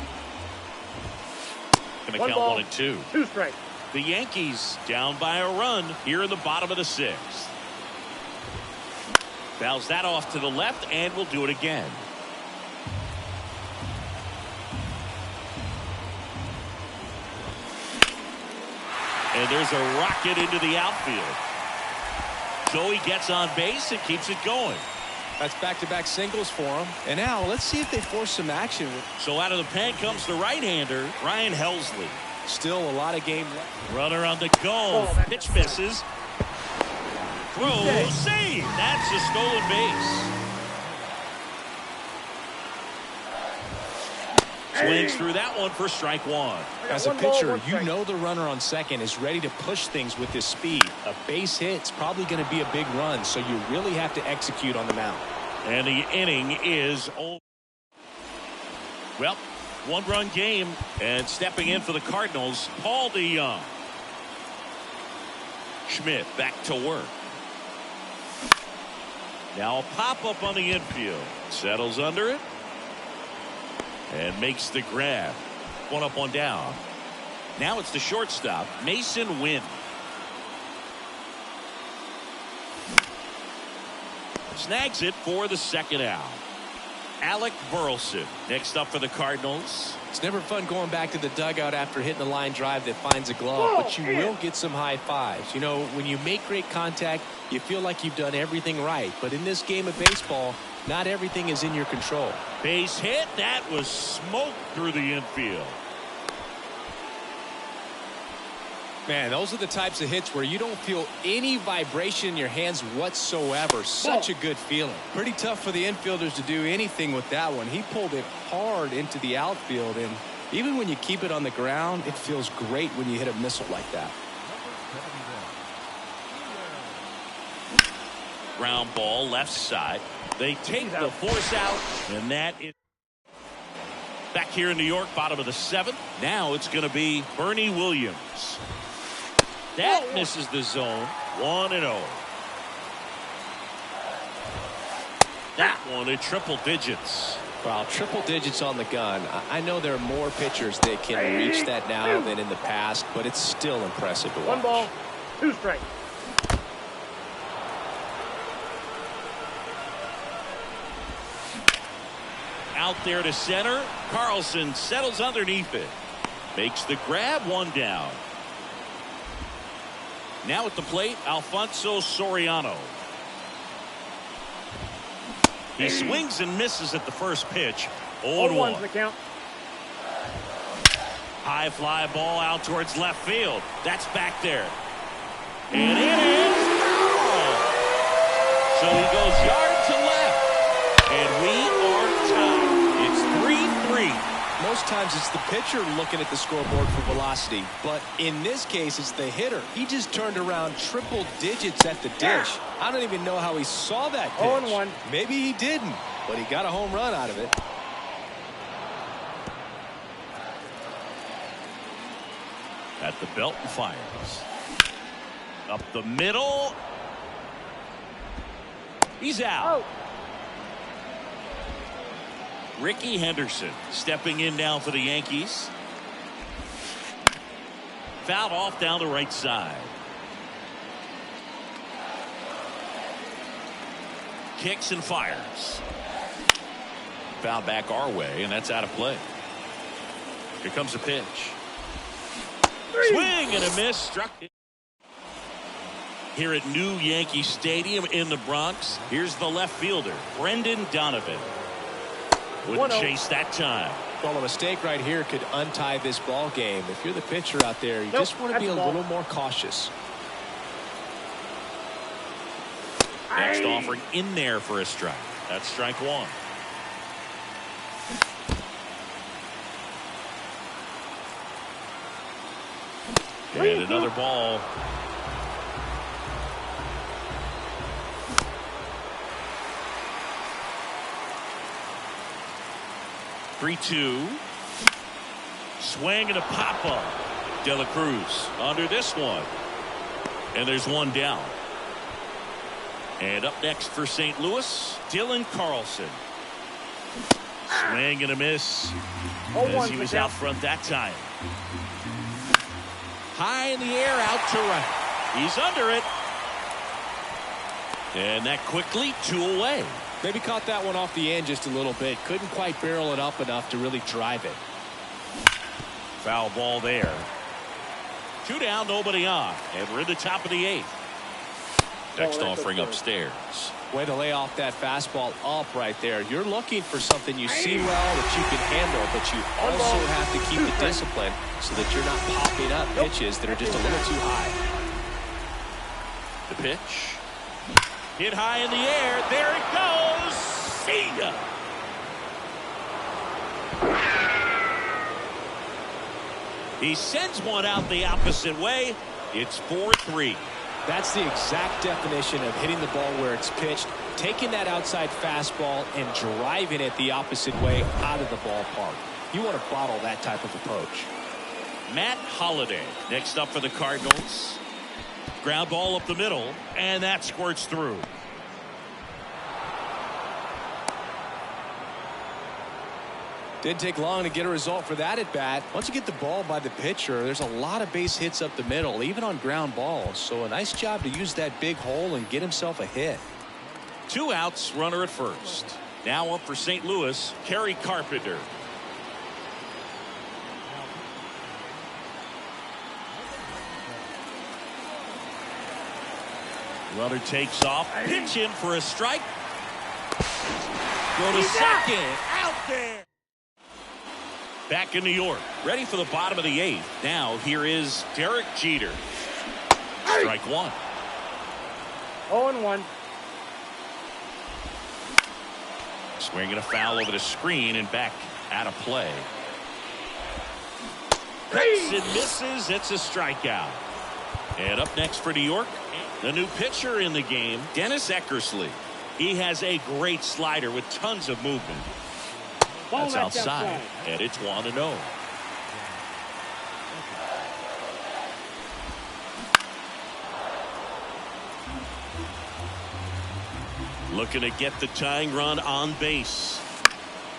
Going to 1 count ball, 1 and 2. 2 strikes. The Yankees down by a run here in the bottom of the 6th. Fouls that off to the left and will do it again. And there's a rocket into the outfield. So he gets on base and keeps it going. That's back-to-back singles for him. And now let's see if they force some action. So out of the pen comes the right-hander, Ryan Helsley. Still a lot of game left. Runner on the go. Pitch misses. Throw, save. That's a stolen base. Swings through that one for strike 1. As a pitcher, you know the runner on second is ready to push things with his speed. A base hit's probably going to be a big run, so you really have to execute on the mound. And the inning is over. Well, 1-run game, and stepping in for the Cardinals, Paul DeJong. Schmidt back to work. Now a pop-up on the infield. Settles under it. And makes the grab. 1 up, 1 down. Now it's the shortstop, Mason Wynn. Snags it for the 2nd out. Alec Burleson next up for the Cardinals. It's never fun going back to the dugout after hitting a line drive that finds a glove, but you will get some high fives. You know, when you make great contact, you feel like you've done everything right. But in this game of baseball, not everything is in your control. Base hit. That was smoked through the infield. Man, those are the types of hits where you don't feel any vibration in your hands whatsoever. Such a good feeling. Pretty tough for the infielders to do anything with that one. He pulled it hard into the outfield, and even when you keep it on the ground, it feels great when you hit a missile like that. Ground ball left side. They take the force out, and that is back here in New York, bottom of the 7th. Now it's going to be Bernie Williams. That misses the zone. 1-0. That one in triple digits. Well, triple digits on the gun. I know there are more pitchers that can reach that now than in the past, but it's still impressive to watch. 1 ball, 2 strikes. Out there to center. Carlson settles underneath it. Makes the grab, 1 down. Now at the plate, Alfonso Soriano. He swings and misses at the first pitch. 0-1. The count. High fly ball out towards left field. That's back there. And it is foul. So he goes yard to left. And we are tied. It's 3-3. Most times it's the pitcher looking at the scoreboard for velocity, but in this case it's the hitter. He just turned around triple digits at the dish. I don't even know how he saw that pitch. 0-1. Maybe he didn't, but he got a home run out of it. At the belt and fires. Up the middle. He's out. Ricky Henderson stepping in now for the Yankees. Fouled off down the right side. Kicks and fires. Foul back our way, and that's out of play. Here comes a pitch. Swing and a miss. Struck it. Here at New Yankee Stadium in the Bronx, here's the left fielder, Brendan Donovan. Wouldn't chase that time. Well, a mistake right here could untie this ball game. If you're the pitcher out there, you just want to be a little more cautious. Next offering in there for a strike. That's strike 1. And another ball. Three-two. Swing and a pop-up. De La Cruz under this one. And there's 1 down. And up next for St. Louis, Dylan Carlson. Swing and a miss. As he was out front that time. High in the air, out to right. He's under it. And that quickly 2 away. Maybe caught that one off the end just a little bit. Couldn't quite barrel it up enough to really drive it. Foul ball there. 2 down, nobody on. And we're in the top of the 8th. Next offering upstairs. Way to lay off that fastball up right there. You're looking for something you see well that you can handle, but you also have to keep the discipline so that you're not popping up pitches that are just a little too high. The pitch. Hit high in the air. There it goes. See ya. He sends one out the opposite way. It's 4-3. That's the exact definition of hitting the ball where it's pitched, taking that outside fastball and driving it the opposite way out of the ballpark. You want to bottle that type of approach. Matt Holliday next up for the Cardinals. Ground ball up the middle, and that squirts through. Didn't take long to get a result for that at bat. Once you get the ball by the pitcher, there's a lot of base hits up the middle, even on ground balls. So a nice job to use that big hole and get himself a hit. 2 outs, runner at first. Now up for St. Louis, Kerry Carpenter. Runner takes off, pitch in for a strike. Go to second, out there. Back in New York, ready for the bottom of the 8th. Now here is Derek Jeter. Strike 1. 0-1. Swinging a foul over the screen and back out of play. Hits and misses. It's a strikeout. And up next for New York, the new pitcher in the game, Dennis Eckersley. He has a great slider with tons of movement. That's outside, and it's 1-0. Looking to get the tying run on base.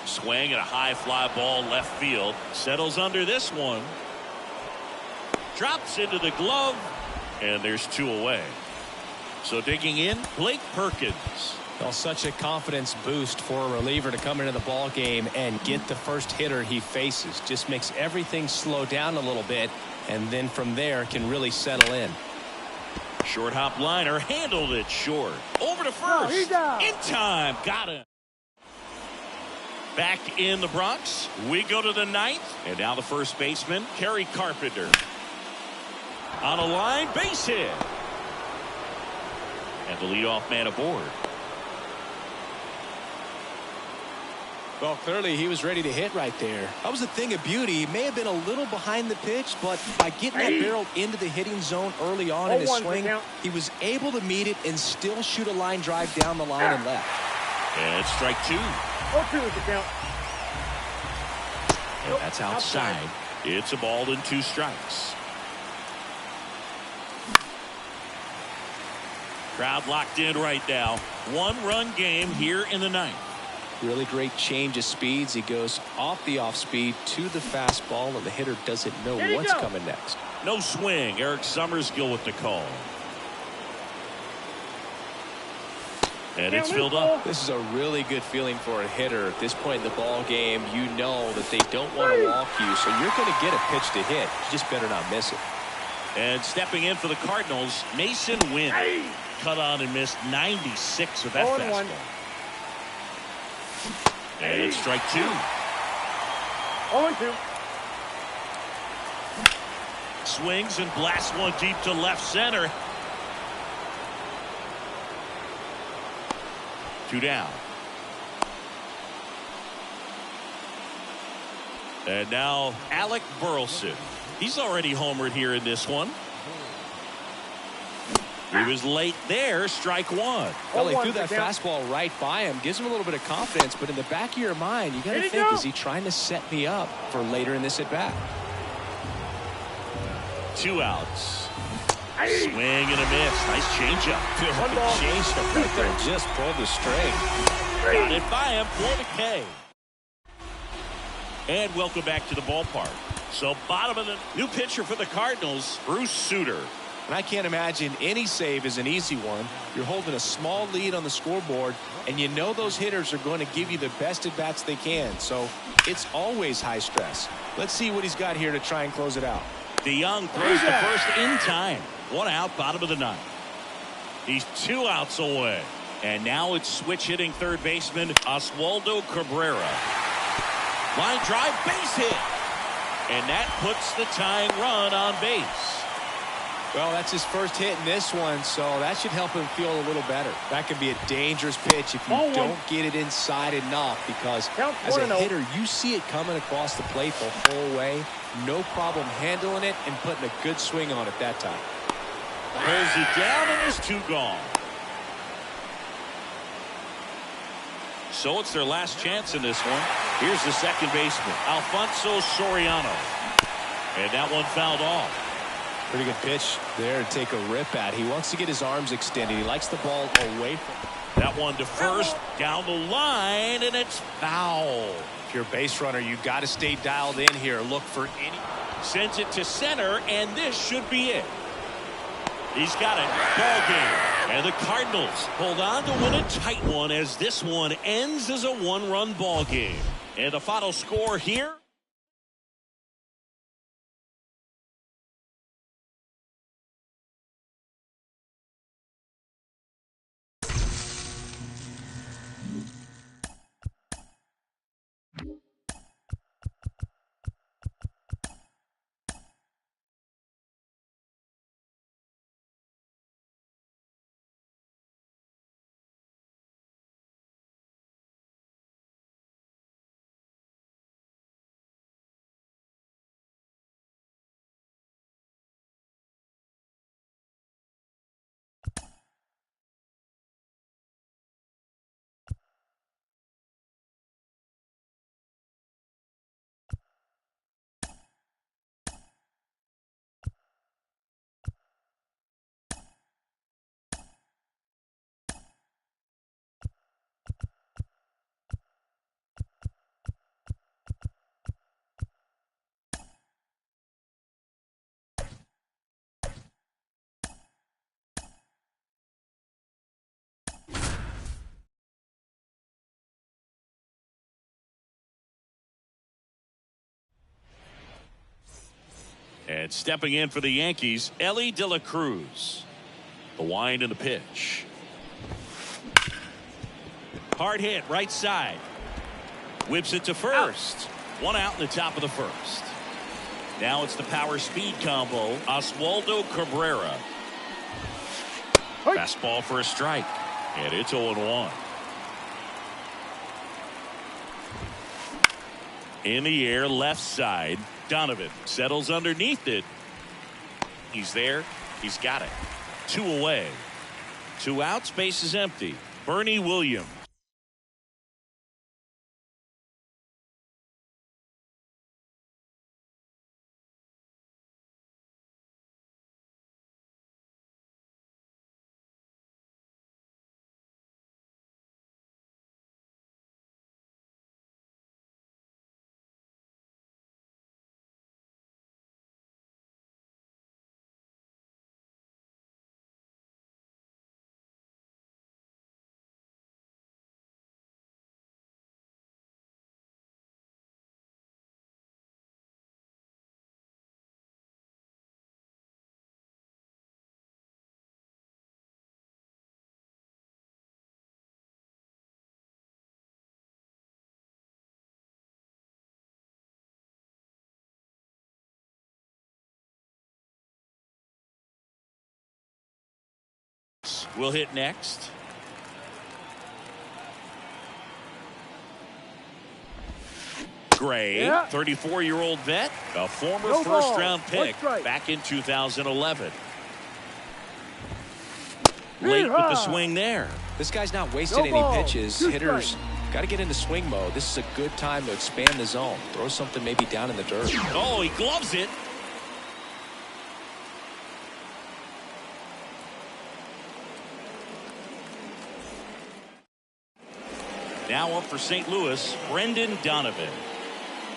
Swing and a high fly ball left field. Settles under this one. Drops into the glove. And there's 2 away. So digging in, Blake Perkins. Well, such a confidence boost for a reliever to come into the ball game and get the first hitter he faces. Just makes everything slow down a little bit, and then from there can really settle in. Short hop liner, handled it short. Over to first. In time. Got him. Back in the Bronx, we go to the 9th. And now the first baseman, Kerry Carpenter. On a line, base hit. And the leadoff man aboard. Well, clearly he was ready to hit right there. That was a thing of beauty. He may have been a little behind the pitch, but by getting that barrel into the hitting zone early on in his swing, he was able to meet it and still shoot a line drive down the line and left. And strike 2. 0-2 is the count. And that's outside. It's a ball and 2 strikes. Crowd locked in right now. 1-run game here in the 9th. Really great change of speeds. He goes off the off speed to the fastball, and the hitter doesn't know what's coming next. No swing. Eric Summerskill with the call. And it's filled up. This is a really good feeling for a hitter. At this point in the ball game, you know that they don't want to walk you, so you're going to get a pitch to hit. You just better not miss it. And stepping in for the Cardinals, Mason Wynn. Cut on and missed 96 with that fastball. And it's strike 2. 0-2. Swings and blasts one deep to left center. 2 down. And now Alec Burleson. He's already homered here in this one. He was late there. Strike 1. Well, he threw that fastball right by him. Gives him a little bit of confidence, but in the back of your mind, you got to think, is he trying to set me up for later in this at-bat? 2 outs. Swing and a miss. Nice changeup. Changeup right there. Just pulled the string. Got it by him for the K. And welcome back to the ballpark. So bottom of the new pitcher for the Cardinals, Bruce Sutter. And I can't imagine any save is an easy one. You're holding a small lead on the scoreboard, and you know those hitters are going to give you the best at-bats they can. So it's always high stress. Let's see what he's got here to try and close it out. DeYoung throws the first in time. 1 out, bottom of the 9th. He's 2 outs away. And now it's switch hitting third baseman Oswaldo Cabrera. Line drive, base hit. And that puts the tying run on base. Well, that's his first hit in this one, so that should help him feel a little better. That could be a dangerous pitch if you don't get it inside enough, because as a hitter, you see it coming across the plate the whole way. No problem handling it and putting a good swing on it that time. Pulls it down, and there's 2 gone. So it's their last chance in this one. Here's the second baseman, Alfonso Soriano. And that one fouled off. Pretty good pitch there to take a rip at. He wants to get his arms extended. He likes the ball away from that one to first, down the line, and it's foul. If you're a base runner, you got to stay dialed in here. Look for any. Sends it to center, and this should be it. He's got it. Ball game. And the Cardinals hold on to win a tight one as this one ends as a 1-run ball game. And the final score here. And stepping in for the Yankees, Elly De La Cruz. The wind and the pitch. Hard hit, right side. Whips it to first. One out in the top of the first. Now it's the power speed combo. Oswaldo Cabrera. Fastball for a strike. And it's 0-1. In the air, left side. Donovan settles underneath it. He's there. He's got it. 2 away. 2 outs. Base is empty. Bernie Williams. Will hit next. Gray, 34-year-old vet, a former first-round pick back in 2011. Late with the swing there. This guy's not wasting any pitches. Hitters got to get into swing mode. This is a good time to expand the zone. Throw something maybe down in the dirt. Oh, he gloves it. Now up for St. Louis, Brendan Donovan.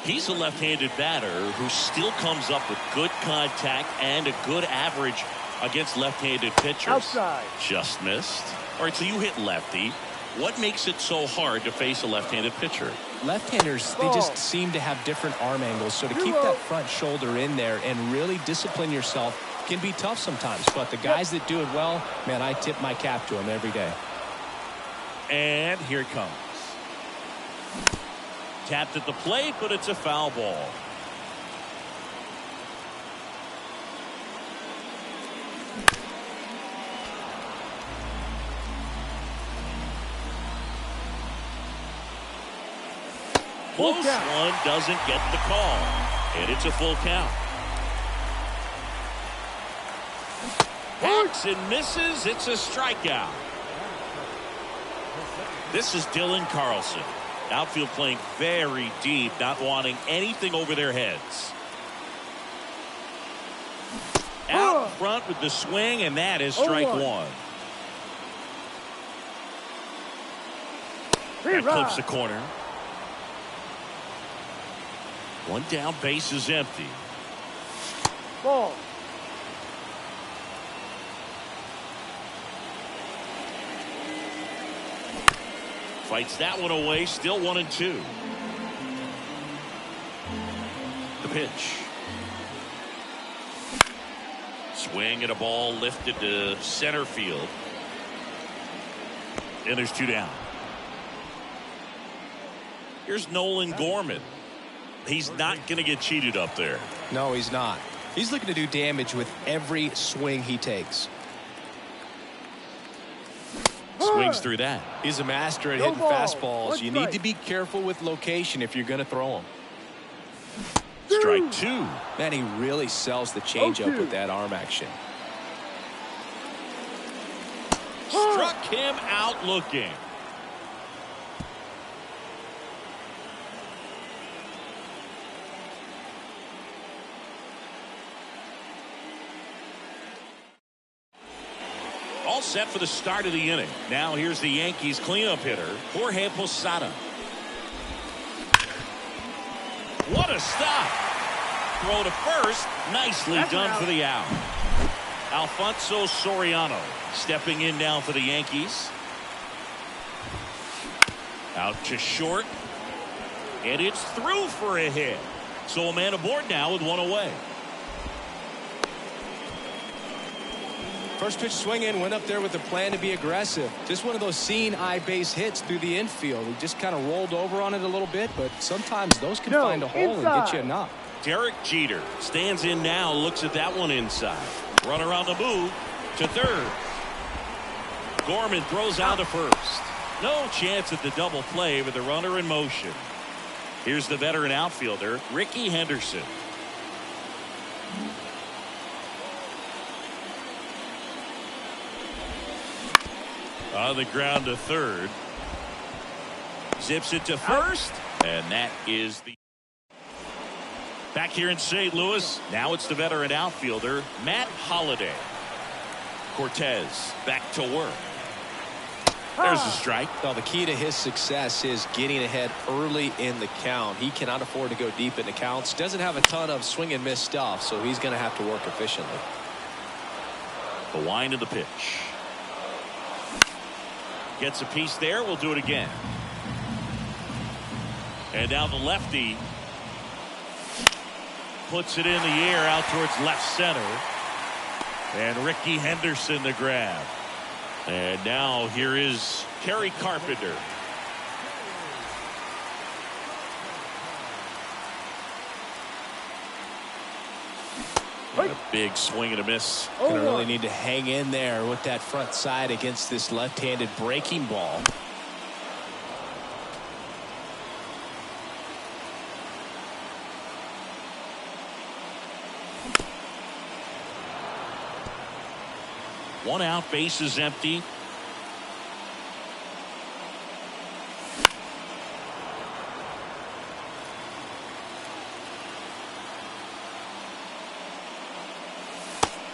He's a left-handed batter who still comes up with good contact and a good average against left-handed pitchers. Outside. Just missed. All right, so you hit lefty. What makes it so hard to face a left-handed pitcher? Left-handers, they just seem to have different arm angles. So to keep that front shoulder in there and really discipline yourself can be tough sometimes. But the guys that do it well, man, I tip my cap to them every day. And here it comes. Tapped at the plate, but it's a foul ball. Close one, doesn't get the call. And it's a full count. Hacks and misses. It's a strikeout. This is Dylan Carlson. Outfield playing very deep, not wanting anything over their heads. Out front with the swing, and that is strike one. That clips the corner. One down, base is empty. Ball. Fights that one away, still 1-2. The pitch. Swing and a ball lifted to center field. And there's 2 down. Here's Nolan Gorman. He's not going to get cheated up there. No, he's not. He's looking to do damage with every swing he takes. Swings through that. He's a master at hitting fastballs. You need to be careful with location if you're going to throw them. Strike 2. Man, he really sells the changeup with that arm action. Struck him out looking. All set for the start of the inning. Now here's the Yankees cleanup hitter, Jorge Posada. What a stop. Throw to first. Nicely done for the out. Alfonso Soriano stepping in now for the Yankees. Out to short. And it's through for a hit. So a man aboard now with 1 away. First pitch swinging, went up there with a plan to be aggressive. Just one of those seeing eye base hits through the infield. He just kind of rolled over on it a little bit, but sometimes those can find a hole and get you a knock. Derek Jeter stands in now, looks at that one inside. Runner on the move to third. Gorman throws out to first. No chance at the double play with the runner in motion. Here's the veteran outfielder, Ricky Henderson. On the ground to third. Zips it to first. And that is the... Back here in St. Louis, now it's the veteran outfielder, Matt Holliday. Cortez back to work. There's a strike. Well, the key to his success is getting ahead early in the count. He cannot afford to go deep in the counts. Doesn't have a ton of swing and miss stuff, so he's going to have to work efficiently. The wind of the pitch. Gets a piece there. We'll do it again. And now the lefty puts it in the air out towards left center. And Ricky Henderson the grab. And now here is Kerry Carpenter. A big swing and a miss. Gonna really need to hang in there with that front side against this left-handed breaking ball. One out, base is empty.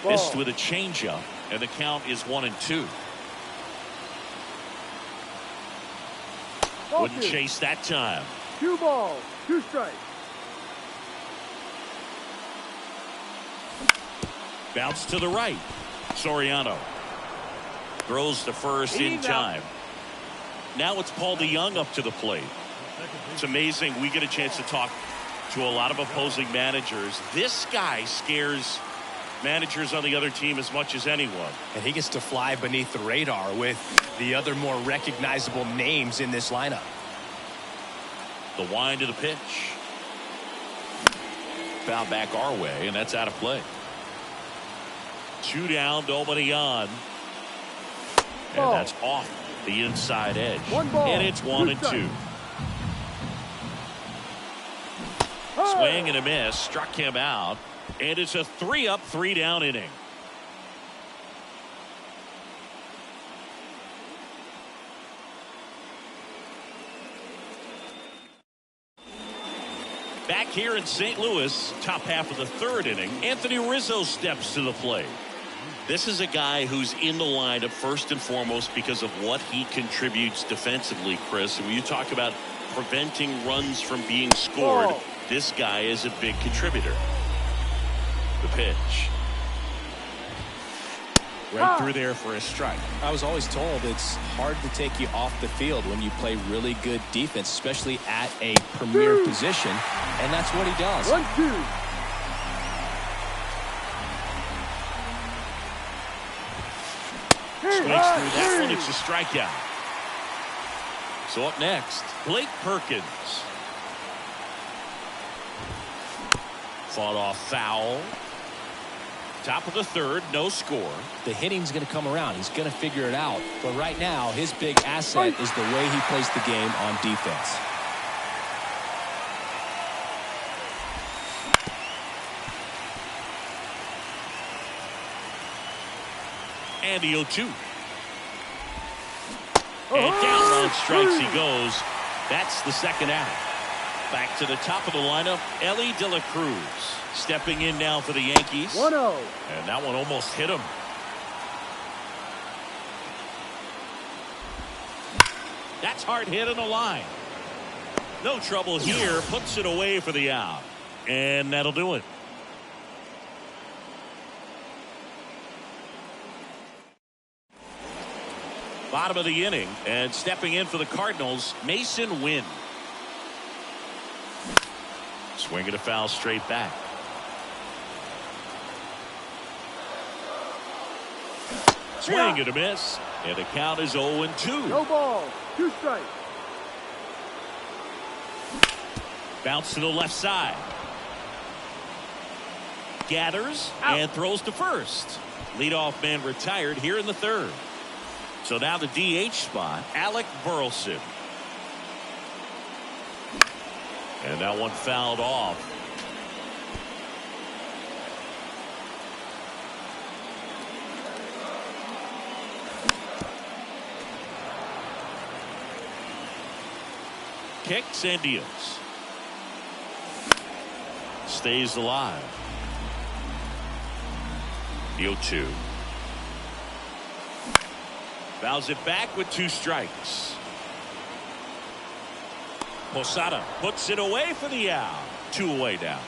Missed with a changeup, and the count is 1-2. Wouldn't chase that time. 2 balls, 2 strikes. Bounce to the right. Soriano throws to first in time. Now it's Paul DeJong up to the plate. It's amazing. We get a chance to talk to a lot of opposing managers. This guy scares managers on the other team as much as anyone. And he gets to fly beneath the radar with the other more recognizable names in this lineup. The wind of the pitch. Foul back our way, and that's out of play. 2 down, nobody on. And that's off the inside edge. 1 ball, and it's 1-2. Swing and a miss. Struck him out. And it's a 3-up, 3-down inning. Back here in St. Louis, top half of the 3rd inning, Anthony Rizzo steps to the plate. This is a guy who's in the lineup first and foremost because of what he contributes defensively, Chris. And when you talk about preventing runs from being scored, this guy is a big contributor. The pitch. Right through there for a strike. I was always told it's hard to take you off the field when you play really good defense, especially at a premier position, and that's what he does. 1-2. Swings through that one. It's a strikeout. So up next, Blake Perkins. Fought off foul. Top of the 3rd, no score. The hitting's going to come around. He's going to figure it out. But right now, his big asset is the way he plays the game on defense. And the 0-2. And down on strikes he goes. That's the 2nd out. Back to the top of the lineup, Elly De La Cruz. Stepping in now for the Yankees. 1-0. And that one almost hit him. That's hard hit on the line. No trouble here. Puts it away for the out. And that'll do it. Bottom of the inning. And stepping in for the Cardinals, Masyn Winn. Swinging a foul straight back. Swing and a miss. And the count is 0-2. No ball. 2 strikes. Bounce to the left side. Gathers and throws to first. Leadoff man retired here in the third. So now the DH spot, Alec Burleson. And that one fouled off. Kicks and deals. Stays alive. The 0-2. Fouls it back with 2 strikes. Posada puts it away for the out. 2 away now.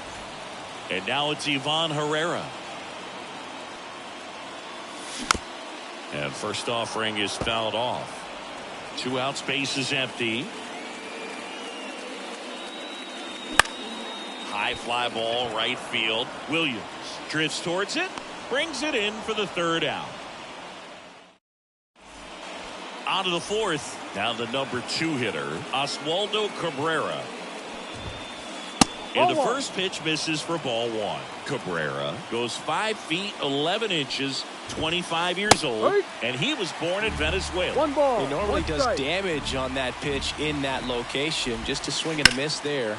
And now it's Ivan Herrera. And first offering is fouled off. 2 outs, base is empty. High fly ball, right field. Williams drifts towards it, brings it in for the 3rd out. On to the 4th. Now the number 2 hitter, Oswaldo Cabrera. And the first pitch misses for ball 1. Cabrera goes 5 feet 11 inches, 25 years old, and he was born in Venezuela. 1 ball. He normally 1 does strike. damage on that pitch in that location. Just a swing and a miss there.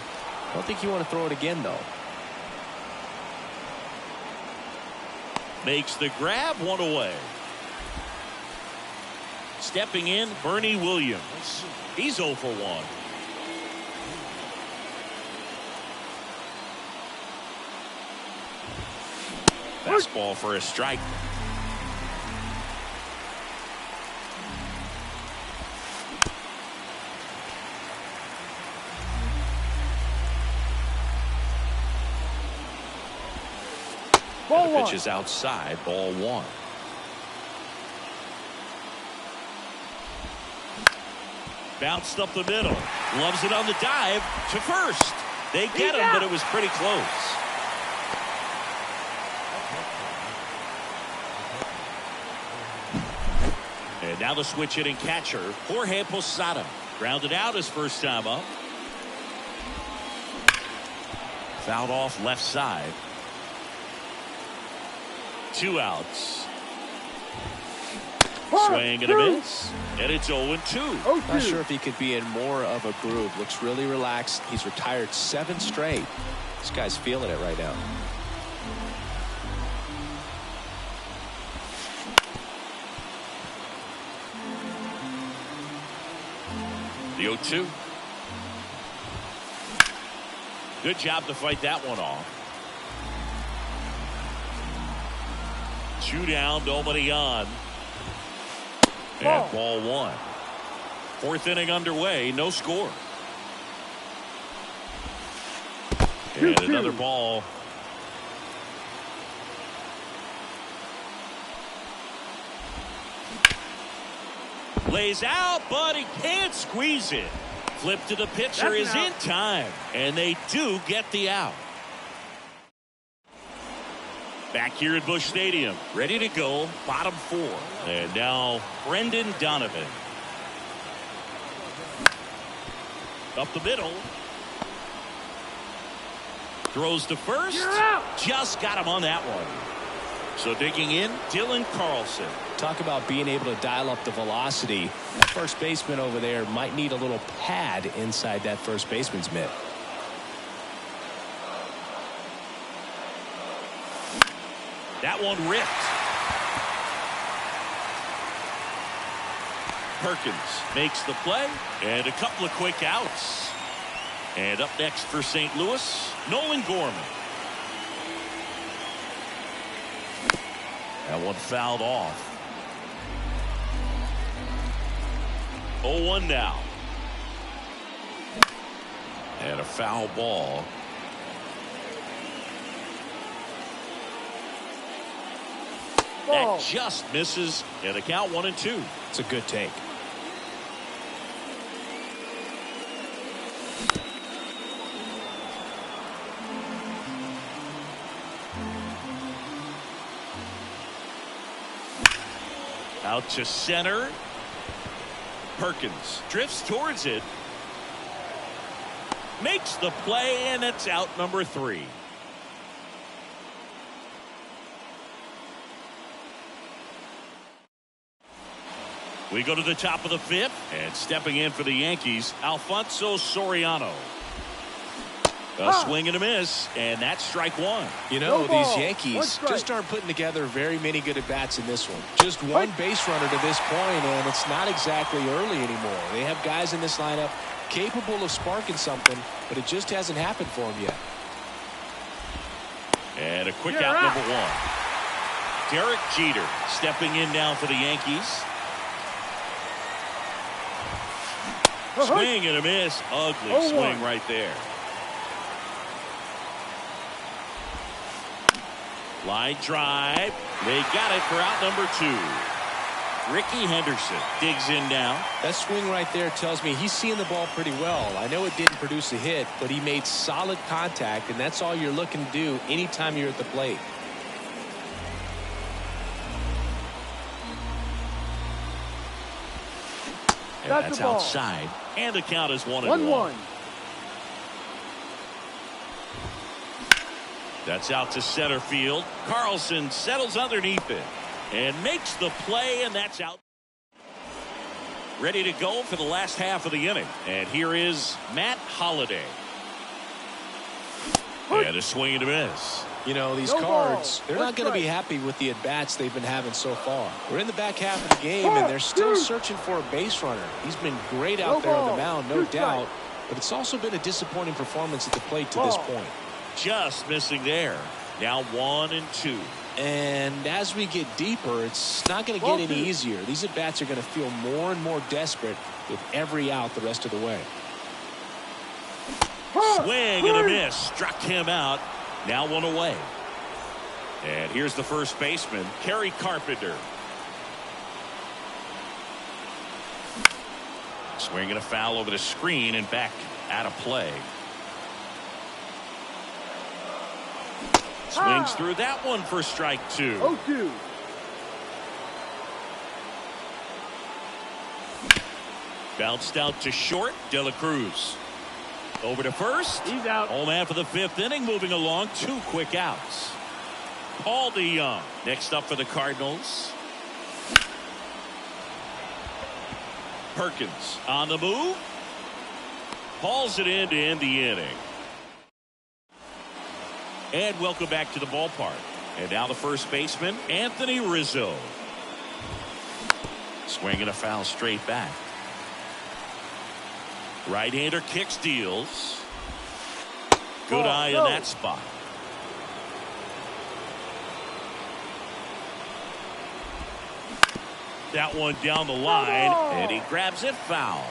I don't think you want to throw it again, though. Makes the grab, 1 away. Stepping in, Bernie Williams. He's 0 for 1. Fastball for a strike. Ball The 1. pitch is outside, ball 1. Bounced up the middle. Loves it on the dive to first. They get him, but it was pretty close. And now the switch hitting catcher, Jorge Posada. Grounded out his first time up. Fouled off left side. 2 outs. Swing and a miss. And it's 0-2. Not sure if he could be in more of a groove. Looks really relaxed. He's retired 7 straight. This guy's feeling it right now. The 0-2. Good job to fight that one off. 2 down, nobody on. And ball 1. 4th inning underway, no score. And another ball. Lays out, but he can't squeeze it. Flip to the pitcher is in time, and they do get the out. Back here at Busch Stadium, ready to go, bottom 4. And now Brendan Donovan. Up the middle. Throws to first. Just got him on that one. So digging in, Dylan Carlson. Talk about being able to dial up the velocity. That first baseman over there might need a little pad inside that first baseman's mitt. That one ripped. Perkins makes the play, and a couple of quick outs. And up next for St. Louis, Nolan Gorman. That one fouled off. 0-1 now. And a foul ball. That just misses, and the count 1-2. It's a good take. Out to center. Perkins drifts towards it. Makes the play, and it's out number 3. We go to the top of the 5th, and stepping in for the Yankees, Alfonso Soriano. A swing and a miss, and that's strike 1. You know, these Yankees just aren't putting together very many good at-bats in this one. Just one base runner to this point, and it's not exactly early anymore. They have guys in this lineup capable of sparking something, but it just hasn't happened for them yet. And a quick out, number 1. Derek Jeter stepping in now for the Yankees. Swing and a miss. Ugly swing right there. Line drive. They got it for out number 2. Ricky Henderson digs in now. That swing right there tells me he's seeing the ball pretty well. I know it didn't produce a hit, but he made solid contact, and that's all you're looking to do anytime you're at the plate. And that's outside, and the count is 1-1. That's out to center field. Carlson settles underneath it and makes the play, and that's out. Ready to go for the last half of the inning. And here is Matt Holliday. And a swing and a miss. You know, these Cards, they're not going to be happy with the at-bats they've been having so far. We're in the back half of the game, and they're still searching for a base runner. He's been great out there on the mound, no doubt, but it's also been a disappointing performance at the plate to this point. Just missing there. Now 1-2. And as we get deeper, it's not going to get any easier. These at-bats are going to feel more and more desperate with every out the rest of the way. Swing and a miss. Struck him out. Now 1 away. And here's the first baseman, Kerry Carpenter. Swing and a foul over the screen and back out of play. Swings through that one for strike 2. 0-2. Bounced out to short. De La Cruz. Over to first. He's out. Home after the 5th inning, moving along. 2 quick outs. Paul DeJong next up for the Cardinals. Perkins on the move. Hauls it in to end the inning. And welcome back to the ballpark. And now the first baseman, Anthony Rizzo. Swing and a foul straight back. Right-hander kicks, deals. Good eye in that spot. That one down the line, and he grabs it foul.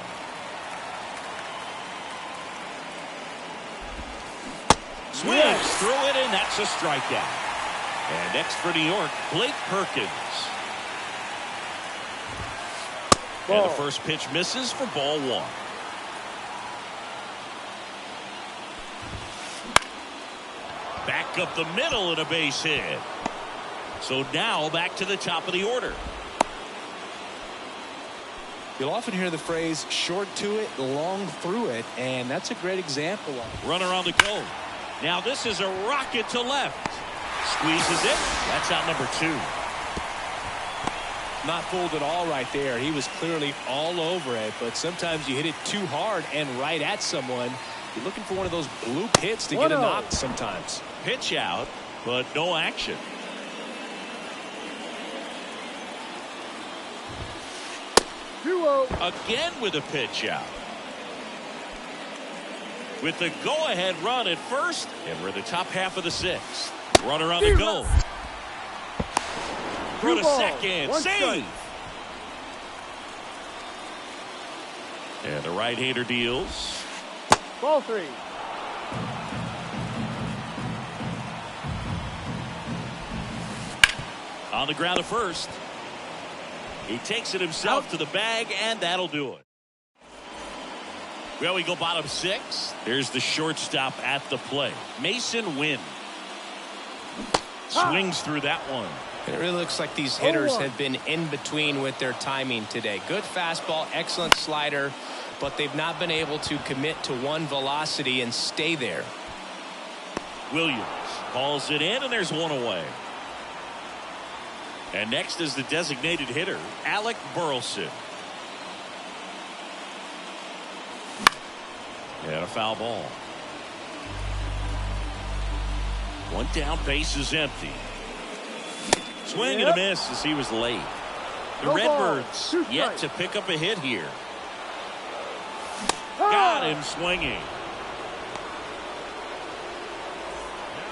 Swings through it, and that's a strikeout. And next for New York, Blake Perkins. And the first pitch misses for ball 1. Back up the middle and a base hit. So now back to the top of the order. You'll often hear the phrase short to it, long through it, and that's a great example of it. Runner on the go. Now this is a rocket to left. Squeezes it. That's out number 2. Not fooled at all right there. He was clearly all over it, but sometimes you hit it too hard and right at someone. You're looking for one of those bloop hits to get a knock sometimes. Pitch out, but no action. Again with a pitch out. With the go-ahead run at first, and we're in the top half of the 6th. Runner on the go. Throw to second. Save. And the right-hander deals. Ball 3. On the ground at first. He takes it himself to the bag, and that'll do it. Well, we go bottom 6. There's the shortstop at the plate, Mason Wynn. Swings through that one. It really looks like these hitters have been in between with their timing today. Good fastball, excellent slider, but they've not been able to commit to one velocity and stay there. Williams calls it in, and there's one away. And next is the designated hitter, Alec Burleson. And a foul ball. One down, base is empty. Swing and a miss as he was late. The Redbirds yet to pick up a hit here. Got him swinging.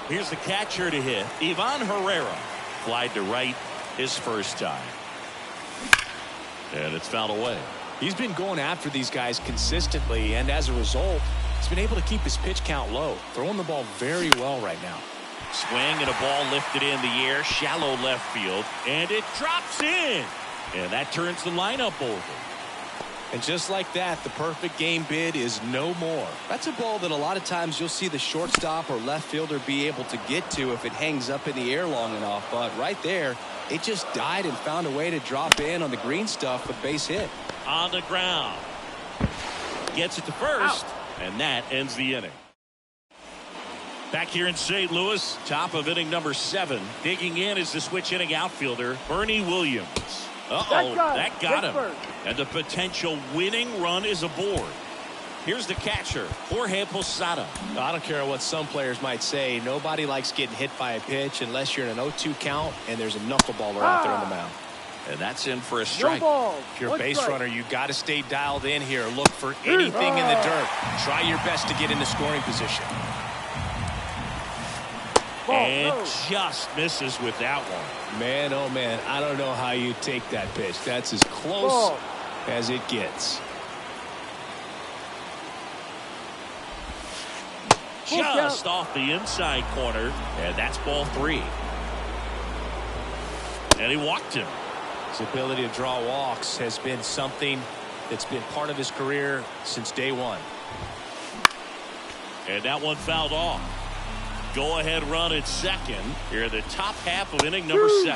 Here's the catcher to hit. Ivan Herrera flied to right his first time. And it's fouled away. He's been going after these guys consistently, and as a result, he's been able to keep his pitch count low. Throwing the ball very well right now. Swing and a ball lifted in the air, shallow left field, and it drops in. And that turns the lineup over. And just like that, the perfect game bid is no more. That's a ball that a lot of times you'll see the shortstop or left fielder be able to get to if it hangs up in the air long enough. But right there, it just died and found a way to drop in on the green stuff with base hit. On the ground. Gets it to first, and that ends the inning. Back here in St. Louis, top of inning number 7. Digging in is the switch hitting outfielder, Bernie Williams. That got him. And the potential winning run is aboard. Here's the catcher, Jorge Posada. I don't care what some players might say. Nobody likes getting hit by a pitch unless you're in an 0-2 count and there's a knuckleballer out there on the mound. And that's in for a strike. If you're a base runner, you got to stay dialed in here. Look for anything in the dirt. Try your best to get into scoring position. And just misses with that one. Man, oh man, I don't know how you take that pitch. That's as close as it gets. Just off the inside corner, and that's ball 3. And he walked him. His ability to draw walks has been something that's been part of his career since day one. And that one fouled off. Go-ahead run at second here in the top half of inning number 7.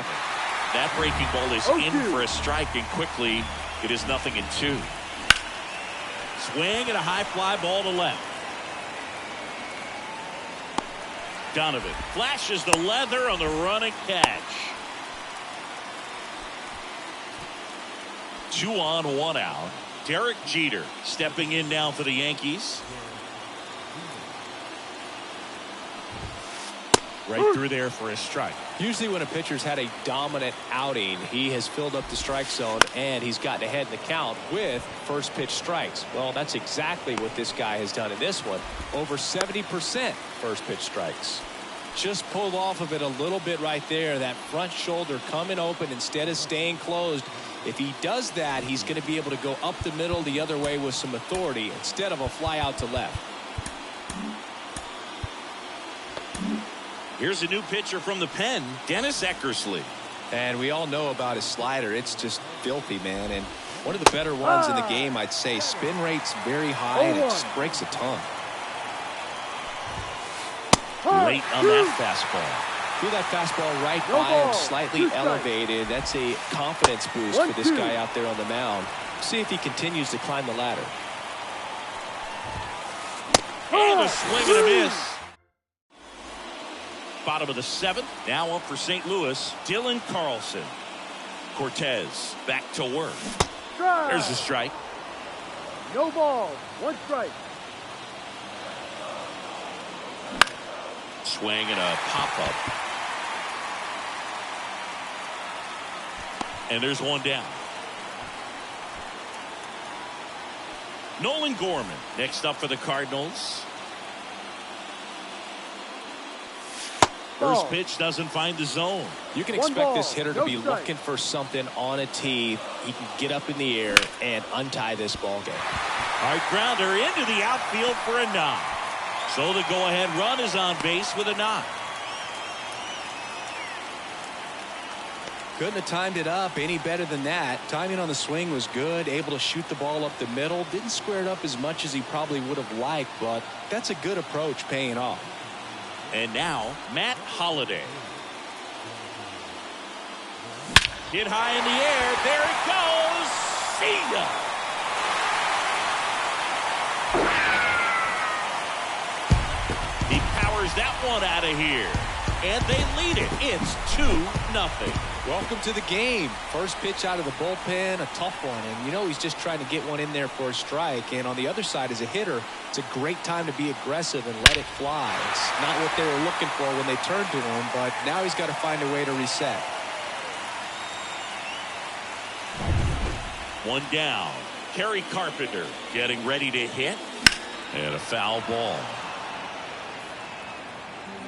That breaking ball is in for a strike, and quickly it is 0-2. Swing and a high fly ball to left. Donovan flashes the leather on the run and catch. 2 on, 1 out. Derek Jeter stepping in now for the Yankees. Right through there for a strike. Usually when a pitcher's had a dominant outing, he has filled up the strike zone and he's gotten ahead in the count with first pitch strikes. Well, that's exactly what this guy has done in this one. Over 70% first pitch strikes. Just pulled off of it a little bit right there. That front shoulder coming open instead of staying closed. If he does that, he's going to be able to go up the middle the other way with some authority instead of a fly out to left. Here's a new pitcher from the pen, Dennis Eckersley. And we all know about his slider. It's just filthy, man. And one of the better ones in the game, I'd say. Spin rate's very high, and it just breaks a ton. Late on that fastball. Threw that fastball right by him, slightly elevated. That's a confidence boost for this guy out there on the mound. See if he continues to climb the ladder. And a swing and a miss. Bottom of the 7th. Now up for St. Louis, Dylan Carlson. Cortez back to work. There's a strike. No ball. 1 strike. Swing and a pop-up. And there's one down. Nolan Gorman next up for the Cardinals. First pitch doesn't find the zone. You can expect this hitter to be looking for something on a tee. He can get up in the air and untie this ball game. Hard grounder into the outfield for a knock. So the go-ahead run is on base with a knock. Couldn't have timed it up any better than that. Timing on the swing was good. Able to shoot the ball up the middle. Didn't square it up as much as he probably would have liked, but that's a good approach paying off. And now, Matt Holliday. Hit high in the air. There it goes. See ya. He powers that one out of here. And they lead it. It's 2-0. Welcome to the game. First pitch out of the bullpen, a tough one. And, you know, he's just trying to get one in there for a strike. And on the other side, as a hitter, it's a great time to be aggressive and let it fly. It's not what they were looking for when they turned to him, but now he's got to find a way to reset. One down. Kerry Carpenter getting ready to hit. And a foul ball.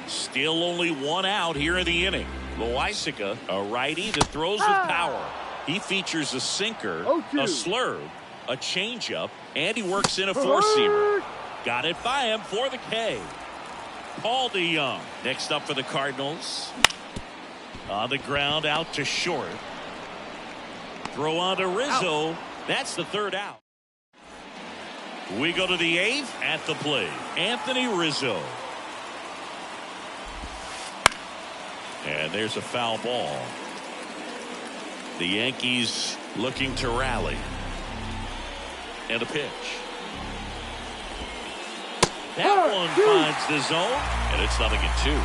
Still only one out here in the inning. Loaisiga, a righty that throws with power. He features a sinker, a slurve, a changeup, and he works in a four-seamer. Got it by him for the K. Paul DeJong next up for the Cardinals. On the ground, out to short. Throw on to Rizzo. Out. That's the third out. We go to the eighth. At the plate, Anthony Rizzo. And there's a foul ball. The Yankees looking to rally. And a pitch. That one finds the zone, and it's 0-2.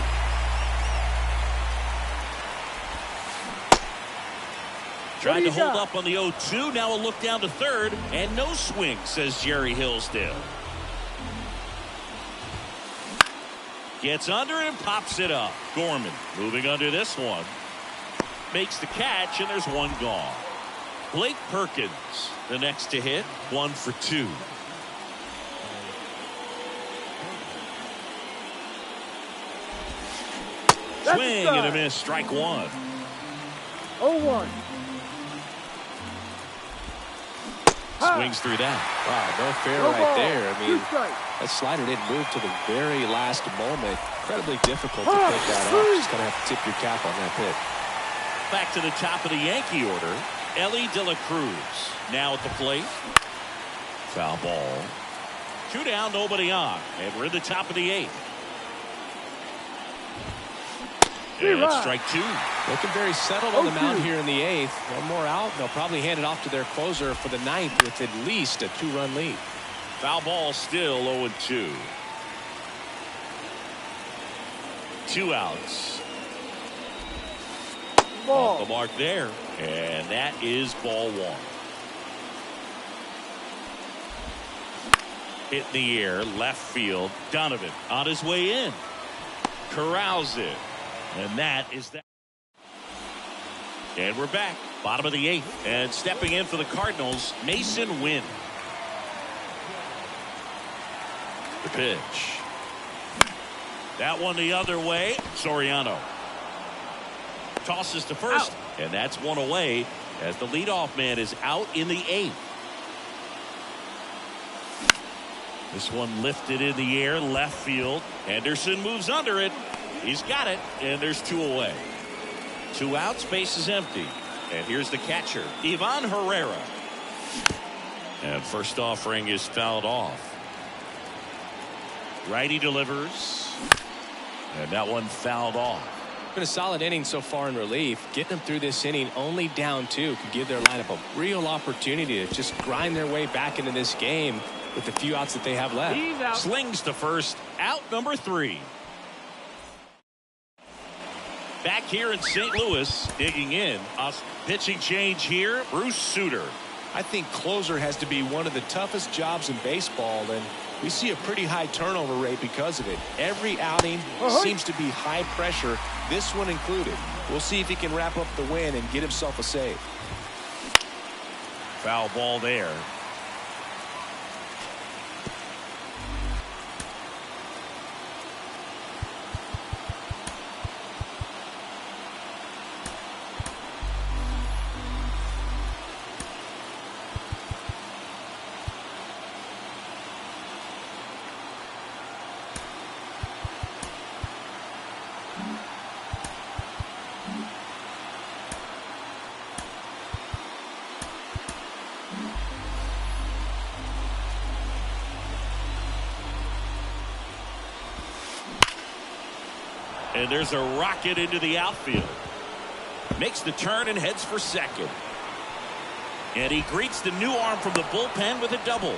Trying to hold up on the 0-2. Now a look down to third, and no swing, says Jerry Hillsdale. Gets under and pops it up. Gorman moving under this one. Makes the catch, and there's one gone. Blake Perkins, the next to hit, 1 for 2. Swing and a miss, strike one. 0-1. Swings through that. Wow, no fair right there. I mean, that slider didn't move to the very last moment. Incredibly difficult to pick that up. Just going to have to tip your cap on that pitch. Back to the top of the Yankee order. Elly De La Cruz now at the plate. Foul ball. 2 down, nobody on. And we're at the top of the eighth. And that's strike 2. Looking very settled on the mound here in the eighth. One more out. They'll probably hand it off to their closer for the ninth with at least a 2-run lead. Foul ball still 0-2. 2 outs. Ball. Off the mark there. And that is ball 1. Hit in the air, left field. Donovan on his way in. Corrals it. And that is that. And we're back. Bottom of the eighth. And stepping in for the Cardinals, Mason Wynn. The pitch. That one the other way. Soriano. Tosses to first. Out. And that's one away as the leadoff man is out in the eighth. This one lifted in the air, left field. Henderson moves under it. He's got it, and there's 2 away. 2 outs, base is empty. And here's the catcher, Ivan Herrera. And first offering is fouled off. Righty delivers. And that one fouled off. Been a solid inning so far in relief. Getting them through this inning only down 2 could give their lineup a real opportunity to just grind their way back into this game with the few outs that they have left. Slings to first, out number 3. Back here in St. Louis, digging in. A pitching change here, Bruce Sutter. I think closer has to be one of the toughest jobs in baseball, and we see a pretty high turnover rate because of it. Every outing seems to be high pressure, this one included. We'll see if he can wrap up the win and get himself a save. Foul ball there. And there's a rocket into the outfield. Makes the turn and heads for second. And he greets the new arm from the bullpen with a double.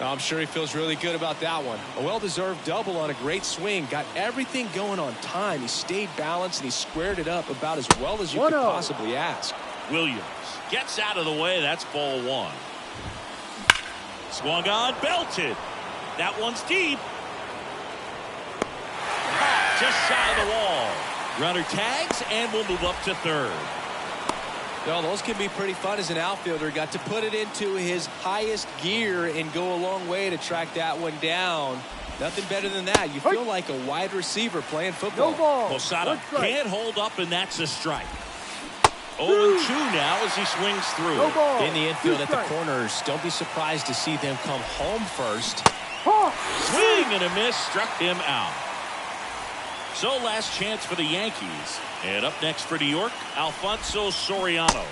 I'm sure he feels really good about that one. A well-deserved double on a great swing. Got everything going on time. He stayed balanced and he squared it up about as well as you could possibly ask. Williams gets out of the way. That's ball one. Swung on, belted. That one's deep. Just shy of the wall. Runner tags and will move up to third. Well, those can be pretty fun as an outfielder. Got to put it into his highest gear and go a long way to track that one down. Nothing better than that. You feel like a wide receiver playing football. No ball. Posada can't hold up, and that's a strike. 0-2 now as he swings through. No ball. In the infield at the corners, don't be surprised to see them come home first. Swing and a miss, struck him out. So last chance for the Yankees. And up next for New York, Alfonso Soriano.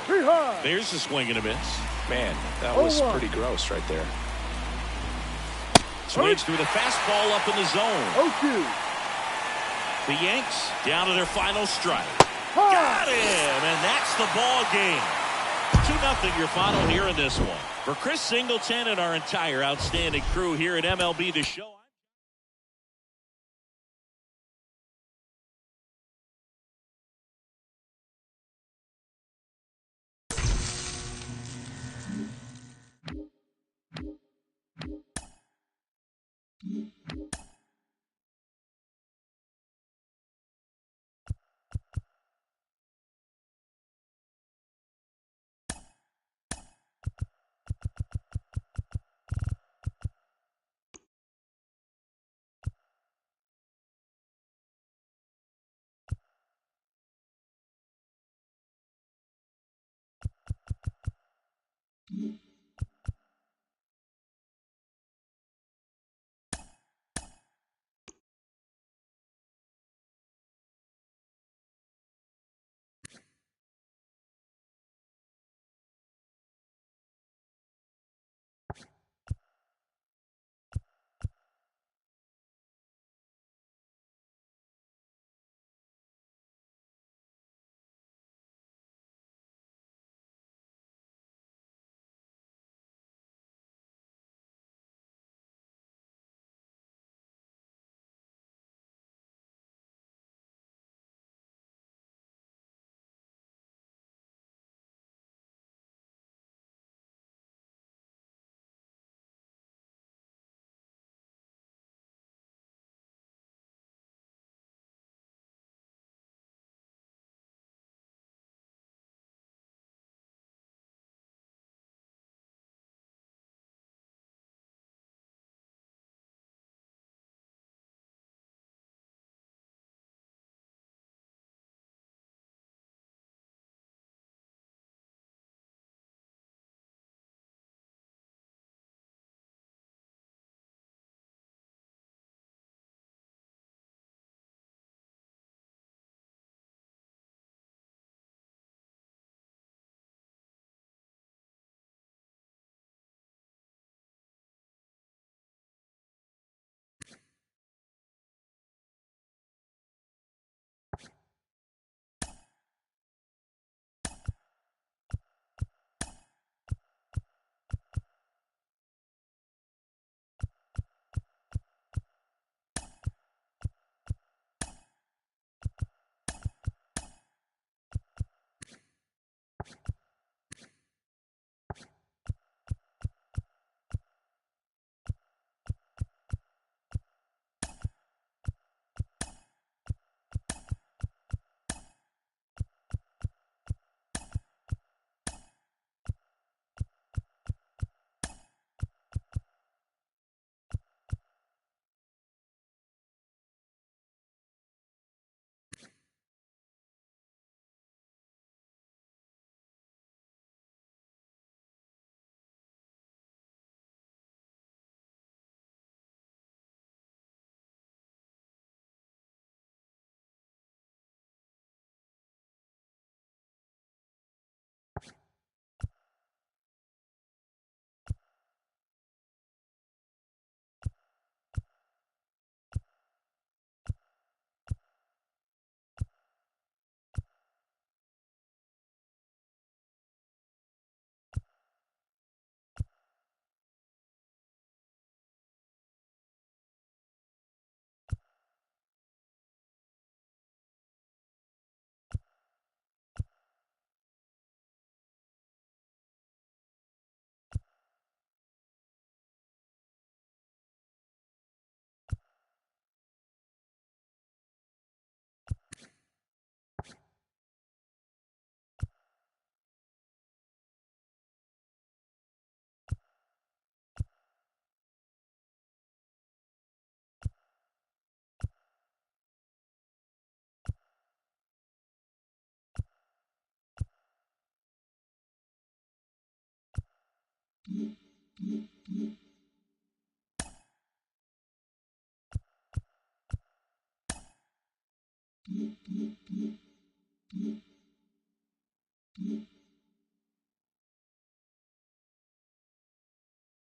There's a swing and a miss. Man, that was pretty gross right there. Swings through the fastball up in the zone. 0-2. The Yanks down to their final strike. Got him, and that's the ball game. 2-0 your final here in this one. For Chris Singleton and our entire outstanding crew here at MLB The Show. Mm-hmm.